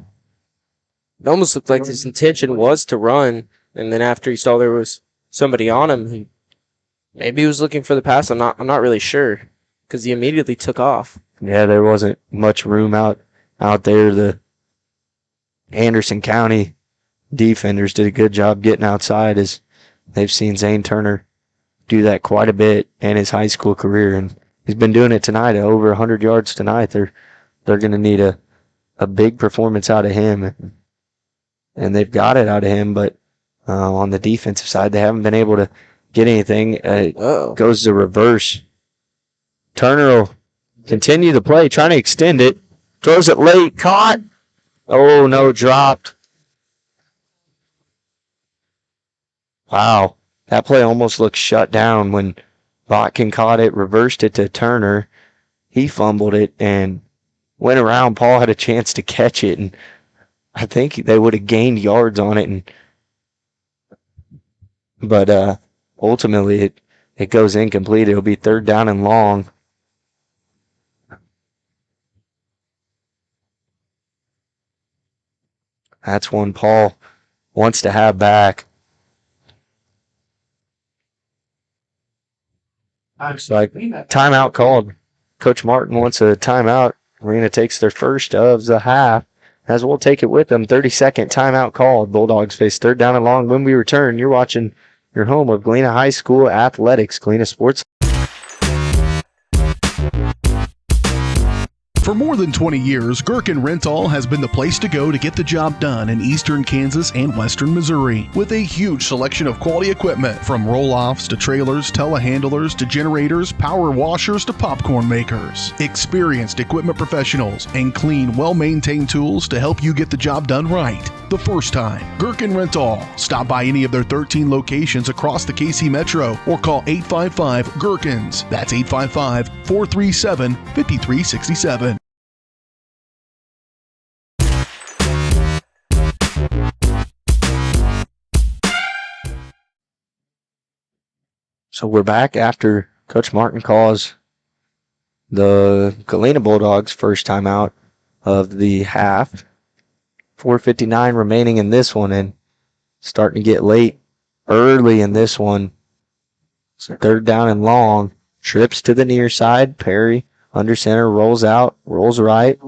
It almost looked like his intention was to run, and then after he saw there was somebody on him, maybe he was looking for the pass. I'm not really sure, because he immediately took off. Yeah, there wasn't much room out there. The Anderson County defenders did a good job getting outside, as they've seen Zane Turner do that quite a bit in his high school career, and he's been doing it tonight at over 100 yards tonight. They're going to need a big performance out of him, and they've got it out of him, but on the defensive side, they haven't been able to get anything. Goes to reverse. Turner will continue the play, trying to extend it. Throws it late, caught. Oh, no, dropped. Wow, that play almost looked shut down when Botkin caught it, reversed it to Turner. He fumbled it and went around. Paul had a chance to catch it, and I think they would have gained yards on it. But ultimately, it goes incomplete. It'll be third down and long. That's one Paul wants to have back. Looks like timeout called. Coach Martin wants a timeout. Arena takes their first of the half, as we'll take it with them. 30-second timeout called. Bulldogs face third down and long. When we return, you're watching your home of Galena High School Athletics, Galena Sports. For more than 20 years, Gherkin Rental has been the place to go to get the job done in eastern Kansas and western Missouri. With a huge selection of quality equipment, from roll-offs to trailers, telehandlers to generators, power washers to popcorn makers. Experienced equipment professionals and clean, well-maintained tools to help you get the job done right the first time. Gherkin Rental. Stop by any of their 13 locations across the KC Metro or call 855-GHERKINS. That's 855-437-5367. So we're back after Coach Martin calls the Galena Bulldogs first time out of the half. 4:59 remaining in this one, and starting to get late early in this one. So 3rd down and long. Trips to the near side. Perry under center, rolls out, rolls right.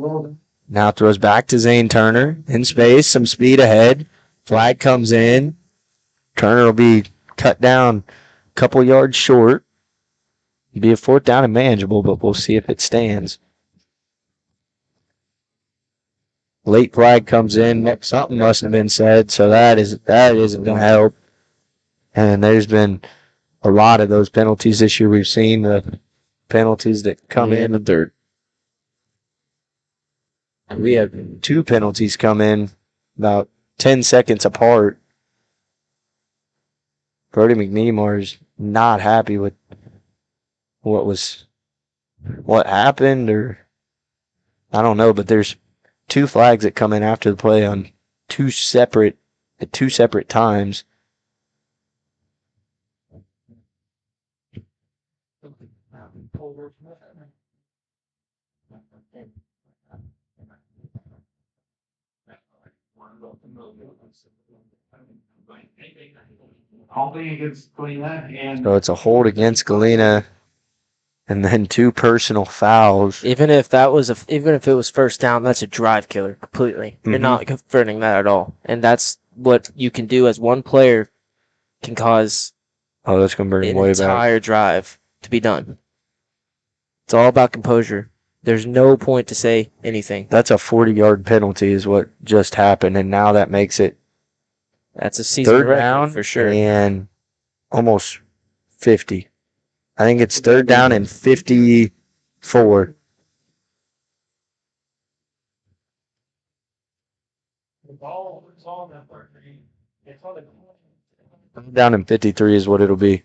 Now throws back to Zane Turner. In space, some speed ahead. Flag comes in. Turner will be cut down a couple yards short. It'll be a 4th down and manageable, but we'll see if it stands. Late flag comes in. Something must have been said, so that isn't going to help. And there's been a lot of those penalties this year. We've seen the penalties that come in the 3rd. We have 2 penalties come in about 10 seconds apart. Brody McNemar is not happy with what happened, or I don't know, but there's 2 flags that come in after the play on at 2 separate times. Holding against Galena and So it's a hold against Galena, and then 2 personal fouls. Even if it was 1st down, that's a drive killer completely. You're not converting that at all, and that's what you can do as one player can cause. Oh, that's going to bring an way back. entire drive to be done. It's all about composure. There's no point to say anything. That's a 40-yard penalty is what just happened, and now that makes it that's a season 3rd record down for sure. And almost 50. I think it's 3rd down and 54. the ball is on that 30. It's on the 3rd down and 53 is what it'll be.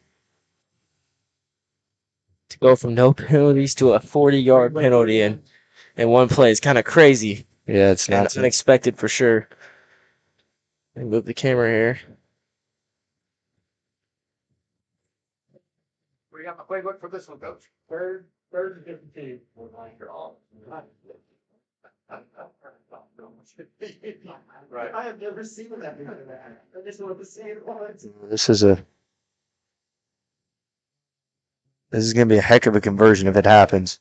To go from no penalties to a 40-yard penalty in one play is kind of crazy. Yeah, it's not unexpected for sure. Let me move the camera here. We got the playbook for this one, Coach. Third and 15. Right. I have never seen that before. I just wanted to see it once. This is going to be a heck of a conversion if it happens.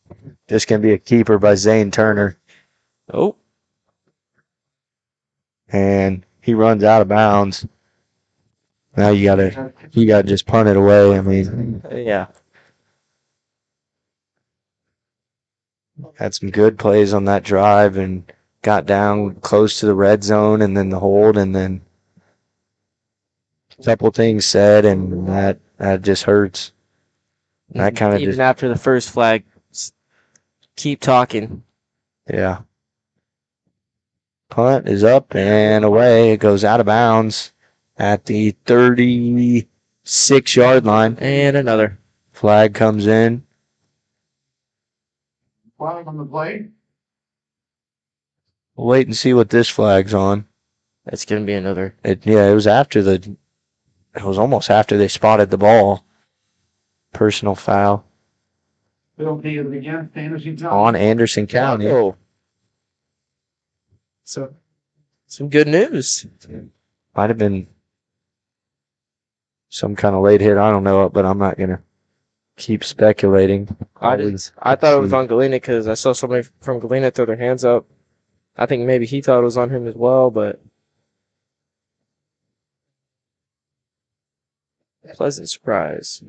This can be a keeper by Zane Turner. Oh. And he runs out of bounds. Now you gotta just punt it away. I mean, yeah. Had some good plays on that drive and got down close to the red zone, and then the hold, and then a couple things said, and that just hurts. That kind of even after the first flag, keep talking. Yeah. Punt is up and away. It goes out of bounds at the 36-yard line. And another flag comes in. Flag on the play. We'll wait and see what this flag's on. That's going to be another. It was almost after they spotted the ball. Personal foul. Penalty is against Anderson County. On Anderson County. Oh. So, some good news. Might have been some kind of late hit. I don't know it, but I'm not going to keep speculating. I thought it was on Galena because I saw somebody from Galena throw their hands up. I think maybe he thought it was on him as well, but pleasant surprise.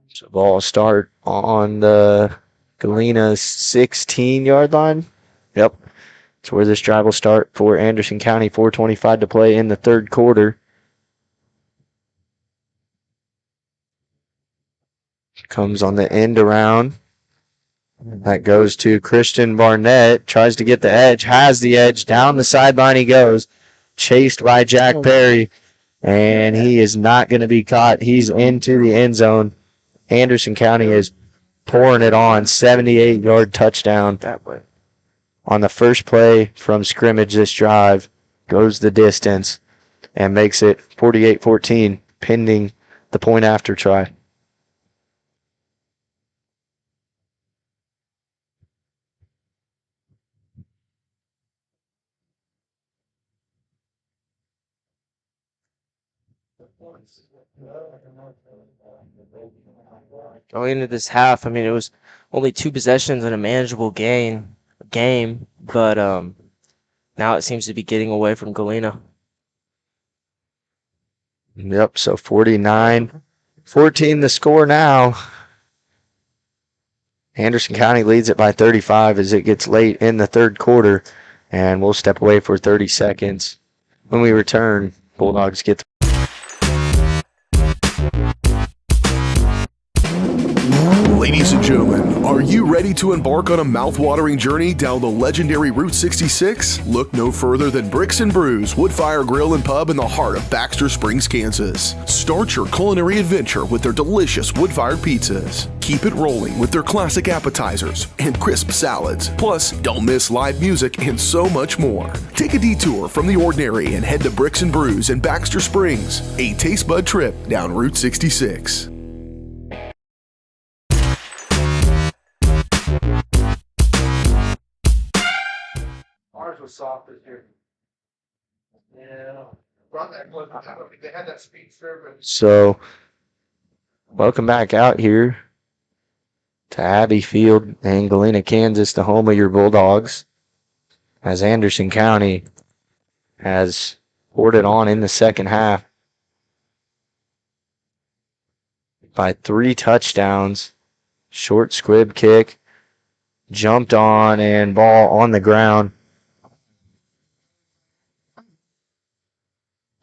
So ball start on the Galena 16-yard line. Yep. That's where this drive will start for Anderson County. 4:25 to play in the 3rd quarter. Comes on the end around. That goes to Christian Barnett. Tries to get the edge. Has the edge. Down the sideline he goes. Chased by Jack Perry. And he is not going to be caught. He's into the end zone. Anderson County is pouring it on. 78-yard touchdown. That way. On the first play from scrimmage this drive. Goes the distance. And makes it 48-14. Pending the point after try. Going into this half, I mean, it was only 2 possessions and a manageable game, but now it seems to be getting away from Galena. Yep, so 49-14 the score now. Anderson County leads it by 35 as it gets late in the third quarter, and we'll step away for 30 seconds. When we return, Bulldogs get the Ladies and gentlemen, are you ready to embark on a mouth-watering journey down the legendary Route 66? Look no further than Bricks and Brews Woodfire Grill and Pub in the heart of Baxter Springs, Kansas. Start your culinary adventure with their delicious wood-fired pizzas. Keep it rolling with their classic appetizers and crisp salads. Plus, don't miss live music and so much more. Take a detour from the ordinary and head to Bricks and Brews in Baxter Springs, a taste bud trip down Route 66. Ours was soft this year. Yeah. Frontenac was, I don't think they had that speed service. So, welcome back out here to Abbey Field in Galena, Kansas, the home of your Bulldogs, as Anderson County has poured it on in the second half by 3 touchdowns. Short squib kick, jumped on, and ball on the ground.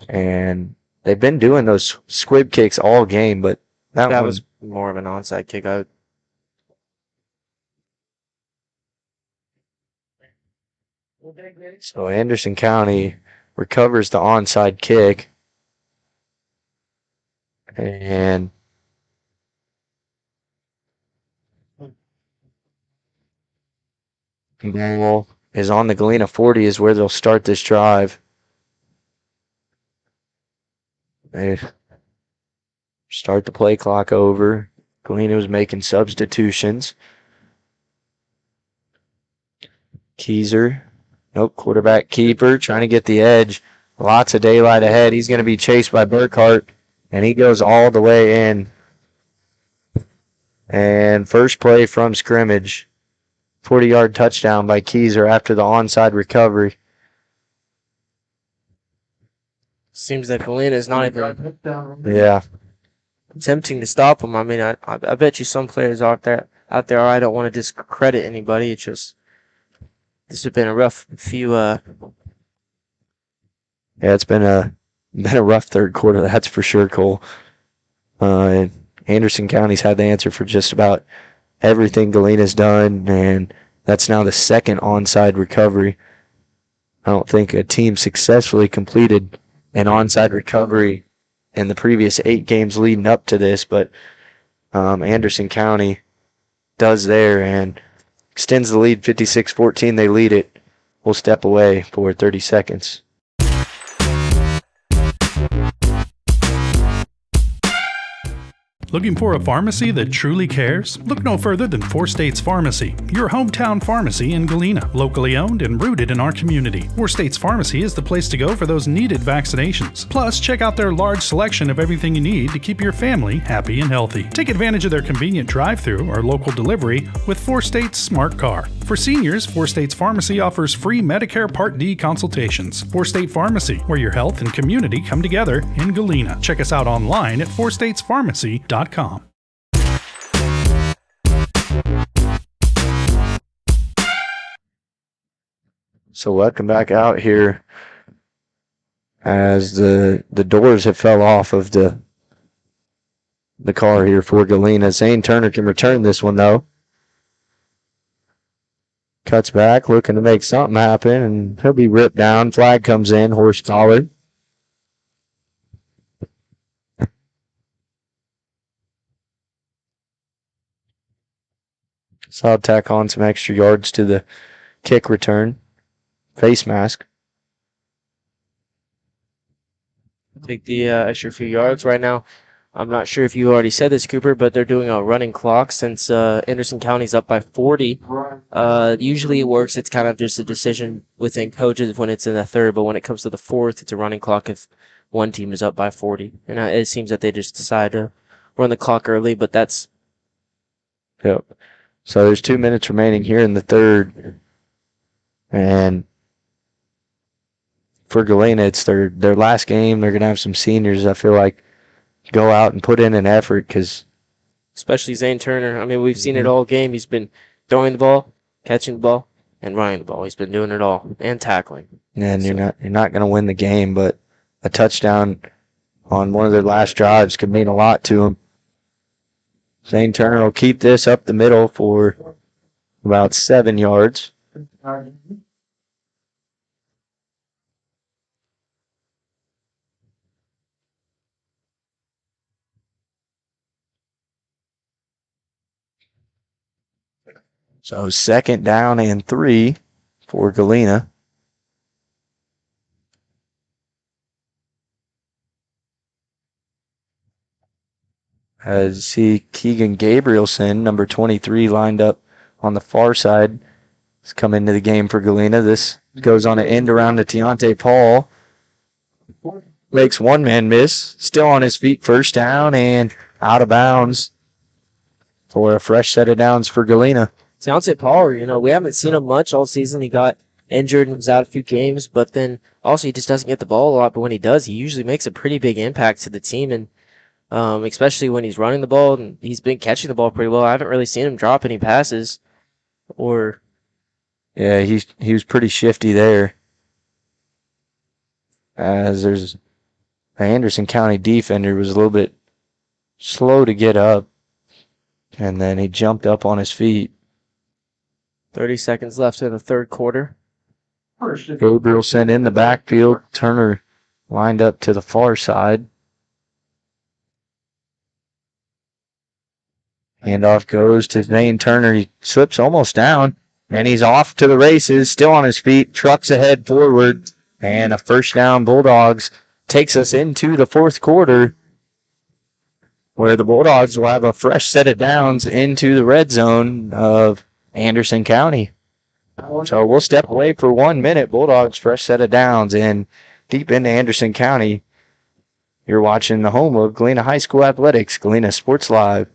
And they've been doing those squib kicks all game, but that one was more of an onside kick. So Anderson County recovers the onside kick. And ball is on the Galena 40 is where they'll start this drive. They start the play clock over. Galena was making substitutions. Keyser. Nope, quarterback keeper trying to get the edge. Lots of daylight ahead. He's going to be chased by Burkhart, and he goes all the way in. And first play from scrimmage. 40-yard touchdown by Keyser after the onside recovery. Seems that Galena is not even attempting to stop him. I mean, I bet you some players out there, I don't want to discredit anybody. It's just, this has been a rough few. Yeah, it's been a rough third quarter, that's for sure, Cole. Anderson County's had the answer for just about everything Galena's done, and that's now the second onside recovery. I don't think a team successfully completed an onside recovery in the previous 8 games leading up to this, but Anderson County does there and extends the lead 56-14. They lead it. We'll step away for 30 seconds. Looking for a pharmacy that truly cares? Look no further than 4 States Pharmacy, your hometown pharmacy in Galena. Locally owned and rooted in our community, 4 States Pharmacy is the place to go for those needed vaccinations. Plus, check out their large selection of everything you need to keep your family happy and healthy. Take advantage of their convenient drive-thru or local delivery with 4 States Smart Car. For seniors, 4 States Pharmacy offers free Medicare Part D consultations. 4 State Pharmacy, where your health and community come together in Galena. Check us out online at 4statespharmacy.com. So welcome back out here as the doors have fell off of the car here for Galena. Zane Turner can return this one though. Cuts back, looking to make something happen, and he'll be ripped down. Flag comes in, horse collar. So I'll tack on some extra yards to the kick return. Face mask. Take the extra few yards right now. I'm not sure if you already said this, Cooper, but they're doing a running clock since Anderson County's up by 40. Usually it works. It's kind of just a decision within coaches when it's in the third, but when it comes to the fourth, it's a running clock if one team is up by 40. And it seems that they just decide to run the clock early, but that's... Yep. So there's 2 minutes remaining here in the third. And for Galena, it's their last game. They're going to have some seniors, I feel like, go out and put in an effort because... Especially Zane Turner. I mean, we've seen it all game. He's been throwing the ball, catching the ball, and running the ball. He's been doing it all, and tackling. And you're not going to win the game, but a touchdown on one of their last drives could mean a lot to them. Zane Turner will keep this up the middle for about 7 yards. So 2nd down and 3 for Galena. As see Keegan Gabrielson, number 23, lined up on the far side. He's come into the game for Galena. This goes on an end around to Deontay Paul. Makes one man miss. Still on his feet. First down and out of bounds for a fresh set of downs for Galena. Deontay Paul, we haven't seen him much all season. He got injured and was out a few games, but then also he just doesn't get the ball a lot. But when he does, he usually makes a pretty big impact to the team, and especially when he's running the ball, and he's been catching the ball pretty well. I haven't really seen him drop any passes or... Yeah, he was pretty shifty there. As there's the Anderson County defender was a little bit slow to get up, and then he jumped up on his feet. 30 seconds left in the third quarter. Gabrielson in the backfield. Turner lined up to the far side. Handoff goes to Zane Turner. He slips almost down, and he's off to the races, still on his feet, trucks ahead forward, and a first down. Bulldogs takes us into the fourth quarter, where the Bulldogs will have a fresh set of downs into the red zone of Anderson County. So we'll step away for 1 minute. Bulldogs fresh set of downs, and deep into Anderson County, you're watching the home of Galena High School Athletics, Galena Sports Live.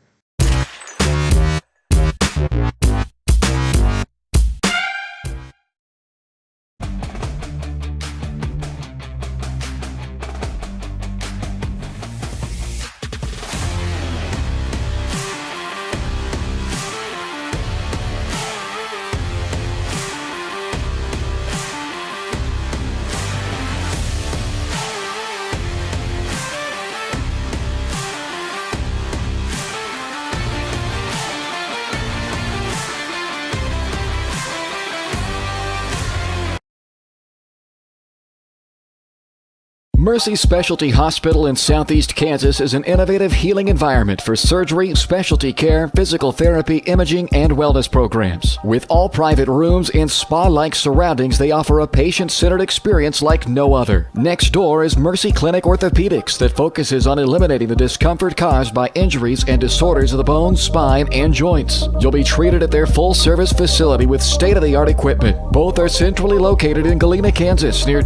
Mercy Specialty Hospital in Southeast Kansas is an innovative healing environment for surgery, specialty care, physical therapy, imaging, and wellness programs. With all private rooms and spa-like surroundings, they offer a patient-centered experience like no other. Next door is Mercy Clinic Orthopedics that focuses on eliminating the discomfort caused by injuries and disorders of the bones, spine, and joints. You'll be treated at their full-service facility with state-of-the-art equipment. Both are centrally located in Galena, Kansas, near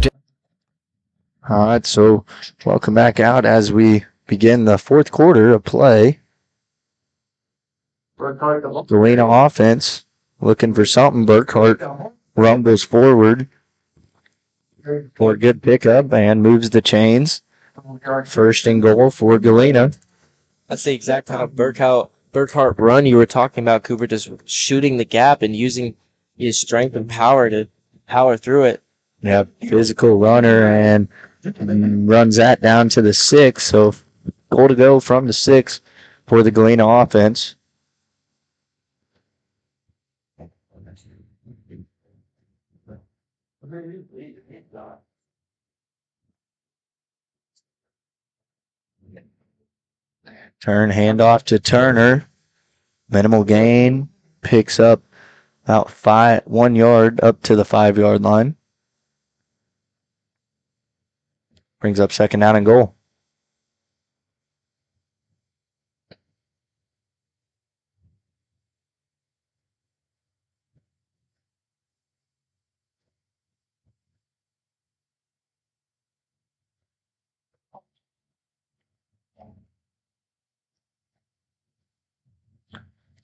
All right, so welcome back out as we begin the fourth quarter of play. Galena offense looking for something. Burkhart rumbles forward for a good pickup and moves the chains. First and goal for Galena. That's the exact kind of Burkhart run you were talking about, Cooper, just shooting the gap and using his strength and power to power through it. Yep, physical runner, and runs that down to the 6. So goal to go from the 6 for the Galena offense. Turn handoff to Turner. Minimal gain. Picks up about 1 yard up to the 5-yard line. Brings up second down and goal.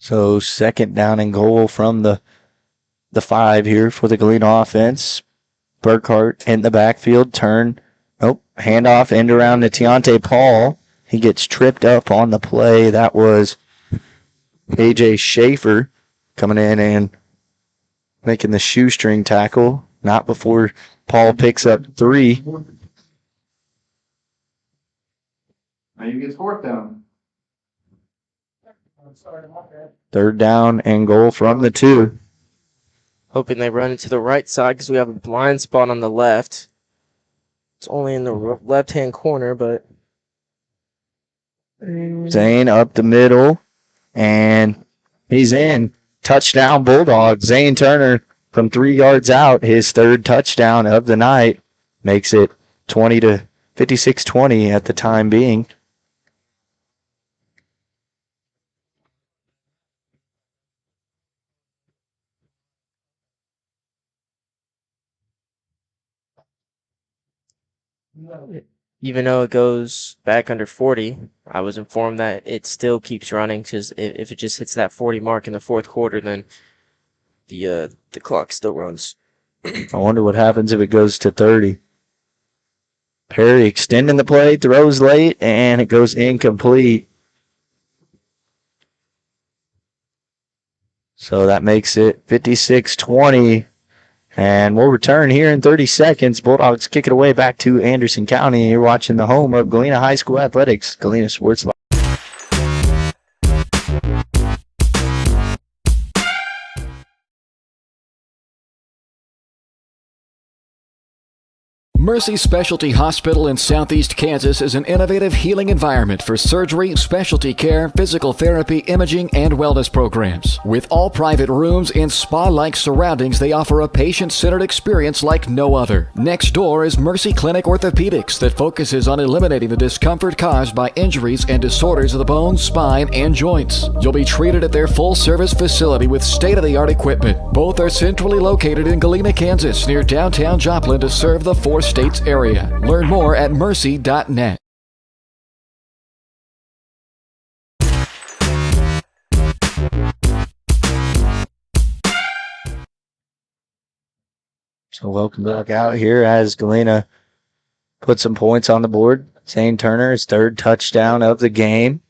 So second down and goal from the 5 here for the Galena offense. Burkhart in the backfield, turn. Oh, handoff, end around to Tiante Paul. He gets tripped up on the play. That was A.J. Schaefer coming in and making the shoestring tackle. Not before Paul picks up 3. Maybe it's fourth down. Third down and goal from the 2. Hoping they run into the right side because we have a blind spot on the left. It's only in the left-hand corner, but... Zane up the middle, and he's in. Touchdown Bulldogs. Zane Turner from 3 yards out, his 3rd touchdown of the night, makes it 56-20 at the time being. Even though it goes back under 40, I was informed that it still keeps running because if it just hits that 40 mark in the fourth quarter, then the clock still runs. I wonder what happens if it goes to 30. Perry extending the play, throws late, and it goes incomplete. So that makes it 56-20. And we'll return here in 30 seconds. Bulldogs kick it away back to Anderson County. You're watching the home of Galena High School Athletics, Galena Sports Live. Mercy Specialty Hospital in Southeast Kansas is an innovative healing environment for surgery, specialty care, physical therapy, imaging, and wellness programs. With all private rooms and spa-like surroundings, they offer a patient-centered experience like no other. Next door is Mercy Clinic Orthopedics that focuses on eliminating the discomfort caused by injuries and disorders of the bones, spine, and joints. You'll be treated at their full-service facility with state-of-the-art equipment. Both are centrally located in Galena, Kansas, near downtown Joplin to serve the 4 states area. Learn more at mercy.net. So welcome back out here as Galena put some points on the board. Zane Turner, his 3rd touchdown of the game.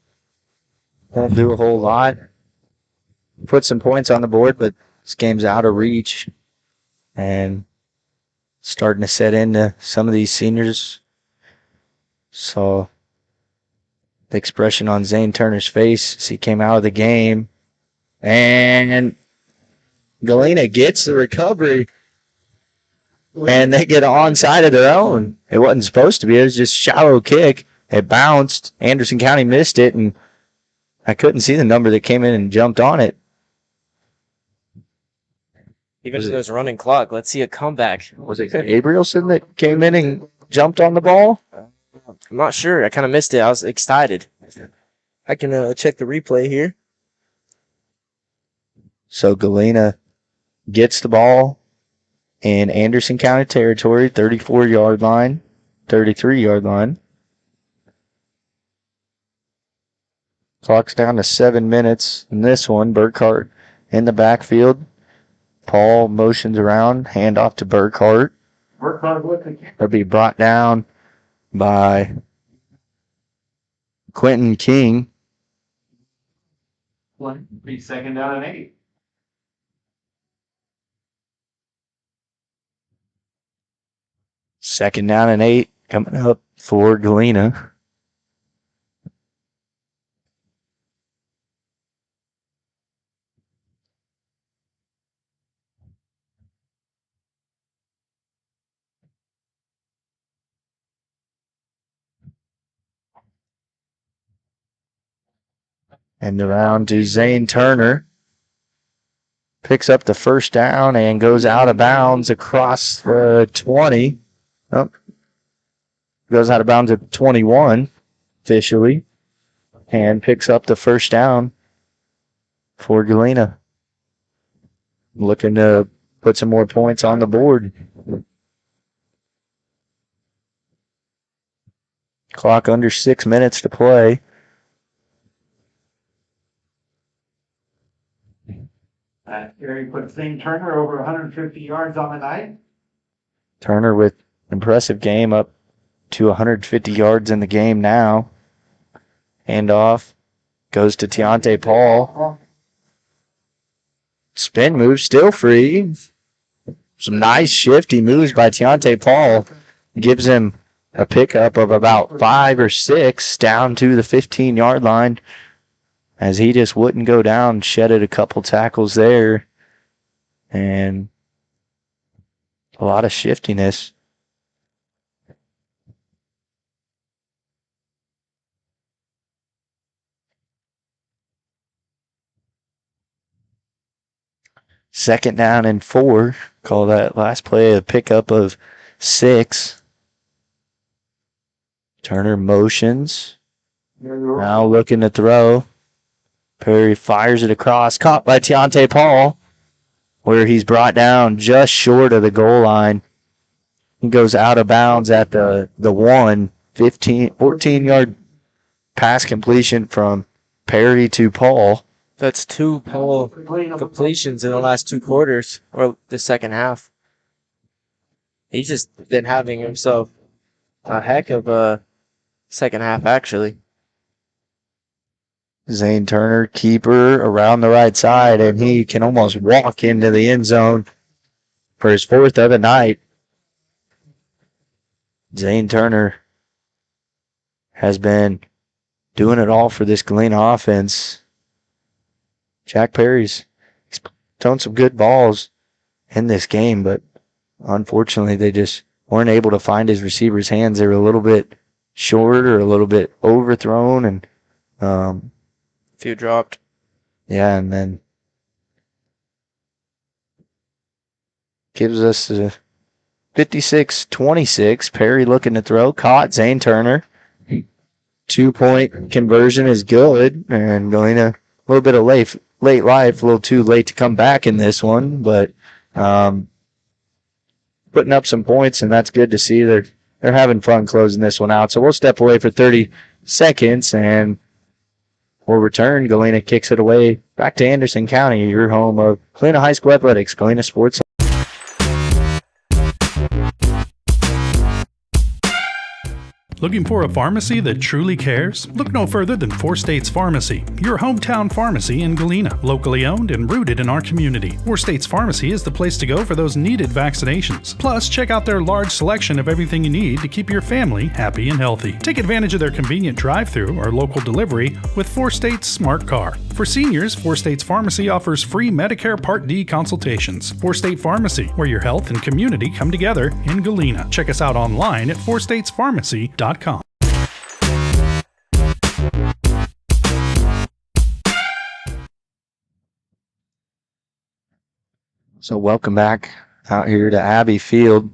Won't do a whole lot. Put some points on the board, but this game's out of reach. And starting to set into some of these seniors. Saw the expression on Zane Turner's face as he came out of the game. And Galena gets the recovery. And they get onside of their own. It wasn't supposed to be. It was just a shallow kick. It bounced. Anderson County missed it, and I couldn't see the number that came in and jumped on it. Even if there's a running clock, let's see a comeback. Was it Gabrielson that came in and jumped on the ball? I'm not sure. I kind of missed it. I was excited. I can check the replay here. So Galena gets the ball in Anderson County territory, 34-yard line, 33-yard line. Clock's down to 7 minutes in this one. Burkhart in the backfield. Paul motions around, hand off to Burkhart. They'll be brought down by Quentin King. Be second down and 8. Second down and 8 coming up for Galena. And around to Zane Turner. Picks up the first down and goes out of bounds across the 20. Oh, goes out of bounds at 21 officially. And picks up the first down for Galena. Looking to put some more points on the board. Clock under 6 minutes to play. Gary put Zane Turner over 150 yards on the night. Turner with impressive game, up to 150 yards in the game now. Handoff goes to Tiante Paul. Spin move, still free. Some nice shifty moves by Tiante Paul. Gives him a pickup of about 5 or 6 down to the 15-yard line, as he just wouldn't go down, shedded a couple tackles there. And a lot of shiftiness. Second down and 4. Call that last play a pickup of 6. Turner motions. Now looking to throw. Perry fires it across. Caught by Tiante Paul, where he's brought down just short of the goal line. He goes out of bounds at the 14-yard pass completion from Perry to Paul. That's 2 Paul completions in the last 2 quarters, or the second half. He's just been having himself a heck of a second half, actually. Zane Turner, keeper around the right side, and he can almost walk into the end zone for his 4th of the night. Zane Turner has been doing it all for this Galena offense. Jack Perry's thrown some good balls in this game, but unfortunately they just weren't able to find his receivers' hands. They were a little bit short or a little bit overthrown, and few dropped. Yeah, and then gives us a 56-26. Perry looking to throw. Caught Zane Turner. 2-point conversion is good, and Galena a little bit of late life, a little too late to come back in this one, but putting up some points, and that's good to see. They're having fun closing this one out. So we'll step away for 30 seconds, and we'll return. Galena kicks it away back to Anderson County, your home of Galena High School Athletics, Galena Sports. Looking for a pharmacy that truly cares? Look no further than 4 States Pharmacy, your hometown pharmacy in Galena, locally owned and rooted in our community. 4 States Pharmacy is the place to go for those needed vaccinations. Plus, check out their large selection of everything you need to keep your family happy and healthy. Take advantage of their convenient drive-thru or local delivery with 4 States Smart Car. For seniors, 4 States Pharmacy offers free Medicare Part D consultations. 4 State Pharmacy, where your health and community come together in Galena. Check us out online at 4statespharmacy.com. So welcome back out here to Abbey Field.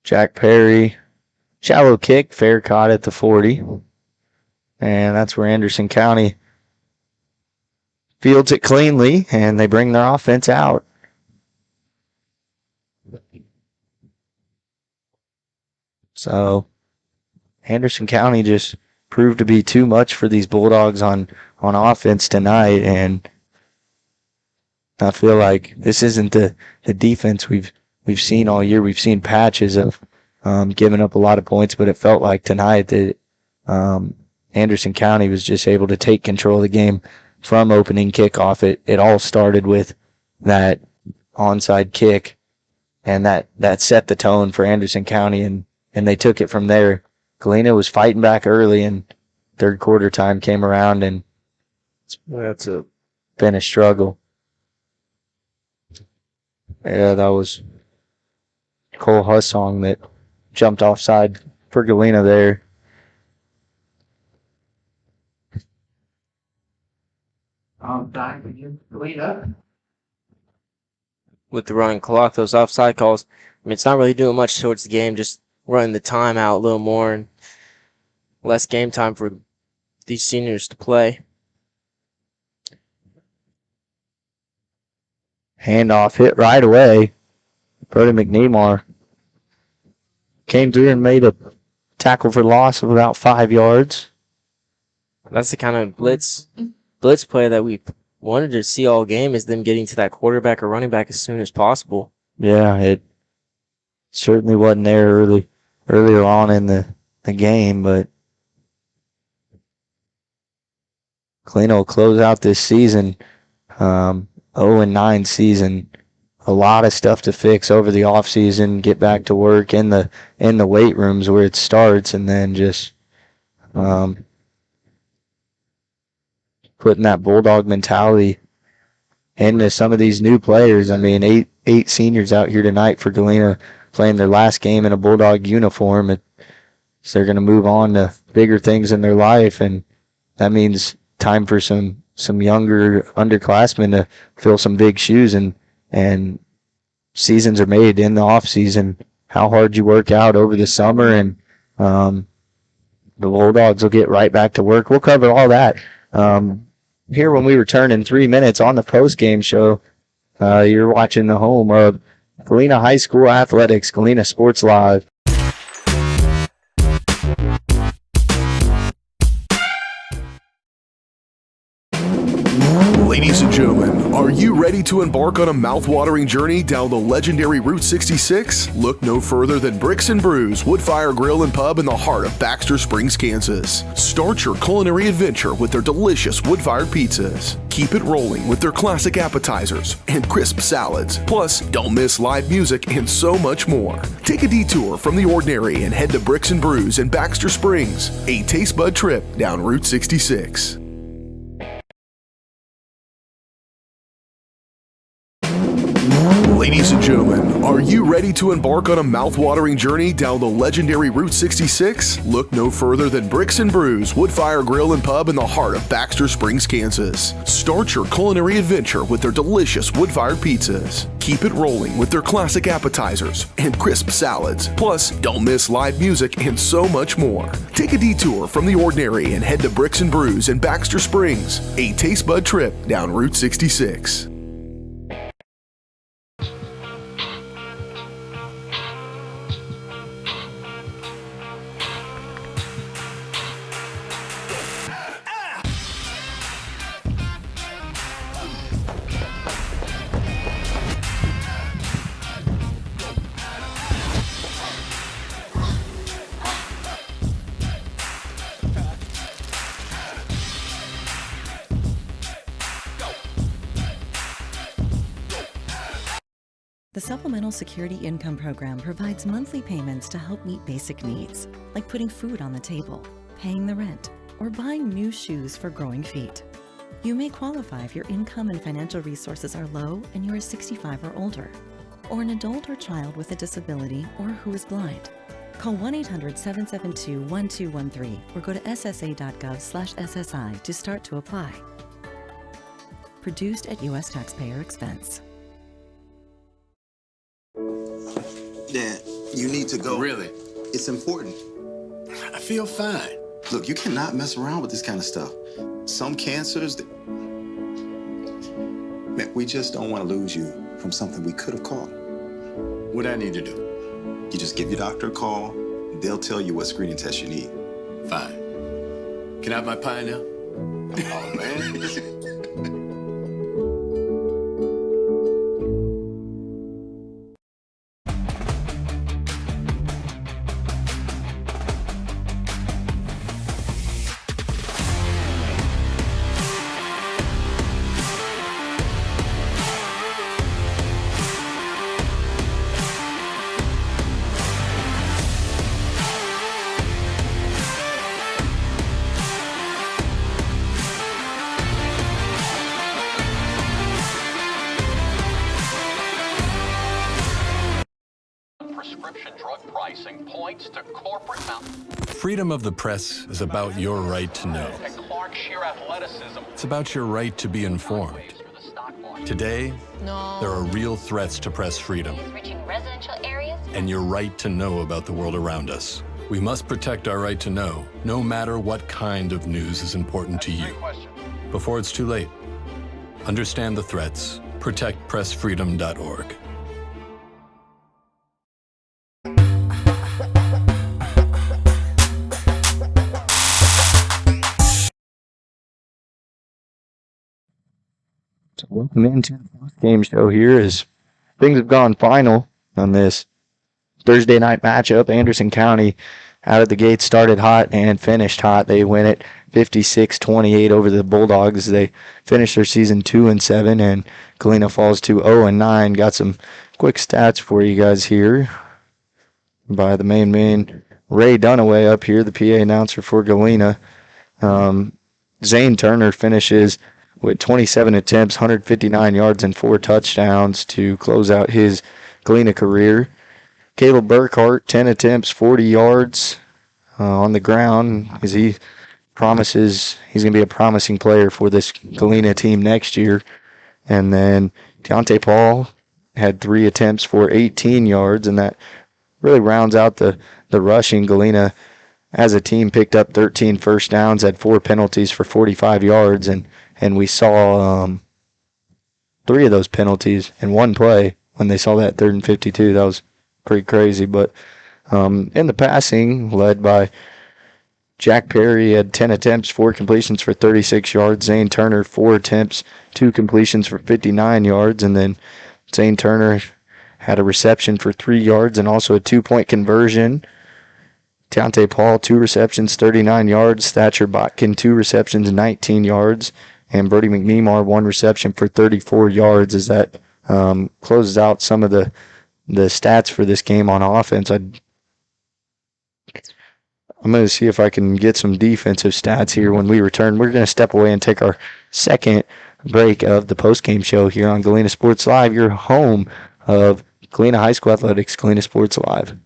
Jack Perry, shallow kick, fair caught at the 40. And that's where Anderson County fields it cleanly, and they bring their offense out. So Anderson County just proved to be too much for these Bulldogs on offense tonight, and I feel like this isn't the defense we've seen all year. We've seen patches of giving up a lot of points, but it felt like tonight that Anderson County was just able to take control of the game from opening kickoff. It all started with that onside kick, and that set the tone for Anderson County, and they took it from there. Galena was fighting back early, and third quarter time came around, and it's been a struggle. Yeah, that was Cole Hussong that jumped offside for Galena there. Time for you, Galena. With the running clock, those offside calls, I mean, it's not really doing much towards the game, just running the time out a little more and less game time for these seniors to play. Handoff hit right away. Brody McNemar came through and made a tackle for loss of about 5 yards. That's the kind of blitz play that we wanted to see all game is them getting to that quarterback or running back as soon as possible. Yeah, it certainly wasn't there earlier on in the game, but Galena will close out this season, 0-9 season. A lot of stuff to fix over the off season. Get back to work in the weight rooms where it starts, and then just putting that Bulldog mentality into some of these new players. I mean, eight seniors out here tonight for Galena playing their last game in a Bulldog uniform. So they're going to move on to bigger things in their life, and that means time for some younger underclassmen to fill some big shoes, and seasons are made in the off season. How hard you work out over the summer, and the Bulldogs will get right back to work. We'll cover all that here when we return in 3 minutes on the post-game show. You're watching the home of Galena High School Athletics, Galena Sports Live. Ladies and gentlemen, are you ready to embark on a mouth-watering journey down the legendary Route 66? Look no further than Bricks and Brews Woodfire Grill and Pub in the heart of Baxter Springs, Kansas. Start your culinary adventure with their delicious wood-fired pizzas. Keep it rolling with their classic appetizers and crisp salads. Plus, don't miss live music and so much more. Take a detour from the ordinary and head to Bricks and Brews in Baxter Springs, a taste bud trip down Route 66. Ladies and gentlemen, are you ready to embark on a mouth-watering journey down the legendary Route 66? Look no further than Bricks and Brews Woodfire Grill and Pub in the heart of Baxter Springs, Kansas. Start your culinary adventure with their delicious wood-fired pizzas. Keep it rolling with their classic appetizers and crisp salads. Plus, don't miss live music and so much more. Take a detour from the ordinary and head to Bricks and Brews in Baxter Springs, a taste bud trip down Route 66. The Supplemental Security Income Program provides monthly payments to help meet basic needs, like putting food on the table, paying the rent, or buying new shoes for growing feet. You may qualify if your income and financial resources are low and you are 65 or older, or an adult or child with a disability or who is blind. Call 1-800-772-1213 or go to ssa.gov/SSI to start to apply. Produced at U.S. taxpayer expense. Dad, you need to go. Really? It's important. I feel fine. Look, you cannot mess around with this kind of stuff. Some cancers, man, we just don't want to lose you from something we could have caught. What I need to do? You just give your doctor a call. They'll tell you what screening test you need. Fine. Can I have my pie now? Oh, man. Prescription drug pricing points to corporate Freedom of the press is about your right to know. and Clark sheer athleticism. It's about your right to be informed. Today, there are real threats to press freedom Reaching residential areas? and your right to know about the world around us. We must protect our right to know, no matter what kind of news is important to you. Before it's too late, understand the threats. ProtectPressFreedom.org. So welcome into the post-game show here as things have gone final on this Thursday night matchup. Anderson County out of the gate started hot and finished hot. They win it 56-28 over the Bulldogs. They finished their season 2-7, and Galena falls to 0-9. Got some quick stats for you guys here by the main man Ray Dunaway up here, the PA announcer for Galena. Zane Turner finishes with 27 attempts, 159 yards, and 4 touchdowns to close out his Galena career. Caleb Burkhart, 10 attempts, 40 yards on the ground, as he promises he's going to be a promising player for this Galena team next year. And then Deontay Paul had 3 attempts for 18 yards, and that really rounds out the rushing. Galena, as a team, picked up 13 first downs, had 4 penalties for 45 yards, and we saw 3 of those penalties in one play when they saw that 3rd and 52. That was pretty crazy. But in the passing, led by Jack Perry, had 10 attempts, 4 completions for 36 yards. Zane Turner, 4 attempts, 2 completions for 59 yards. And then Zane Turner had a reception for 3 yards and also a 2-point conversion. Deontay Paul, 2 receptions, 39 yards. Thatcher Botkin, 2 receptions, 19 yards. And Brody McNemar, 1 reception for 34 yards. As that closes out some of the stats for this game on offense. I'm going to see if I can get some defensive stats here when we return. We're going to step away and take our second break of the post-game show here on Galena Sports Live, your home of Galena High School Athletics, Galena Sports Live.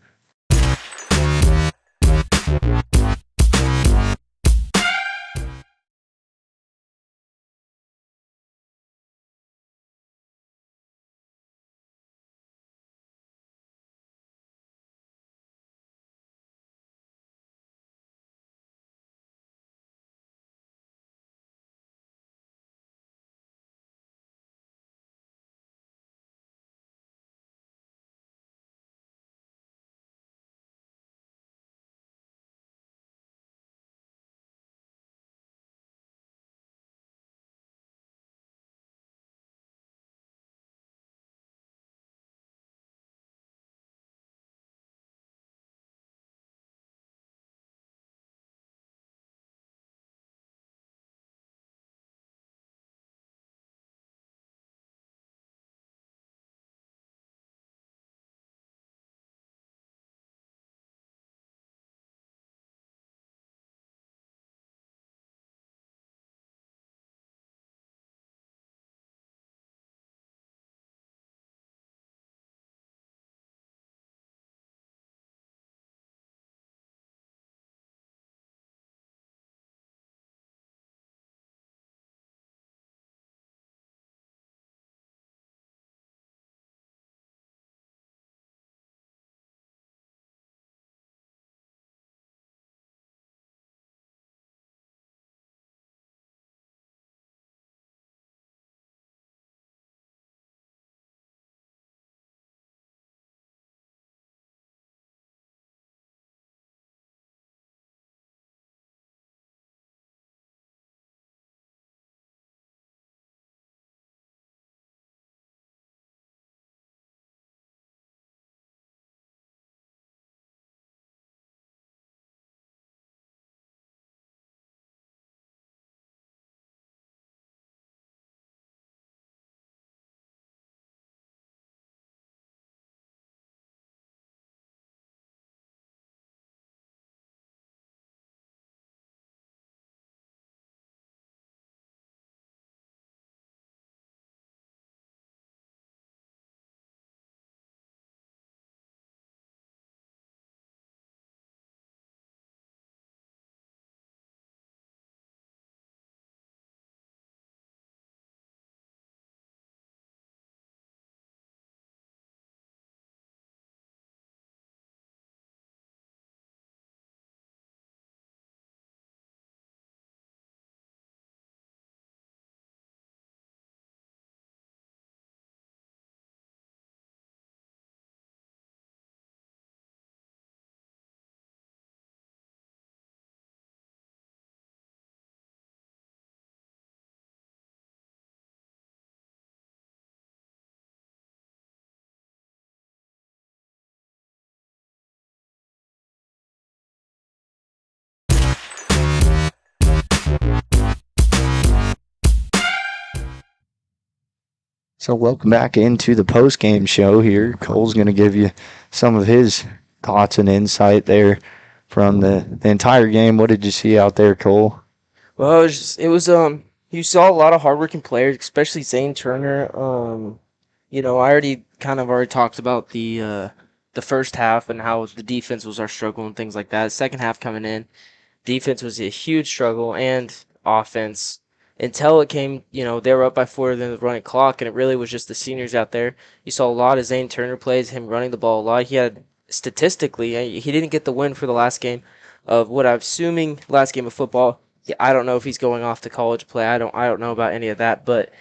So welcome back into the post-game show here. Cole's going to give you some of his thoughts and insight there from the entire game. What did you see out there, Cole? Well, you saw a lot of hardworking players, especially Zane Turner. I already talked about the first half and how the defense was our struggle and things like that. Second half coming in, defense was a huge struggle and offense until it came, they were up by 4 in the running clock, and it really was just the seniors out there. You saw a lot of Zane Turner plays, him running the ball a lot. He had, statistically, he didn't get the win for the last game of what I'm assuming last game of football. Yeah, I don't know if he's going off to college to play. I don't know about any of that, but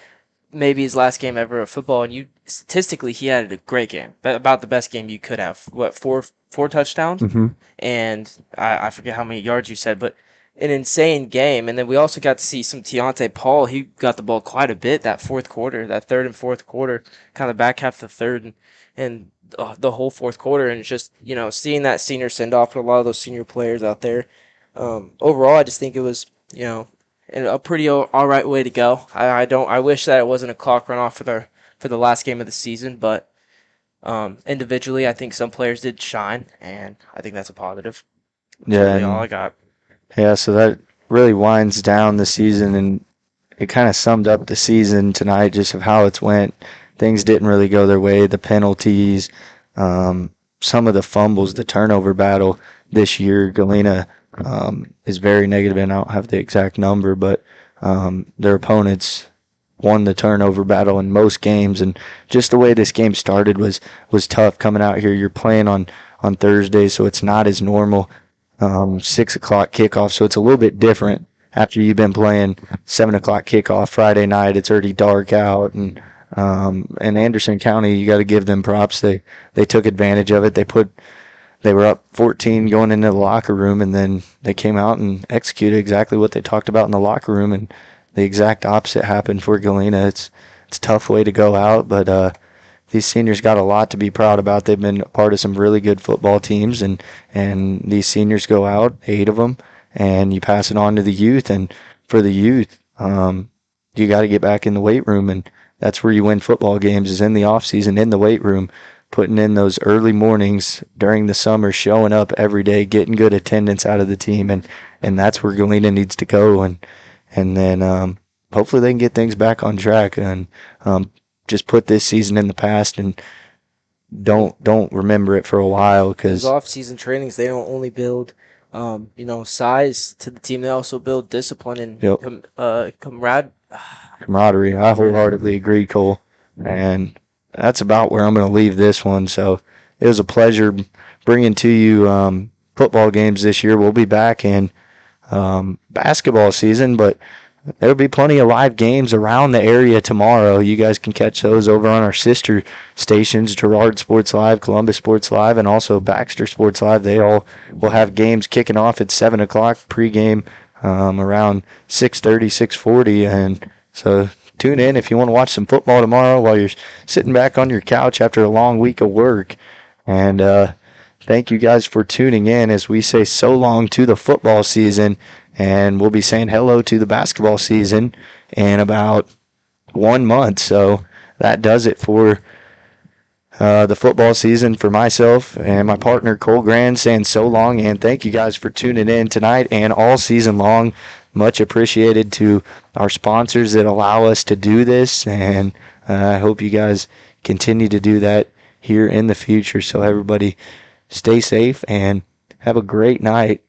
maybe his last game ever of football, and statistically he had a great game, about the best game you could have. What, four touchdowns, and I forget how many yards you said, but an insane game. And then we also got to see some Deontay Paul. He got the ball quite a bit that fourth quarter, that third and fourth quarter, kind of back half of the third and the whole fourth quarter, and just seeing that senior send off for a lot of those senior players out there. Overall, I just think it was a pretty all right way to go. I wish that it wasn't a clock runoff for the last game of the season, but individually, I think some players did shine, and I think that's a positive. Yeah, That's really all I got. Yeah, so that really winds down the season, and it kind of summed up the season tonight, just of how it's went. Things didn't really go their way. The penalties, some of the fumbles, the turnover battle this year. Galena is very negative, and I don't have the exact number, but their opponents won the turnover battle in most games, and just the way this game started was tough coming out here. You're playing on Thursday, so it's not as normal. 6 o'clock kickoff, so it's a little bit different after you've been playing 7 o'clock kickoff Friday night. It's already dark out, and Anderson County, you got to give them props. They took advantage of it. They were up 14 going into the locker room, and then they came out and executed exactly what they talked about in the locker room, and the exact opposite happened for Galena. It's a tough way to go out, but these seniors got a lot to be proud about. They've been a part of some really good football teams, and these seniors go out, 8 of them, and you pass it on to the youth. And for the youth, you got to get back in the weight room, and that's where you win football games, is in the off season, in the weight room, putting in those early mornings during the summer, showing up every day, getting good attendance out of the team, and that's where Galena needs to go. And then hopefully they can get things back on track and just put this season in the past and don't remember it for a while, because Those off-season trainings, they don't only build size to the team, they also build discipline and camaraderie. I wholeheartedly agree, Cole. And that's about where I'm going to leave this one. So it was a pleasure bringing to you football games this year. We'll be back in basketball season, but there'll be plenty of live games around the area tomorrow. You guys can catch those over on our sister stations, Girard Sports Live, Columbus Sports Live, and also Baxter Sports Live. They all will have games kicking off at 7 o'clock, pregame around 6:30, 6:40. And so tune in if you want to watch some football tomorrow while you're sitting back on your couch after a long week of work. And thank you guys for tuning in as we say so long to the football season. And we'll be saying hello to the basketball season in about 1 month. So that does it for the football season for myself and my partner Cole Grand, saying so long, and thank you guys for tuning in tonight and all season long. Much appreciated to our sponsors that allow us to do this, and I hope you guys continue to do that here in the future. So everybody stay safe and have a great night.